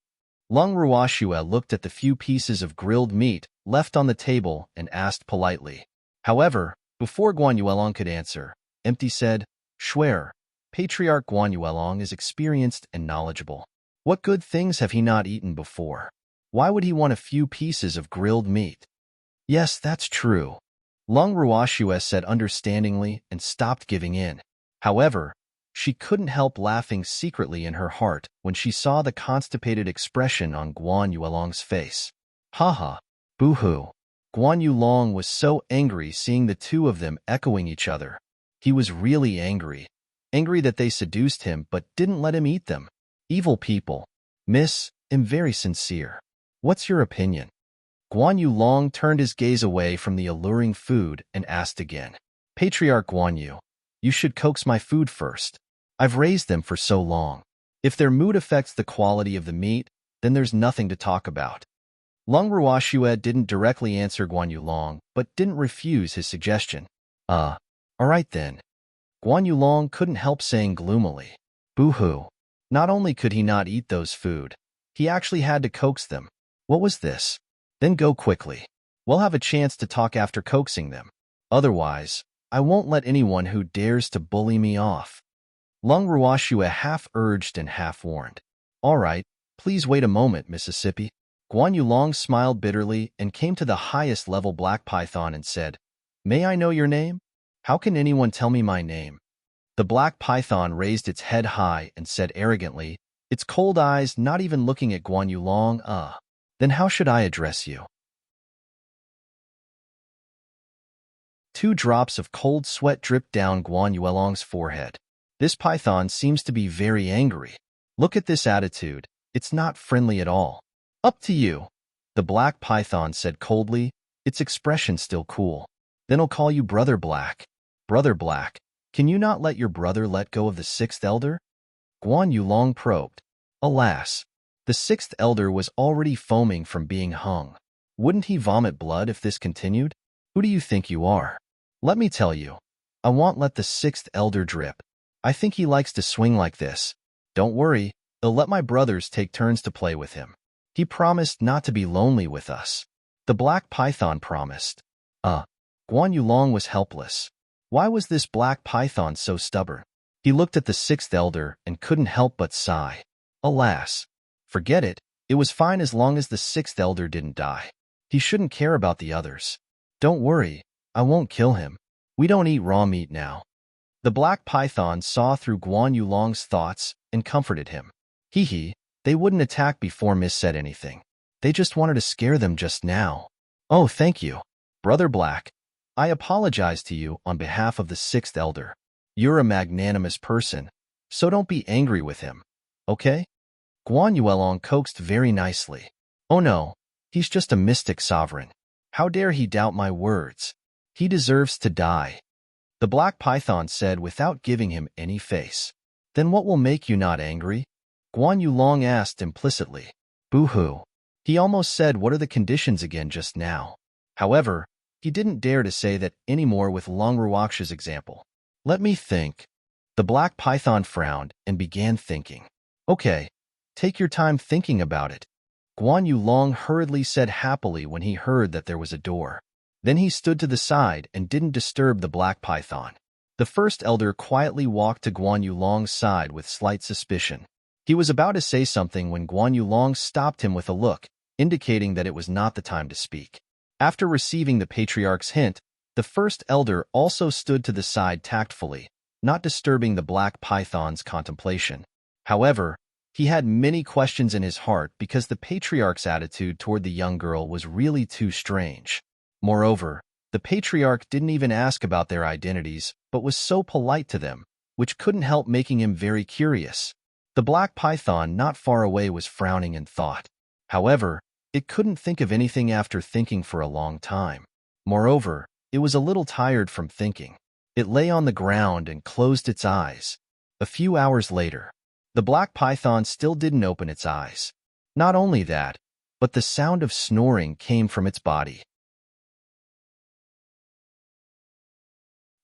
Long Ruoxue looked at the few pieces of grilled meat left on the table and asked politely. However, before Guan Yuelong could answer, Empty said, "Swear, Patriarch Guan Yuelong is experienced and knowledgeable. What good things have he not eaten before? Why would he want a few pieces of grilled meat?" "Yes, that's true," Long Ruoxue said understandingly and stopped giving in. However, she couldn't help laughing secretly in her heart when she saw the constipated expression on Guan Yuelong's face. Haha, boo-hoo. Guan Yulong was so angry seeing the two of them echoing each other. He was really angry, angry that they seduced him but didn't let him eat them. Evil people. Miss, am very sincere. What's your opinion? Guan Yu Long turned his gaze away from the alluring food and asked again. Patriarch Guan Yu, you should coax my food first. I've raised them for so long. If their mood affects the quality of the meat, then there's nothing to talk about. Lung Ruoxue didn't directly answer Guan Yu Long, but didn't refuse his suggestion. All right then. Guan Yu Long couldn't help saying gloomily. Boo-hoo. Not only could he not eat those food, he actually had to coax them. What was this? Then go quickly. We'll have a chance to talk after coaxing them. Otherwise, I won't let anyone who dares to bully me off. Lung Ruoxue half urged and half warned. All right, please wait a moment, Mississippi. Guan Yu Long smiled bitterly and came to the highest level black python and said, May I know your name? How can anyone tell me my name? The black python raised its head high and said arrogantly, its cold eyes not even looking at Guan Yu Long, Then how should I address you? 2 drops of cold sweat dripped down Guan Yu Long's forehead. This python seems to be very angry. Look at this attitude. It's not friendly at all. Up to you, the black python said coldly, its expression still cool. Then I'll call you Brother Black. Brother Black, can you not let your brother let go of the 6th elder? Guan Yu Long probed. Alas, the 6th elder was already foaming from being hung. Wouldn't he vomit blood if this continued? Who do you think you are? Let me tell you, I won't let the 6th elder drip. I think he likes to swing like this. Don't worry, I'll let my brothers take turns to play with him. He promised not to be lonely with us. The black python promised. Guan Yu Long was helpless. Why was this black python so stubborn? He looked at the 6th elder and couldn't help but sigh. Alas, forget it. It was fine as long as the 6th elder didn't die. He shouldn't care about the others. Don't worry, I won't kill him. We don't eat raw meat now. The black python saw through Guan Yu Long's thoughts and comforted him. Hee, they wouldn't attack before Miss said anything. They just wanted to scare them just now. Oh, thank you, Brother Black. I apologize to you on behalf of the 6th elder. You're a magnanimous person, so don't be angry with him, okay? Guan Yu Long coaxed very nicely. Oh no, he's just a mystic sovereign. How dare he doubt my words? He deserves to die. The black python said without giving him any face. Then what will make you not angry? Guan Yu Long asked implicitly. Boo-hoo. He almost said what are the conditions again just now. However, he didn't dare to say that anymore with Lung Ruoxue's example. Let me think. The black python frowned and began thinking. Okay, take your time thinking about it. Guan Yu Long hurriedly said happily when he heard that there was a door. Then he stood to the side and didn't disturb the black python. The 1st elder quietly walked to Guan Yu Long's side with slight suspicion. He was about to say something when Guan Yu Long stopped him with a look, indicating that it was not the time to speak. After receiving the patriarch's hint, the 1st elder also stood to the side tactfully, not disturbing the black python's contemplation. However, he had many questions in his heart because the patriarch's attitude toward the young girl was really too strange. Moreover, the patriarch didn't even ask about their identities, but was so polite to them, which couldn't help making him very curious. The black python not far away was frowning in thought. However, it couldn't think of anything after thinking for a long time. Moreover, it was a little tired from thinking. It lay on the ground and closed its eyes. A few hours later, the black python still didn't open its eyes. Not only that, but the sound of snoring came from its body.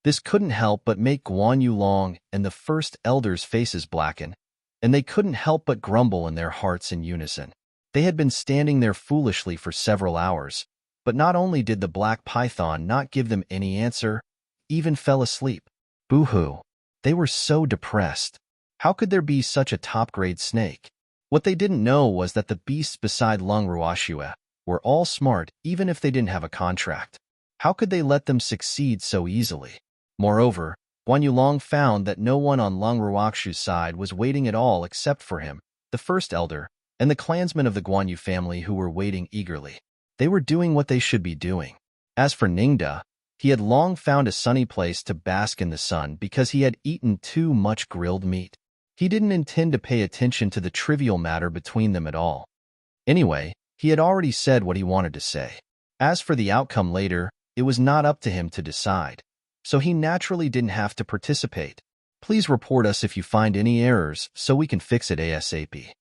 This couldn't help but make Guan Yu Long and the 1st elder's faces blacken, and they couldn't help but grumble in their hearts in unison. They had been standing there foolishly for several hours, but not only did the black python not give them any answer, even fell asleep. Boo-hoo. They were so depressed. How could there be such a top-grade snake? What they didn't know was that the beasts beside Lung Ruoxue were all smart even if they didn't have a contract. How could they let them succeed so easily? Moreover, Guan Yu Long found that no one on Lung Ruoxue's side was waiting at all except for him, the 1st elder, and the clansmen of the Guan Yu family who were waiting eagerly. They were doing what they should be doing. As for Ningda, He had long found a sunny place to bask in the sun because he had eaten too much grilled meat. He didn't intend to pay attention to the trivial matter between them at all. Anyway, he had already said what he wanted to say. As for the outcome later, it was not up to him to decide, so he naturally didn't have to participate. Please report us if you find any errors so we can fix it ASAP.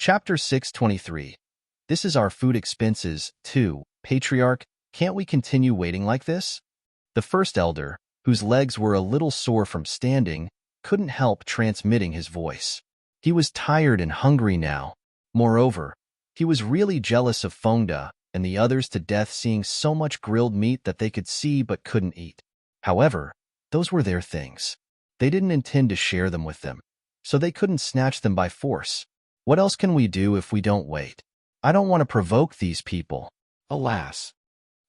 Chapter 623. This is our food expenses, too. Patriarch, can't we continue waiting like this? The first elder, whose legs were a little sore from standing, couldn't help transmitting his voice. He was tired and hungry now. Moreover, he was really jealous of Fengda and the others to death seeing so much grilled meat that they could see but couldn't eat. However, those were their things. They didn't intend to share them with them, so they couldn't snatch them by force. What else can we do if we don't wait? I don't want to provoke these people. Alas.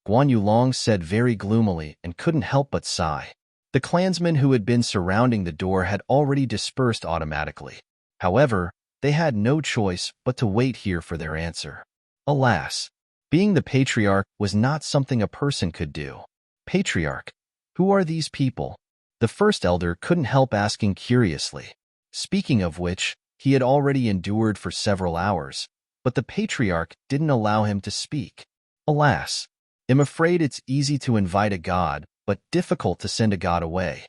Guan Yulong said very gloomily and couldn't help but sigh. The clansmen who had been surrounding the door had already dispersed automatically. However, they had no choice but to wait here for their answer. Alas. Being the patriarch was not something a person could do. Patriarch, who are these people? The first elder couldn't help asking curiously. Speaking of which, he had already endured for several hours, but the patriarch didn't allow him to speak. Alas, I'm afraid it's easy to invite a god, but difficult to send a god away.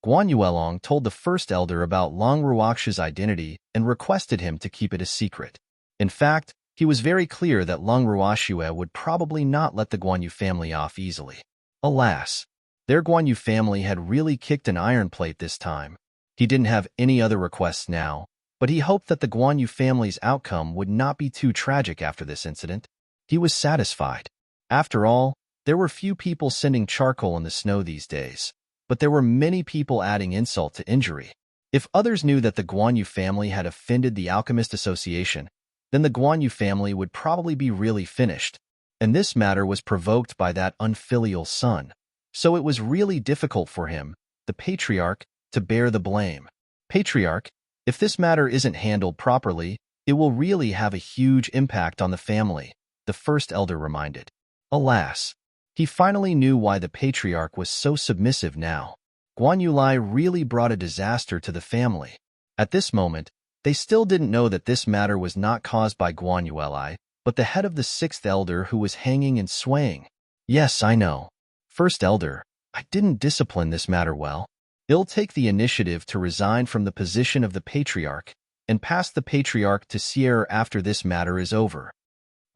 Guan Yuelong told the first elder about Long Ruox's identity and requested him to keep it a secret. In fact, he was very clear that Long Ruoxue would probably not let the Guan Yu family off easily. Alas, their Guan Yu family had really kicked an iron plate this time. He didn't have any other requests now, but he hoped that the Guan Yu family's outcome would not be too tragic after this incident. He was satisfied. After all, there were few people sending charcoal in the snow these days, but there were many people adding insult to injury. If others knew that the Guan Yu family had offended the Alchemist Association, then the Guan Yu family would probably be really finished, and this matter was provoked by that unfilial son. So it was really difficult for him, the patriarch, to bear the blame. Patriarch, if this matter isn't handled properly, it will really have a huge impact on the family, the first elder reminded. Alas, he finally knew why the patriarch was so submissive now. Guan Yulai really brought a disaster to the family. At this moment, they still didn't know that this matter was not caused by Guan Yulai, but the head of the sixth elder who was hanging and swaying. Yes, I know. First elder, I didn't discipline this matter well. I'll take the initiative to resign from the position of the patriarch and pass the patriarch to Sierra after this matter is over.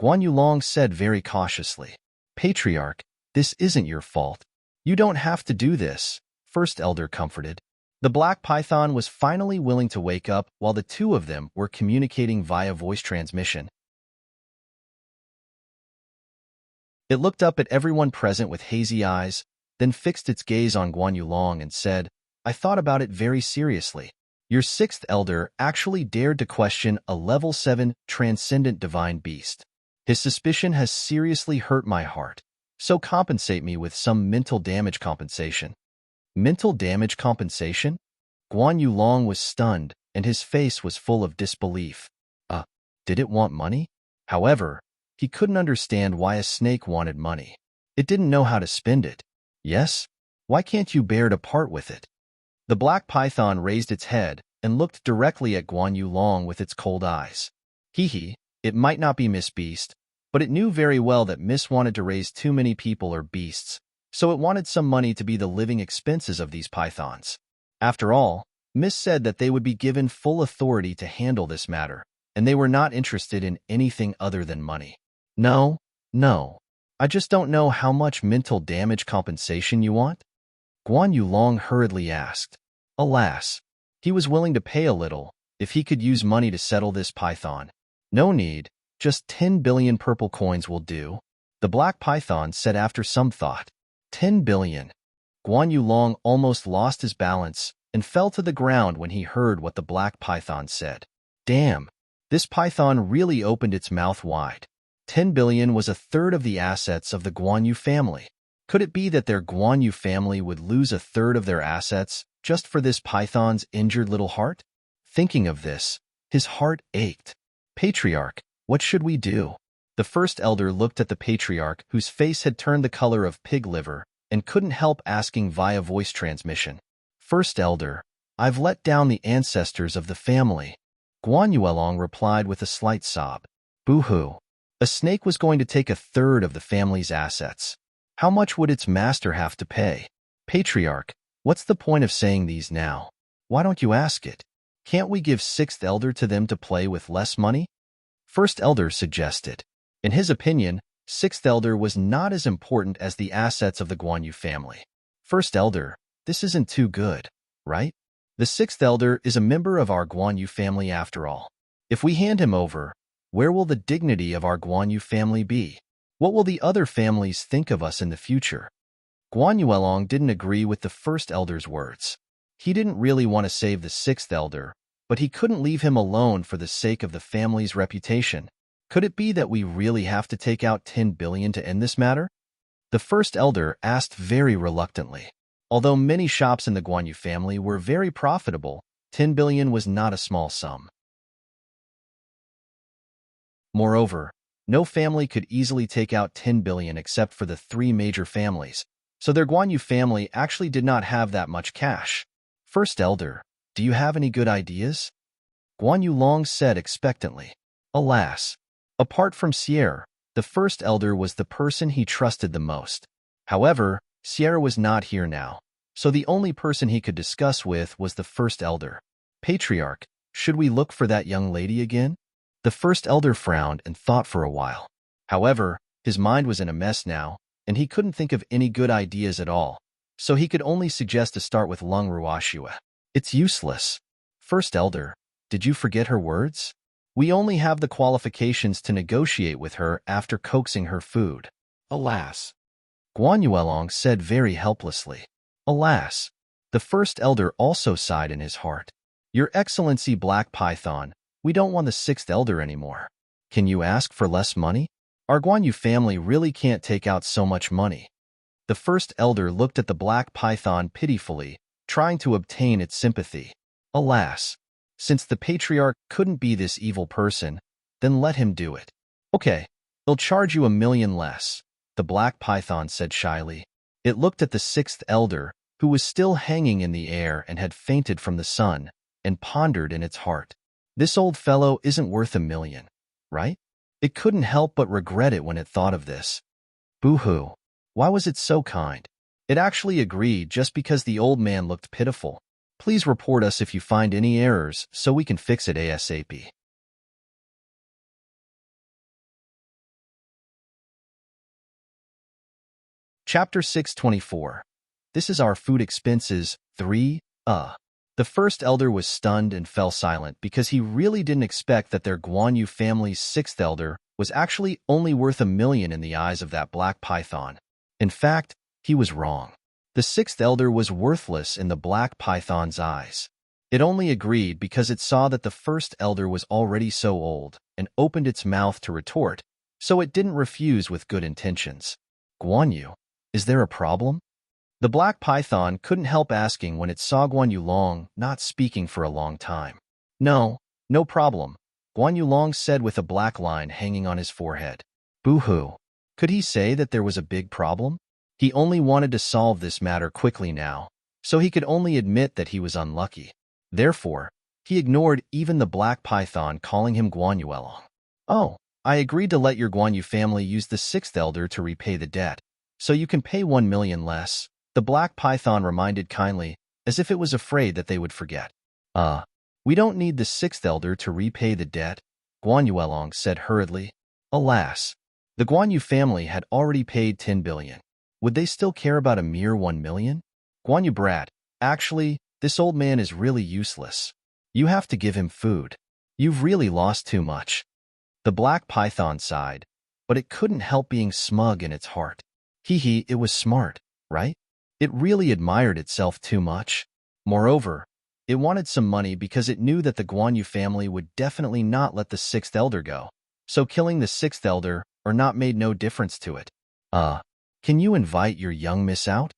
Guan Yulong said very cautiously. Patriarch, this isn't your fault. You don't have to do this, first elder comforted. The black python was finally willing to wake up while the two of them were communicating via voice transmission. It looked up at everyone present with hazy eyes, then fixed its gaze on Guan Yulong and said, I thought about it very seriously. Your sixth elder actually dared to question a level 7 transcendent divine beast. His suspicion has seriously hurt my heart, so compensate me with some mental damage compensation. Mental damage compensation? Guan Yulong was stunned, and his face was full of disbelief. Did it want money? However, he couldn't understand why a snake wanted money. It didn't know how to spend it. Yes? Why can't you bear to part with it? The black python raised its head and looked directly at Guan Yulong with its cold eyes. Hee, it might not be Miss Beast, but it knew very well that Miss wanted to raise too many people or beasts, so it wanted some money to be the living expenses of these pythons. After all, Miss said that they would be given full authority to handle this matter, and they were not interested in anything other than money. No. I just don't know how much mental damage compensation you want? Guan Yulong hurriedly asked. Alas, he was willing to pay a little if he could use money to settle this python. No need, just 10 billion purple coins will do, the black python said after some thought. 10 billion. Guan Yulong almost lost his balance and fell to the ground when he heard what the black python said. Damn, this python really opened its mouth wide. 10 billion was a third of the assets of the Guan Yu family. Could it be that their Guan Yu family would lose a third of their assets just for this python's injured little heart? Thinking of this, his heart ached. Patriarch, what should we do? The first elder looked at the patriarch, whose face had turned the color of pig liver, and couldn't help asking via voice transmission. First elder, I've let down the ancestors of the family. Guan Yuelong replied with a slight sob. Boo-hoo. A snake was going to take a third of the family's assets. How much would its master have to pay? Patriarch, what's the point of saying these now? Why don't you ask it? Can't we give sixth elder to them to play with less money? First elder suggested. In his opinion, sixth elder was not as important as the assets of the Guan Yu family. First elder, this isn't too good, right? The sixth elder is a member of our Guan Yu family after all. If we hand him over, where will the dignity of our Guan Yu family be? What will the other families think of us in the future? Guan Yuelong didn't agree with the first elder's words. He didn't really want to save the sixth elder, but he couldn't leave him alone for the sake of the family's reputation. Could it be that we really have to take out 10 billion to end this matter? The first elder asked very reluctantly. Although many shops in the Guan Yu family were very profitable, 10 billion was not a small sum. Moreover, no family could easily take out 10 billion except for the three major families, so their Guan Yu family actually did not have that much cash. First elder, do you have any good ideas? Guan Yuelong said expectantly. Alas, apart from Sierra, the first elder was the person he trusted the most. However, Sierra was not here now, so the only person he could discuss with was the first elder. Patriarch, should we look for that young lady again? The first elder frowned and thought for a while. However, his mind was in a mess now, and he couldn't think of any good ideas at all, so he could only suggest to start with Lung Ruoxue. It's useless. First elder, did you forget her words? We only have the qualifications to negotiate with her after coaxing her food. Alas. Guan Yuelong said very helplessly. Alas. The first elder also sighed in his heart. Your Excellency Black Python, we don't want the sixth elder anymore. Can you ask for less money? Our Guan Yu family really can't take out so much money. The first elder looked at the black python pitifully, trying to obtain its sympathy. Alas. Since the patriarch couldn't be this evil person, then let him do it. Okay, he'll charge you 1 million less, the black python said shyly. It looked at the sixth elder, who was still hanging in the air and had fainted from the sun, and pondered in its heart. This old fellow isn't worth 1 million, right? It couldn't help but regret it when it thought of this. Boo-hoo. Why was it so kind? It actually agreed just because the old man looked pitiful. Please report us if you find any errors so we can fix it ASAP. Chapter 624. This is our food expenses, 3. The first elder was stunned and fell silent because he really didn't expect that their Guan Yu family's sixth elder was actually only worth 1 million in the eyes of that black python. In fact, he was wrong. The sixth elder was worthless in the black python's eyes. It only agreed because it saw that the first elder was already so old and opened its mouth to retort, so it didn't refuse with good intentions. Guan Yu, is there a problem? The black python couldn't help asking when it saw Guan Yuelong not speaking for a long time. No problem, Guan Yuelong said with a black line hanging on his forehead. Boo-hoo. Could he say that there was a big problem? He only wanted to solve this matter quickly now, so he could only admit that he was unlucky. Therefore, he ignored even the black python calling him Guan Yuelong. Oh, I agreed to let your Guan Yu family use the sixth elder to repay the debt, so you can pay 1 million less, the black python reminded kindly, as if it was afraid that they would forget. We don't need the sixth elder to repay the debt, Guan Yuelong said hurriedly. Alas, the Guan Yu family had already paid 10 billion. Would they still care about a mere 1 million? Guan Yu brat, actually, this old man is really useless. You have to give him food. You've really lost too much. The black python sighed, but it couldn't help being smug in its heart. Hee, it was smart, right? It really admired itself too much. Moreover, it wanted some money because it knew that the Guan Yu family would definitely not let the sixth elder go, so killing the sixth elder or not made no difference to it. Can you invite your young miss out?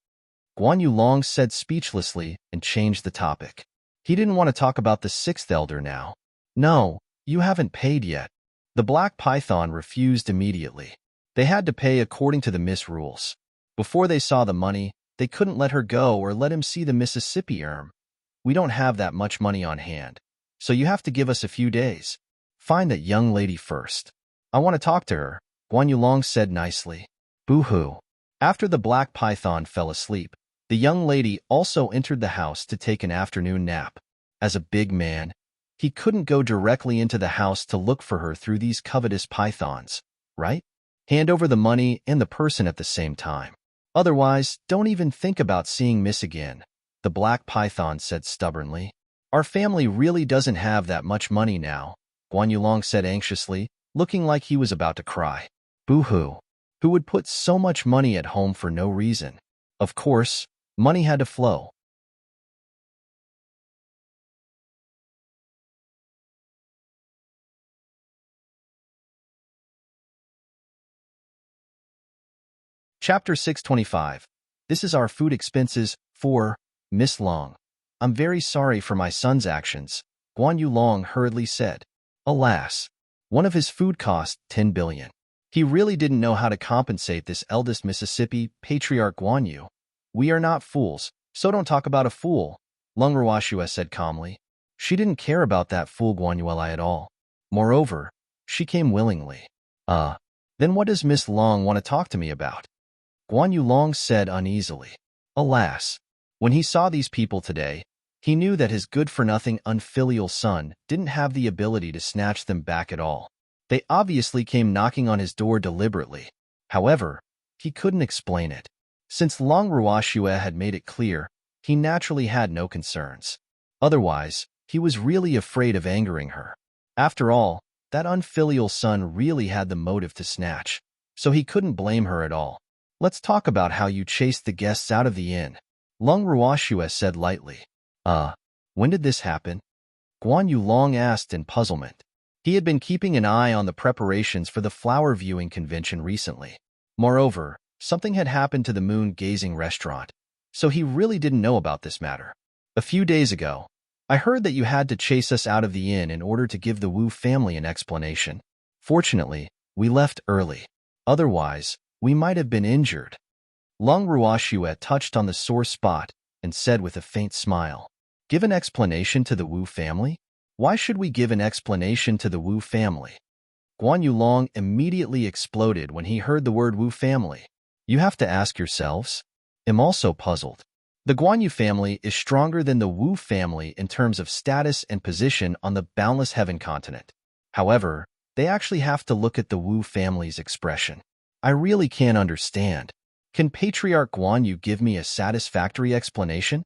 Guan Yuelong said speechlessly and changed the topic. He didn't want to talk about the sixth elder now. No, you haven't paid yet, The black python refused immediately. They had to pay according to the Miss rules. Before they saw the money, they couldn't let her go or let him see the Mississippi. We don't have that much money on hand, so you have to give us a few days. Find that young lady first. I want to talk to her, Guan Yulong said nicely. Boo-hoo. After the black python fell asleep, the young lady also entered the house to take an afternoon nap. As a big man, he couldn't go directly into the house to look for her through these covetous pythons, right? Hand over the money and the person at the same time. Otherwise, don't even think about seeing Miss again, the black python said stubbornly. Our family really doesn't have that much money now, Guan Yulong said anxiously, looking like he was about to cry. Boo-hoo. Who would put so much money at home for no reason? Of course, money had to flow. Chapter 625. This is our food expenses for Miss Long. I'm very sorry for my son's actions, Guan Yulong hurriedly said. Alas, one of his food cost 10 billion. He really didn't know how to compensate this eldest Mississippi patriarch Guan Yu. We are not fools, so don't talk about a fool, Lung Ruashua said calmly. She didn't care about that fool Guan Yueli at all. Moreover, she came willingly. Then what does Miss Long want to talk to me about? Guan Yulong said uneasily. Alas, when he saw these people today, he knew that his good-for-nothing unfilial son didn't have the ability to snatch them back at all. They obviously came knocking on his door deliberately. However, he couldn't explain it. Since Long Ruashua had made it clear, he naturally had no concerns. Otherwise, he was really afraid of angering her. After all, that unfilial son really had the motive to snatch, so he couldn't blame her at all. Let's talk about how you chased the guests out of the inn, Lung Ruashua said lightly. When did this happen? Guan Yulong asked in puzzlement. He had been keeping an eye on the preparations for the flower viewing convention recently. Moreover, something had happened to the moon-gazing restaurant, so he really didn't know about this matter. A few days ago, I heard that you had to chase us out of the inn in order to give the Wu family an explanation. Fortunately, we left early. Otherwise, we might have been injured. Lung Ruashua touched on the sore spot and said with a faint smile, Give an explanation to the Wu family? Why should we give an explanation to the Wu family? Guan Yulong immediately exploded when he heard the word Wu family. You have to ask yourselves. I'm also puzzled. The Guan Yu family is stronger than the Wu family in terms of status and position on the boundless heaven continent. However, they actually have to look at the Wu family's expression. I really can't understand. Can Patriarch Guan Yu give me a satisfactory explanation?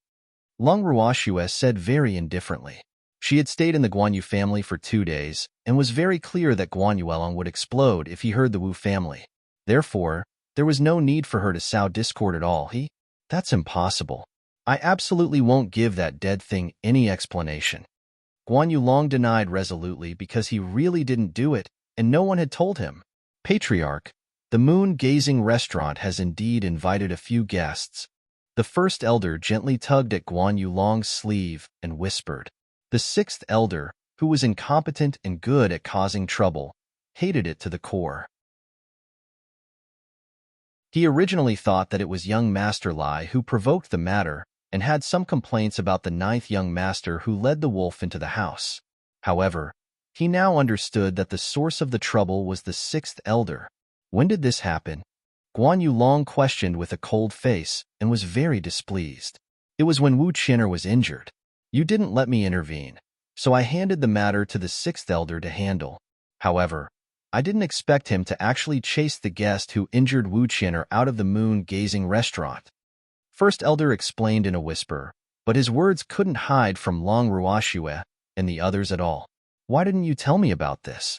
Lung Ruashua said very indifferently. She had stayed in the Guan Yu family for 2 days and was very clear that Guan Yuelong would explode if he heard the Wu family. Therefore, there was no need for her to sow discord at all. That's impossible. I absolutely won't give that dead thing any explanation. Guan Yulong denied resolutely because he really didn't do it and no one had told him. Patriarch, the moon-gazing restaurant has indeed invited a few guests. The first elder gently tugged at Guan Yulong's sleeve and whispered. The sixth elder, who was incompetent and good at causing trouble, hated it to the core. He originally thought that it was young Master Lai who provoked the matter and had some complaints about the ninth young master who led the wolf into the house. However, he now understood that the source of the trouble was the sixth elder. When did this happen? Guan Yulong questioned with a cold face and was very displeased. It was when Wu Qin'er was injured. You didn't let me intervene, so I handed the matter to the sixth elder to handle. However, I didn't expect him to actually chase the guest who injured Wu Qin'er out of the moon-gazing restaurant. First elder explained in a whisper, but his words couldn't hide from Long Ruashua and the others at all. Why didn't you tell me about this?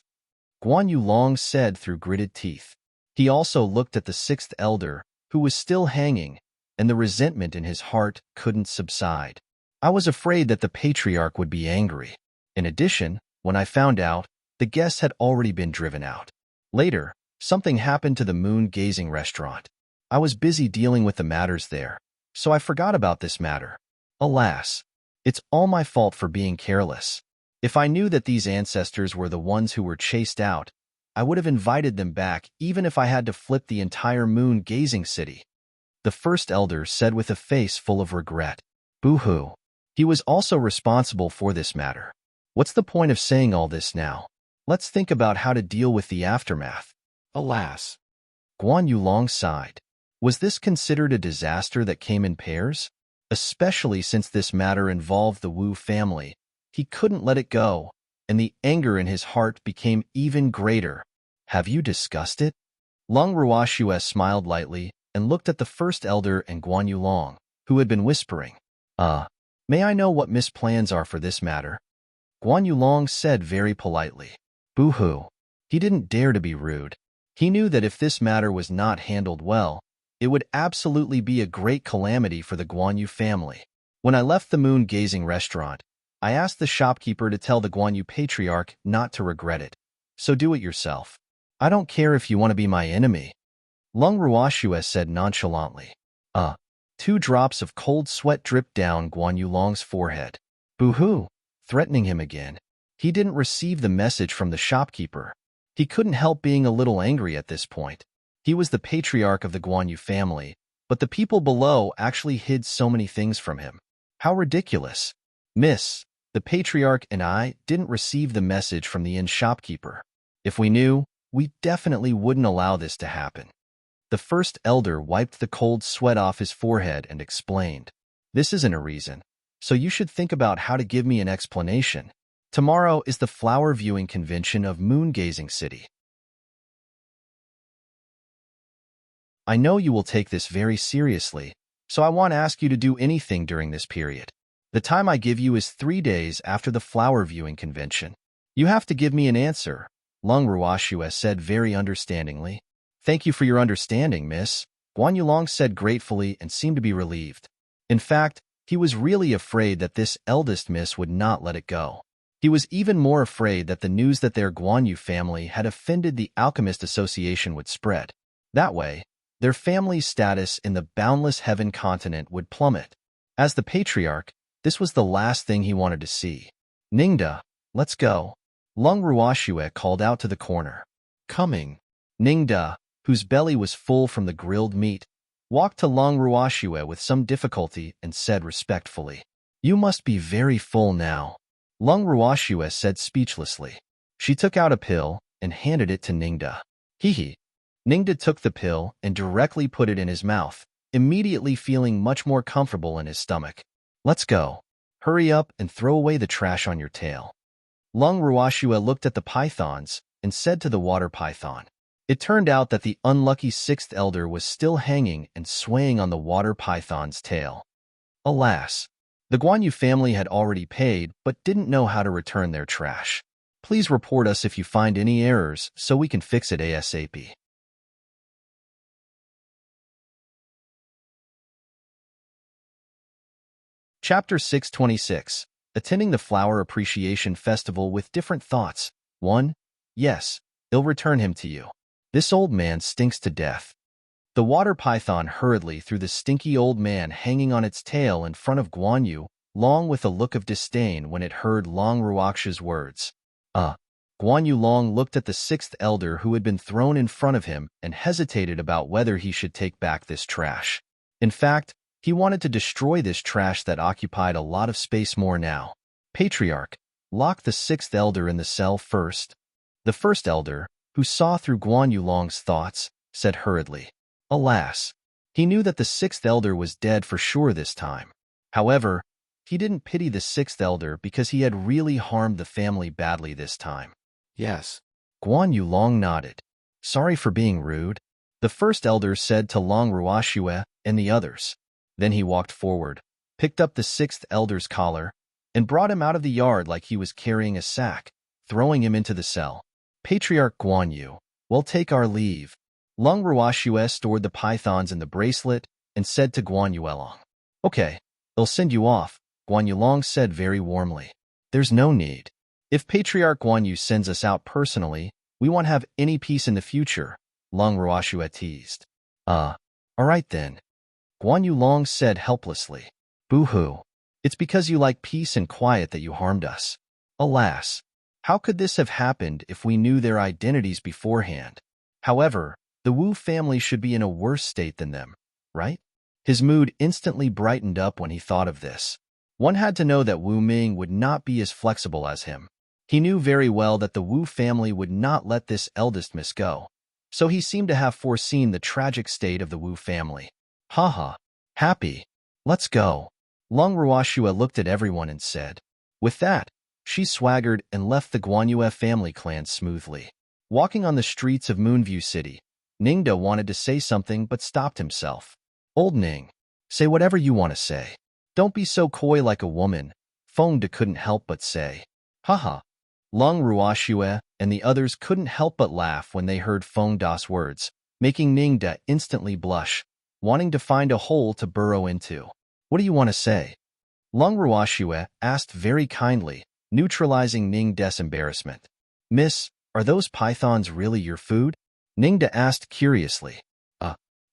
Guan Yulong said through gritted teeth. He also looked at the sixth elder, who was still hanging, and the resentment in his heart couldn't subside. I was afraid that the patriarch would be angry. In addition, when I found out, the guests had already been driven out. Later, something happened to the moon-gazing restaurant. I was busy dealing with the matters there, so I forgot about this matter. Alas, it's all my fault for being careless. If I knew that these ancestors were the ones who were chased out, I would have invited them back even if I had to flip the entire moon-gazing city. The first elder said with a face full of regret. Boo-hoo. He was also responsible for this matter. What's the point of saying all this now? Let's think about how to deal with the aftermath. Alas. Guan Yulong sighed. Was this considered a disaster that came in pairs? Especially since this matter involved the Wu family. He couldn't let it go, and the anger in his heart became even greater. Have you discussed it? Lung Ruoxue smiled lightly and looked at the first elder and Guan Yulong, who had been whispering. May I know what Miss' plans are for this matter? Guan Yulong said very politely. Boo-hoo. He didn't dare to be rude. He knew that if this matter was not handled well, it would absolutely be a great calamity for the Guan Yu family. When I left the moon-gazing restaurant, I asked the shopkeeper to tell the Guan Yu patriarch not to regret it. So do it yourself. I don't care if you want to be my enemy. Lung Ruoxue said nonchalantly. 2 drops of cold sweat dripped down Guan Yulong's forehead. Boo-hoo, threatening him again. He didn't receive the message from the shopkeeper. He couldn't help being a little angry at this point. He was the patriarch of the Guan Yu family, but the people below actually hid so many things from him. How ridiculous. Miss, the patriarch and I didn't receive the message from the inn shopkeeper. If we knew, we definitely wouldn't allow this to happen. The first elder wiped the cold sweat off his forehead and explained. This isn't a reason, so you should think about how to give me an explanation. Tomorrow is the flower viewing convention of Moon-Gazing City. I know you will take this very seriously, so I won't ask you to do anything during this period. The time I give you is 3 days after the flower viewing convention. You have to give me an answer, Lung Ruoxue said very understandingly. Thank you for your understanding, miss, Guan Yulong said gratefully and seemed to be relieved. In fact, he was really afraid that this eldest miss would not let it go. He was even more afraid that the news that their Guan Yu family had offended the Alchemist Association would spread. That way, their family's status in the boundless heaven continent would plummet. As the patriarch, this was the last thing he wanted to see. Ningda, let's go. Lung Ruoxue called out to the corner. Coming. Ningda, whose belly was full from the grilled meat, walked to Lung Ruoxue with some difficulty and said respectfully, You must be very full now. Lung Ruoxue said speechlessly. She took out a pill and handed it to Ningda. Hee. Ningda took the pill and directly put it in his mouth, immediately feeling much more comfortable in his stomach. Let's go. Hurry up and throw away the trash on your tail. Lung Ruoxue looked at the pythons and said to the water python. It turned out that the unlucky 6th elder was still hanging and swaying on the water python's tail. Alas, the Guan Yu family had already paid but didn't know how to return their trash. Please report us if you find any errors so we can fix it ASAP. Chapter 626. Attending the Flower Appreciation Festival with Different Thoughts. 1. Yes, I'll return him to you. This old man stinks to death. The water python hurriedly threw the stinky old man hanging on its tail in front of Guan Yu, Long with a look of disdain when it heard Lung Ruoxue's words. Guan Yu Long looked at the 6th elder who had been thrown in front of him and hesitated about whether he should take back this trash. In fact, he wanted to destroy this trash that occupied a lot of space more now. Patriarch, lock the 6th elder in the cell first. The first elder, who saw through Guan Yu Long's thoughts, said hurriedly. Alas, he knew that the 6th elder was dead for sure this time. However, he didn't pity the 6th elder because he had really harmed the family badly this time. Yes. Guan Yu Long nodded. Sorry for being rude, the first elder said to Lung Ruoxue and the others. Then he walked forward, picked up the 6th elder's collar, and brought him out of the yard like he was carrying a sack, throwing him into the cell. Patriarch Guan Yu, we'll take our leave. Lung Ruoxue stored the pythons in the bracelet and said to Guan Yulong. Okay, they'll send you off, Guan Yulong said very warmly. There's no need. If Patriarch Guan Yu sends us out personally, we won't have any peace in the future, Lung Ruoxue teased. All right then. Guan Yu Long said helplessly. Boo-hoo. It's because you like peace and quiet that you harmed us. Alas. How could this have happened if we knew their identities beforehand? However, the Wu family should be in a worse state than them, right? His mood instantly brightened up when he thought of this. One had to know that Wu Ming would not be as flexible as him. He knew very well that the Wu family would not let this eldest miss go, so he seemed to have foreseen the tragic state of the Wu family. Haha, happy. Let's go. Long Ruoxue looked at everyone and said. With that, she swaggered and left the Guanyue family clan smoothly. Walking on the streets of Moonview City, Ningda wanted to say something but stopped himself. Old Ning, say whatever you want to say. Don't be so coy like a woman, Fengde couldn't help but say. Haha. Long Ruoxue and the others couldn't help but laugh when they heard Fengde's words, making Ningda instantly blush, wanting to find a hole to burrow into. What do you want to say? Long Ruoxue asked very kindly, neutralizing Ningda's embarrassment. Miss, are those pythons really your food? Ningda asked curiously.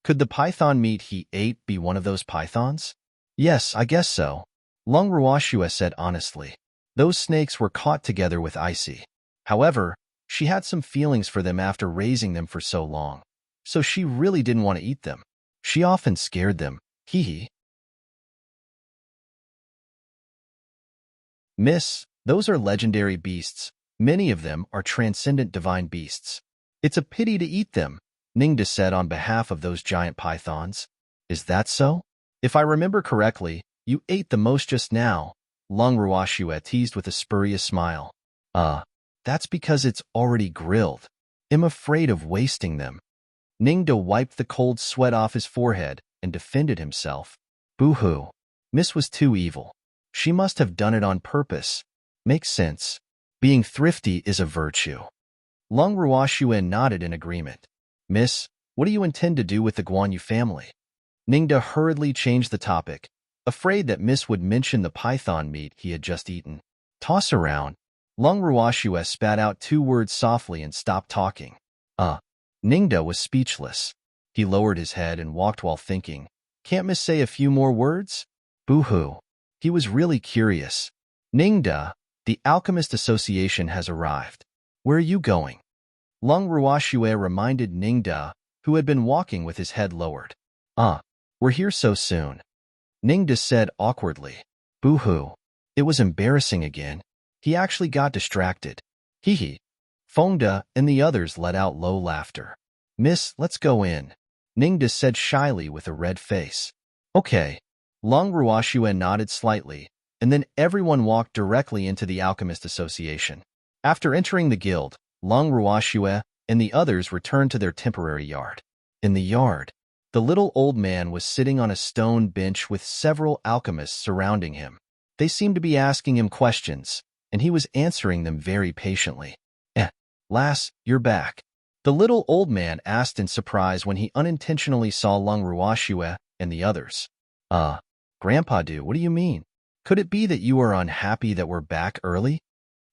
Could the python meat he ate be one of those pythons? Yes, I guess so. Long Ruoxue said honestly. Those snakes were caught together with Icy. However, she had some feelings for them after raising them for so long, so she really didn't want to eat them. She often scared them. Hee. Miss, those are legendary beasts. Many of them are transcendent divine beasts. It's a pity to eat them, Ningda said on behalf of those giant pythons. Is that so? If I remember correctly, you ate the most just now, Long Ruoxue teased with a spurious smile. That's because it's already grilled. I'm afraid of wasting them. Ningda wiped the cold sweat off his forehead and defended himself. Boo-hoo. Miss was too evil. She must have done it on purpose. Makes sense. Being thrifty is a virtue. Long Ruoxue nodded in agreement. Miss, what do you intend to do with the Guanyu family? Ningda hurriedly changed the topic, afraid that Miss would mention the python meat he had just eaten. Toss around. Long Ruoxue spat out 2 words softly and stopped talking. Ningda was speechless. He lowered his head and walked while thinking. Can't Miss say a few more words? Boo-hoo. He was really curious. Ningda, the Alchemist Association has arrived. Where are you going? Long Ruoxue reminded Ningda, who had been walking with his head lowered. We're here so soon. Ningda said awkwardly. Boo-hoo. It was embarrassing again. He actually got distracted. Hee. Fengde and the others let out low laughter. Miss, let's go in, Ningda said shyly with a red face. Okay. Long Ruoxue nodded slightly, and then everyone walked directly into the Alchemist Association. After entering the guild, Long Ruoxue and the others returned to their temporary yard. In the yard, the little old man was sitting on a stone bench with several alchemists surrounding him. They seemed to be asking him questions, and he was answering them very patiently. Lass, you're back. The little old man asked in surprise when he unintentionally saw Long Ruoxue and the others. Grandpa what do you mean? Could it be that you are unhappy that we're back early?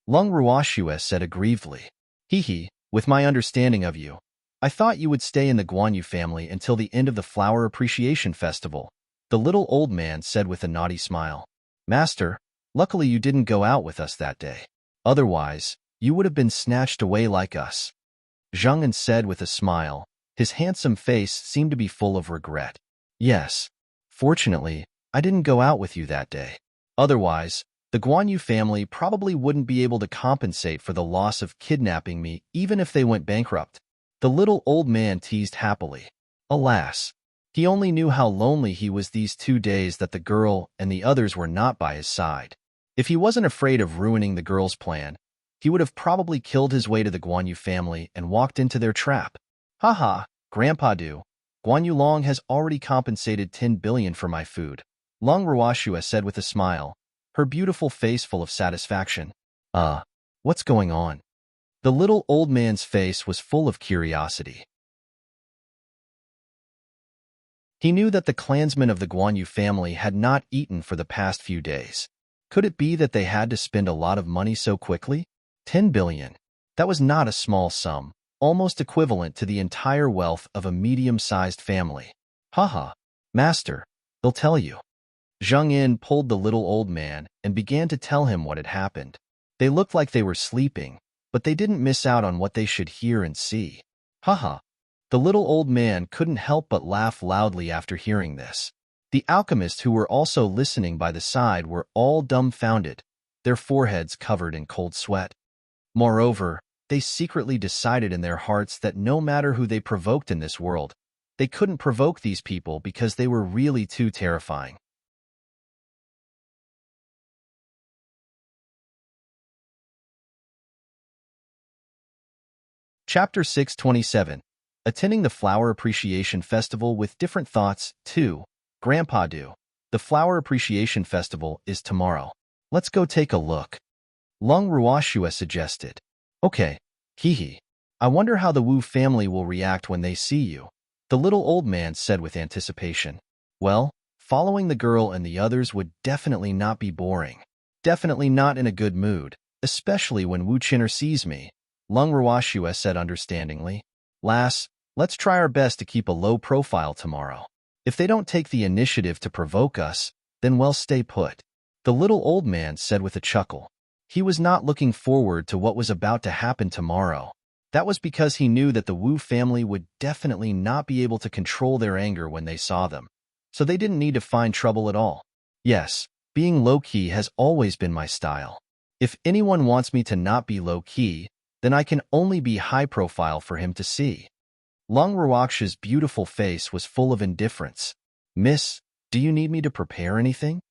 Long Ruoxue said aggrievedly. Hee, with my understanding of you, I thought you would stay in the Guanyu family until the end of the Flower Appreciation Festival, the little old man said with a naughty smile. Master, luckily you didn't go out with us that day. Otherwise, you would have been snatched away like us. Zheng'an said with a smile. His handsome face seemed to be full of regret. Yes. Fortunately, I didn't go out with you that day. Otherwise, the Guanyu family probably wouldn't be able to compensate for the loss of kidnapping me even if they went bankrupt. The little old man teased happily. Alas, he only knew how lonely he was these 2 days that the girl and the others were not by his side. If he wasn't afraid of ruining the girl's plan, he would have probably killed his way to the Guanyu family and walked into their trap. Haha, Grandpa Guanyu Long has already compensated 10 billion for my food, Long Ruoxue said with a smile, her beautiful face full of satisfaction. What's going on? The little old man's face was full of curiosity. He knew that the clansmen of the Guanyu family had not eaten for the past few days. Could it be that they had to spend a lot of money so quickly? 10 billion. That was not a small sum, almost equivalent to the entire wealth of a medium-sized family. Haha. Master, they'll tell you. Zheng'an pulled the little old man and began to tell him what had happened. They looked like they were sleeping, but they didn't miss out on what they should hear and see. Haha. The little old man couldn't help but laugh loudly after hearing this. The alchemists who were also listening by the side were all dumbfounded, their foreheads covered in cold sweat. Moreover, they secretly decided in their hearts that no matter who they provoked in this world, they couldn't provoke these people because they were really too terrifying. Chapter 627. Attending the Flower Appreciation Festival with Different Thoughts. 2. Grandpa Do. The Flower Appreciation Festival is tomorrow. Let's go take a look. Lung Ruoshua suggested. Okay. Hee. I wonder how the Wu family will react when they see you, the little old man said with anticipation. Well, following the girl and the others would definitely not be boring. Definitely not in a good mood, especially when Wu Chinner sees me, Lung Ruoshua said understandingly. Lass, let's try our best to keep a low profile tomorrow. If they don't take the initiative to provoke us, then we'll stay put, the little old man said with a chuckle. He was not looking forward to what was about to happen tomorrow. That was because he knew that the Wu family would definitely not be able to control their anger when they saw them, so they didn't need to find trouble at all. Yes, being low-key has always been my style. If anyone wants me to not be low-key, then I can only be high-profile for him to see. Lung Ruoksha's beautiful face was full of indifference. Miss, do you need me to prepare anything?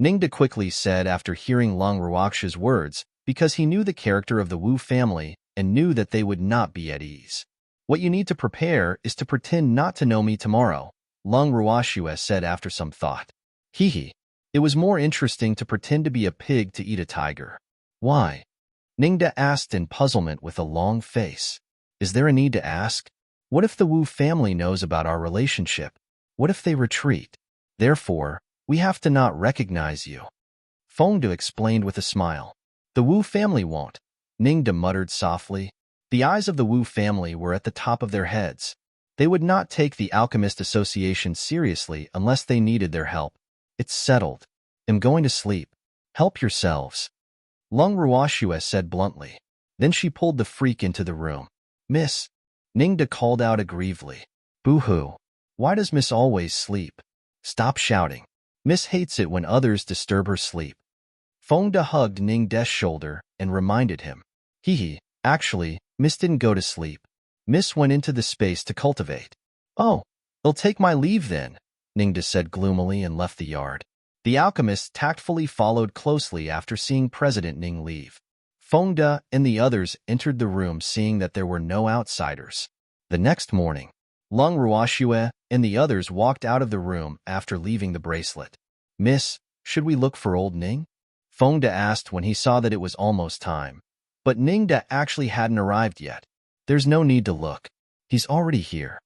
Ningda quickly said after hearing Lung Ruoksha's words, because he knew the character of the Wu family and knew that they would not be at ease. What you need to prepare is to pretend not to know me tomorrow, Lung Ruoshua said after some thought. Hee. It was more interesting to pretend to be a pig to eat a tiger. Why? Ningda asked in puzzlement with a long face. Is there a need to ask? What if the Wu family knows about our relationship? What if they retreat? Therefore, we have to not recognize you. Fengde explained with a smile. The Wu family won't, Ningda muttered softly. The eyes of the Wu family were at the top of their heads. They would not take the Alchemist Association seriously unless they needed their help. It's settled. I'm going to sleep. Help yourselves. Lung Ruoshua said bluntly. Then she pulled the freak into the room. Miss, Ningda called out aggrievedly. Boo-hoo. Why does Miss always sleep? Stop shouting. Miss hates it when others disturb her sleep. Fengde hugged Ningda's shoulder and reminded him. Hee. Actually, Miss didn't go to sleep. Miss went into the space to cultivate. Oh, I'll take my leave then, Ningda said gloomily and left the yard. The alchemist tactfully followed closely after seeing President Ning leave. Fengde and the others entered the room seeing that there were no outsiders. The next morning, Lung Ruoshua and the others walked out of the room after leaving the bracelet. Miss, should we look for old Ning? Fengde asked when he saw that it was almost time. But Ningda actually hadn't arrived yet. There's no need to look. He's already here.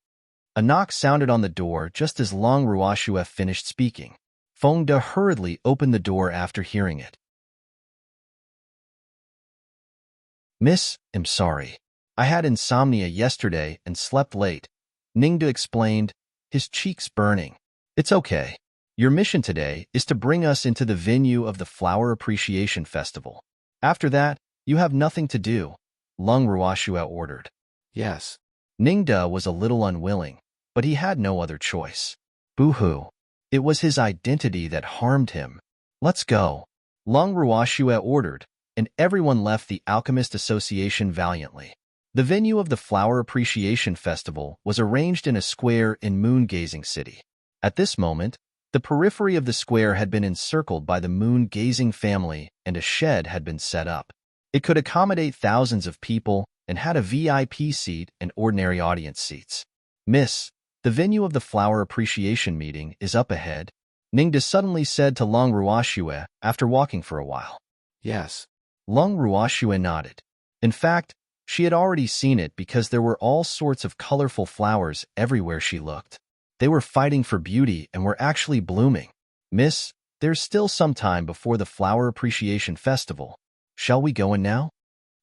A knock sounded on the door just as Lung Ruoshua finished speaking. Fengde hurriedly opened the door after hearing it. Miss, I'm sorry. I had insomnia yesterday and slept late, Ningda explained, his cheeks burning. It's okay. Your mission today is to bring us into the venue of the Flower Appreciation Festival. After that, you have nothing to do, Lung Ruoshua ordered. Yes. Ningda was a little unwilling, but he had no other choice. Boo-hoo. It was his identity that harmed him. Let's go, Lung Ruoshua ordered, and everyone left the Alchemist Association valiantly. The venue of the Flower Appreciation Festival was arranged in a square in Moon-Gazing City. At this moment, the periphery of the square had been encircled by the Moon-Gazing family and a shed had been set up. It could accommodate thousands of people and had a VIP seat and ordinary audience seats. Miss, the venue of the Flower Appreciation meeting is up ahead, Ningda suddenly said to Lung Ruoshua after walking for a while. Yes. Lung Ruoshua nodded. In fact, she had already seen it because there were all sorts of colorful flowers everywhere she looked. They were fighting for beauty and were actually blooming. Miss, there's still some time before the Flower Appreciation Festival. Shall we go in now?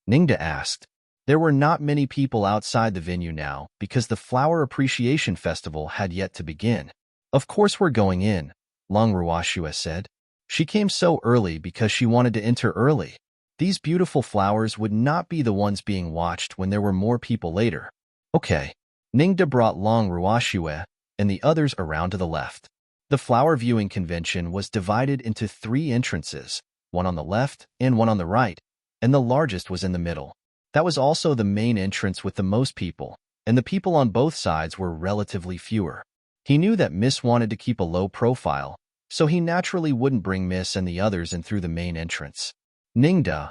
Ningda asked. There were not many people outside the venue now because the Flower Appreciation Festival had yet to begin. Of course we're going in, Lung Ruoshua said. She came so early because she wanted to enter early. These beautiful flowers would not be the ones being watched when there were more people later. Okay. Ningda brought Long Ruoxue and the others around to the left. The flower viewing convention was divided into 3 entrances, one on the left and one on the right, and the largest was in the middle. That was also the main entrance with the most people, and the people on both sides were relatively fewer. He knew that Miss wanted to keep a low profile, so he naturally wouldn't bring Miss and the others in through the main entrance. Ningda,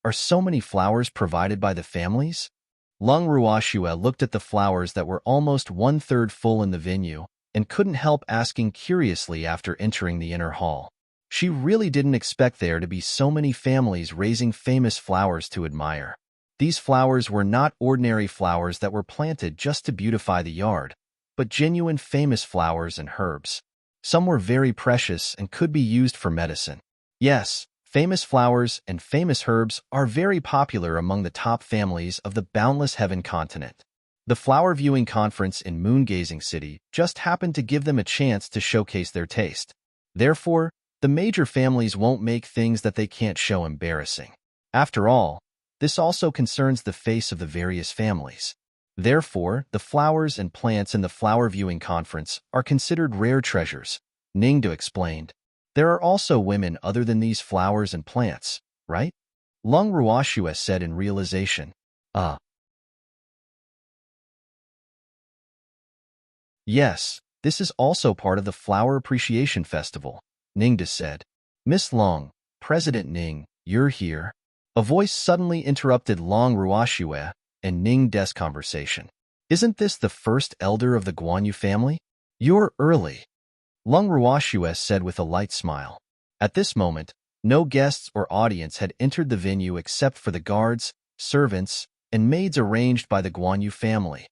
are so many flowers provided by the families? Long Ruoxue looked at the flowers that were almost 1/3 full in the venue and couldn't help asking curiously after entering the inner hall. She really didn't expect there to be so many families raising famous flowers to admire. These flowers were not ordinary flowers that were planted just to beautify the yard, but genuine famous flowers and herbs. Some were very precious and could be used for medicine. Yes, famous flowers and famous herbs are very popular among the top families of the boundless heaven continent. The flower viewing conference in Moon-Gazing City just happened to give them a chance to showcase their taste. Therefore, the major families won't make things that they can't show embarrassing. After all, this also concerns the face of the various families. Therefore, the flowers and plants in the flower viewing conference are considered rare treasures, Ningda explained. There are also women other than these flowers and plants, right? Long Ruoxue said in realization. Yes, this is also part of the Flower Appreciation Festival, Ningda said. Miss Long, President Ning, you're here. A voice suddenly interrupted Long Ruoxue and Ningda's conversation. Isn't this the first elder of the Guanyu family? You're early, Long Ruoxue said with a light smile. At this moment, no guests or audience had entered the venue except for the guards, servants, and maids arranged by the Guanyu family.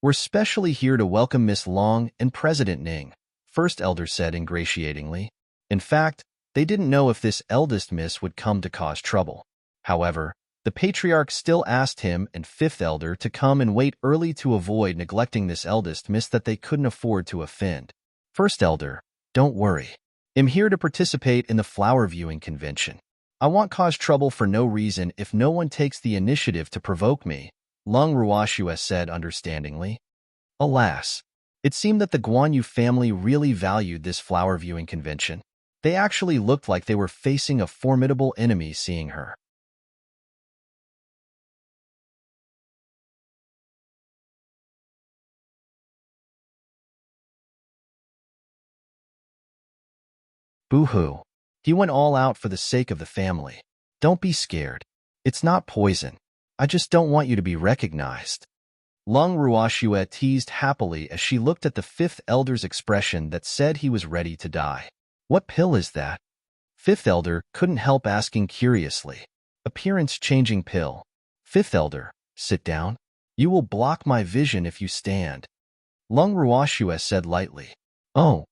We're specially here to welcome Miss Long and President Ning, First Elder said ingratiatingly. In fact, they didn't know if this eldest miss would come to cause trouble. However, the patriarch still asked him and Fifth Elder to come and wait early to avoid neglecting this eldest miss that they couldn't afford to offend. First Elder, don't worry. I'm here to participate in the flower viewing convention. I won't cause trouble for no reason if no one takes the initiative to provoke me, Long Ruoxue said understandingly. Alas, it seemed that the Guanyu family really valued this flower viewing convention. They actually looked like they were facing a formidable enemy seeing her. Boo-hoo. He went all out for the sake of the family. Don't be scared. It's not poison. I just don't want you to be recognized. Long Ruoxue teased happily as she looked at the Fifth Elder's expression that said he was ready to die. What pill is that? Fifth Elder couldn't help asking curiously. Appearance-changing pill. Fifth Elder, sit down. You will block my vision if you stand. Long Ruoxue said lightly. Oh.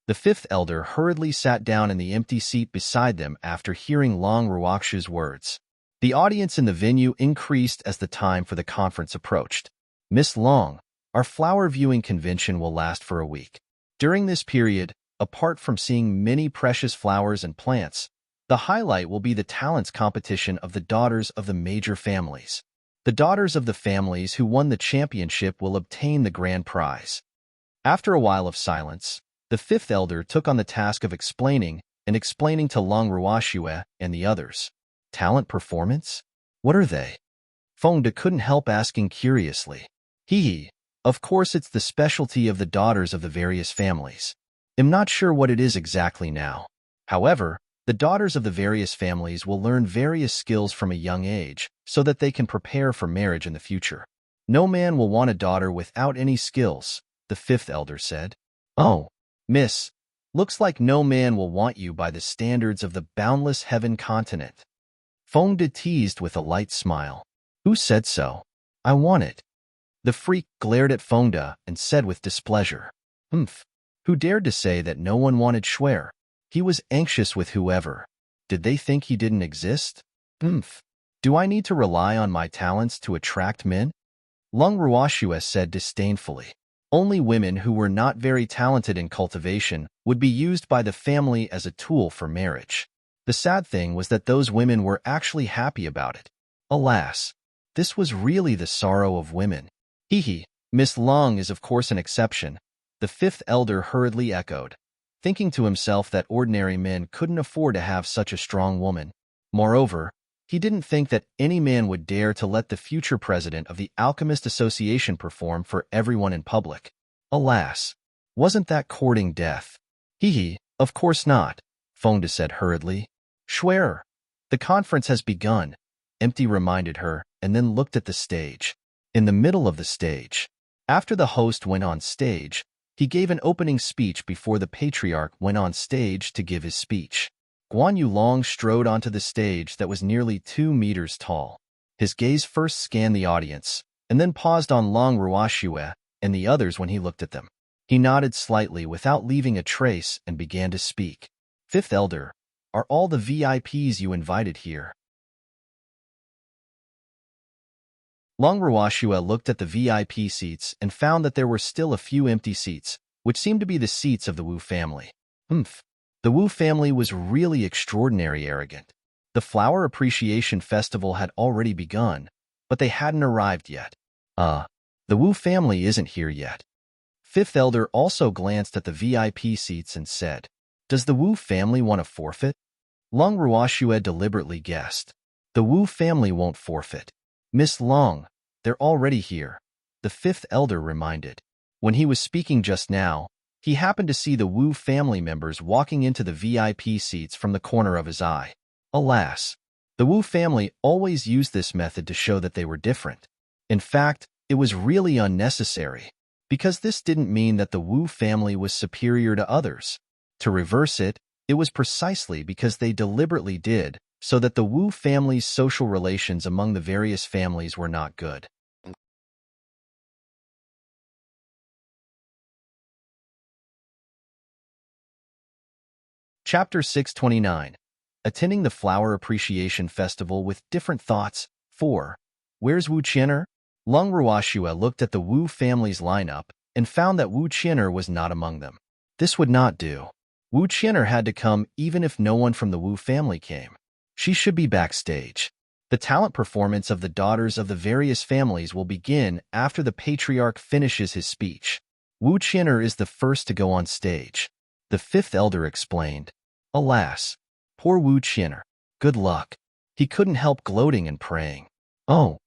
The Fifth Elder hurriedly sat down in the empty seat beside them after hearing Long Ruoxue's words. The audience in the venue increased as the time for the conference approached. Miss Long, our flower viewing convention will last for a week. During this period, apart from seeing many precious flowers and plants, the highlight will be the talents competition of the daughters of the major families. The daughters of the families who won the championship will obtain the grand prize. After a while of silence, the Fifth Elder took on the task of explaining to Long Ruoxue and the others. Talent performance? What are they? Fengde couldn't help asking curiously. Of course it's the specialty of the daughters of the various families. I'm not sure what it is exactly now. However, the daughters of the various families will learn various skills from a young age so that they can prepare for marriage in the future. No man will want a daughter without any skills, the Fifth Elder said. Oh, Miss, looks like no man will want you by the standards of the boundless heaven continent. Fengde teased with a light smile. Who said so? I want it. The freak glared at Fengde and said with displeasure. Who dared to say that no one wanted Schwer? He was anxious with whoever. Did they think he didn't exist? Do I need to rely on my talents to attract men? Long Ruoxue said disdainfully. Only women who were not very talented in cultivation would be used by the family as a tool for marriage. The sad thing was that those women were actually happy about it. Alas, this was really the sorrow of women. Hee hee, Miss Long is of course an exception, the fifth elder hurriedly echoed, thinking to himself that ordinary men couldn't afford to have such a strong woman. Moreover, he didn't think that any man would dare to let the future president of the Alchemist Association perform for everyone in public. Alas, wasn't that courting death? Hee hee, of course not, Fengde said hurriedly. Schwerer, the conference has begun, Empty reminded her, and then looked at the stage. In the middle of the stage, after the host went on stage, he gave an opening speech before the patriarch went on stage to give his speech. Guan Yulong strode onto the stage that was nearly 2 meters tall. His gaze first scanned the audience, and then paused on Long Ruoxue and the others when he looked at them. He nodded slightly without leaving a trace and began to speak. Fifth Elder, are all the VIPs you invited here? Long Ruoxue looked at the VIP seats and found that there were still a few empty seats, which seemed to be the seats of the Wu family. The Wu family was really extraordinary arrogant. The Flower Appreciation Festival had already begun, but they hadn't arrived yet. The Wu family isn't here yet. Fifth Elder also glanced at the VIP seats and said, Does the Wu family want to forfeit? Long Ruoxue deliberately guessed. The Wu family won't forfeit. Miss Long, they're already here, the fifth elder reminded. When he was speaking just now, he happened to see the Wu family members walking into the VIP seats from the corner of his eye. Alas, the Wu family always used this method to show that they were different. In fact, it was really unnecessary, because this didn't mean that the Wu family was superior to others. To reverse it, it was precisely because they deliberately did, so that the Wu family's social relations among the various families were not good. Chapter 629. Attending the Flower Appreciation Festival with Different Thoughts. 4. Where's Wu Qian'er? Long Ruoxue looked at the Wu family's lineup and found that Wu Qian'er was not among them. This would not do. Wu Qian'er had to come even if no one from the Wu family came. She should be backstage. The talent performance of the daughters of the various families will begin after the patriarch finishes his speech. Wu Qian'er is the first to go on stage, the fifth elder explained. Alas, poor Wu Qian'er. Good luck. He couldn't help gloating and praying. Oh,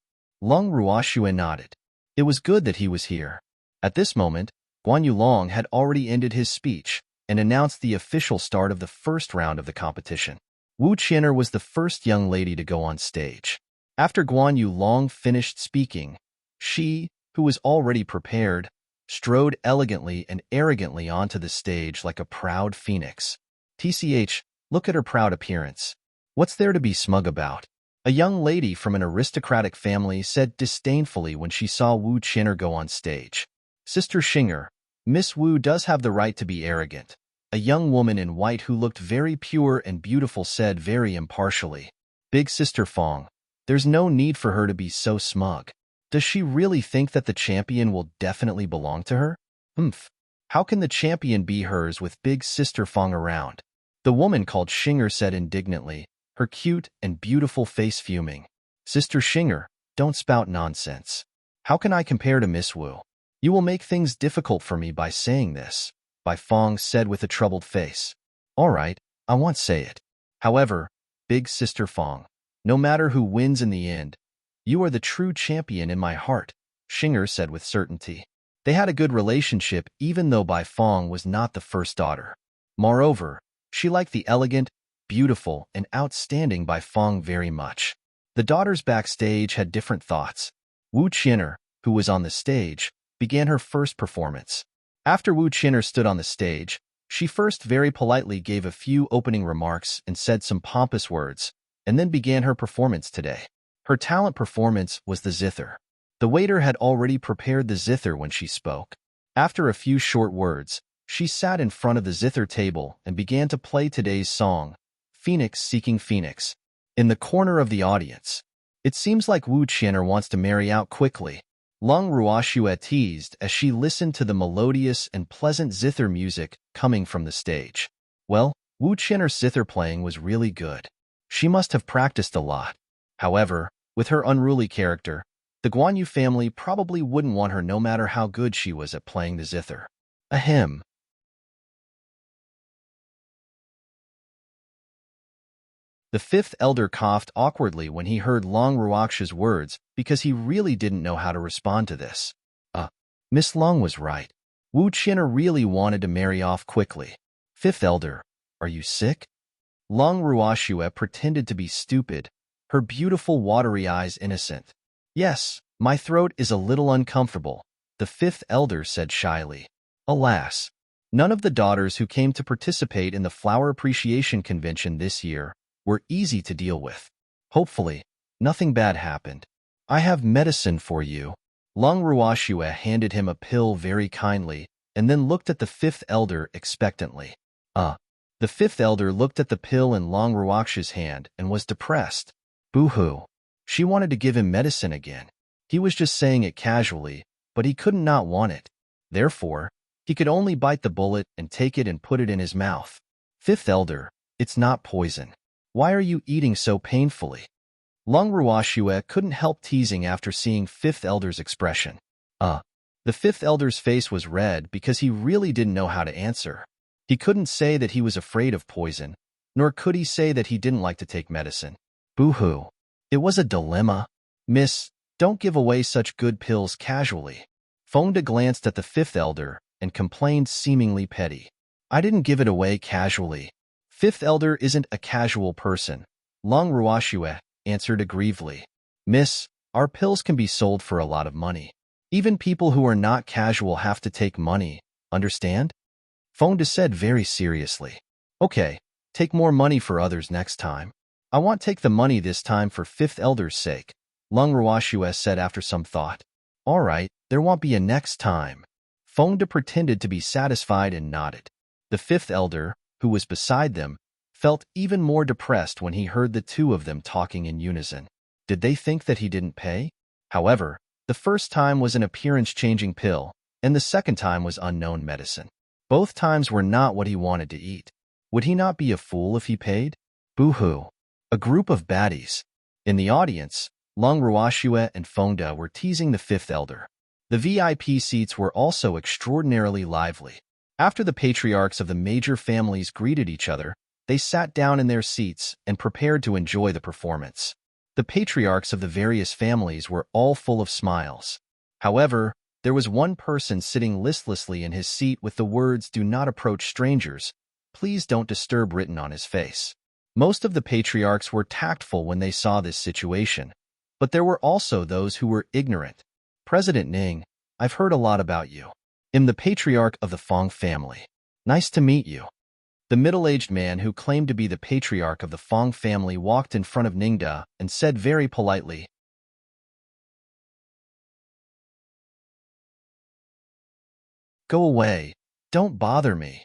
Long Ruoxue nodded. It was good that he was here. At this moment, Guan Yulong had already ended his speech and announced the official start of the first round of the competition. Wu Qian'er was the first young lady to go on stage. After Guan Yulong finished speaking, she, who was already prepared, strode elegantly and arrogantly onto the stage like a proud phoenix. TCH, look at her proud appearance. What's there to be smug about? A young lady from an aristocratic family said disdainfully when she saw Wu Qian'er go on stage. Sister Xing'er, Miss Wu does have the right to be arrogant. A young woman in white who looked very pure and beautiful said very impartially. Big Sister Feng, there's no need for her to be so smug. Does she really think that the champion will definitely belong to her? How can the champion be hers with Big Sister Feng around? The woman called Xing'er said indignantly, her cute and beautiful face fuming. Sister Xing'er, don't spout nonsense. How can I compare to Miss Wu? You will make things difficult for me by saying this, Bai Feng said with a troubled face. All right, I won't say it. However, Big Sister Feng, no matter who wins in the end, you are the true champion in my heart, Xing'er said with certainty. They had a good relationship even though Bai Feng was not the first daughter. Moreover, she liked the elegant, beautiful, and outstanding Bai Feng very much. The daughters backstage had different thoughts. Wu Qian'er, who was on the stage, began her first performance. After Wu Qian'er stood on the stage, she first very politely gave a few opening remarks and said some pompous words, and then began her performance today. Her talent performance was the zither. The waiter had already prepared the zither when she spoke. After a few short words, she sat in front of the zither table and began to play today's song, Phoenix Seeking Phoenix. In the corner of the audience, it seems like Wu Qian'er wants to marry out quickly. Long Ruoxue teased as she listened to the melodious and pleasant zither music coming from the stage. Well, Wu Qin's zither playing was really good. She must have practiced a lot. However, with her unruly character, the Guan Yu family probably wouldn't want her no matter how good she was at playing the zither. Ahem. The fifth elder coughed awkwardly when he heard Long Ruox's words because he really didn't know how to respond to this. Miss Long was right. Wu Qin really wanted to marry off quickly. Fifth elder, are you sick? Long Ruoxue pretended to be stupid, her beautiful watery eyes innocent. Yes, my throat is a little uncomfortable, the fifth elder said shyly. Alas, none of the daughters who came to participate in the Flower Appreciation Convention this year were easy to deal with. Hopefully, nothing bad happened. I have medicine for you. Long Ruoxue handed him a pill very kindly and then looked at the fifth elder expectantly. The fifth elder looked at the pill in Long Ruox's hand and was depressed. Boo-hoo. She wanted to give him medicine again. He was just saying it casually, but he couldn't not want it. Therefore, he could only bite the bullet and take it and put it in his mouth. Fifth elder, it's not poison. Why are you eating so painfully? Long Ruoxue couldn't help teasing after seeing fifth elder's expression. The fifth elder's face was red because he really didn't know how to answer. He couldn't say that he was afraid of poison, nor could he say that he didn't like to take medicine. Boo-hoo. It was a dilemma. Miss, don't give away such good pills casually. Fonda glanced at the fifth elder and complained seemingly petty. I didn't give it away casually. Fifth elder isn't a casual person. Long Ruoxue answered aggrievely. Miss, our pills can be sold for a lot of money. Even people who are not casual have to take money, understand? Fonda said very seriously. Okay, take more money for others next time. I want take the money this time for fifth elder's sake, Long Ruoxue said after some thought. All right, there won't be a next time. Fonda pretended to be satisfied and nodded. The fifth elder, who was beside them, felt even more depressed when he heard the two of them talking in unison. Did they think that he didn't pay? However, the first time was an appearance-changing pill, and the second time was unknown medicine. Both times were not what he wanted to eat. Would he not be a fool if he paid? Boo-hoo. A group of baddies. In the audience, Long Ruoxue and Fonda were teasing the fifth elder. The VIP seats were also extraordinarily lively. After the patriarchs of the major families greeted each other, they sat down in their seats and prepared to enjoy the performance. The patriarchs of the various families were all full of smiles. However, there was one person sitting listlessly in his seat with the words, "Do not approach strangers. Please don't disturb," written on his face. Most of the patriarchs were tactful when they saw this situation, but there were also those who were ignorant. President Ning, I've heard a lot about you. I'm the patriarch of the Fong family. Nice to meet you. The middle-aged man who claimed to be the patriarch of the Fong family walked in front of Ningda and said very politely, "Go away. Don't bother me,"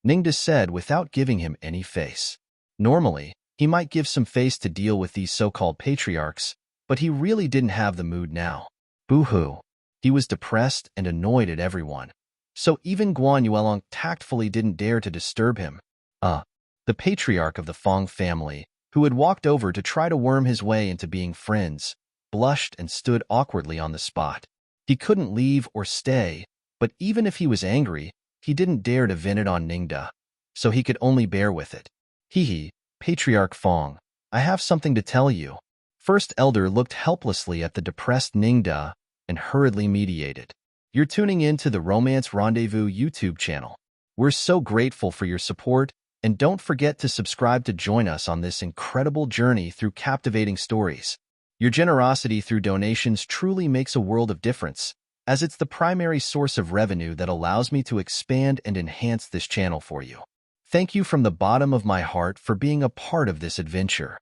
Ningda said without giving him any face. Normally, he might give some face to deal with these so-called patriarchs, but he really didn't have the mood now. Boo-hoo. He was depressed and annoyed at everyone. So even Guan Yuelong tactfully didn't dare to disturb him. The patriarch of the Fong family, who had walked over to try to worm his way into being friends, blushed and stood awkwardly on the spot. He couldn't leave or stay, but even if he was angry, he didn't dare to vent it on Ningda, so he could only bear with it. Hee, Patriarch Fong, I have something to tell you. First Elder looked helplessly at the depressed Ningda and hurriedly mediated. You're tuning in to the Romance Rendezvous YouTube channel. We're so grateful for your support, and don't forget to subscribe to join us on this incredible journey through captivating stories. Your generosity through donations truly makes a world of difference, as it's the primary source of revenue that allows me to expand and enhance this channel for you. Thank you from the bottom of my heart for being a part of this adventure.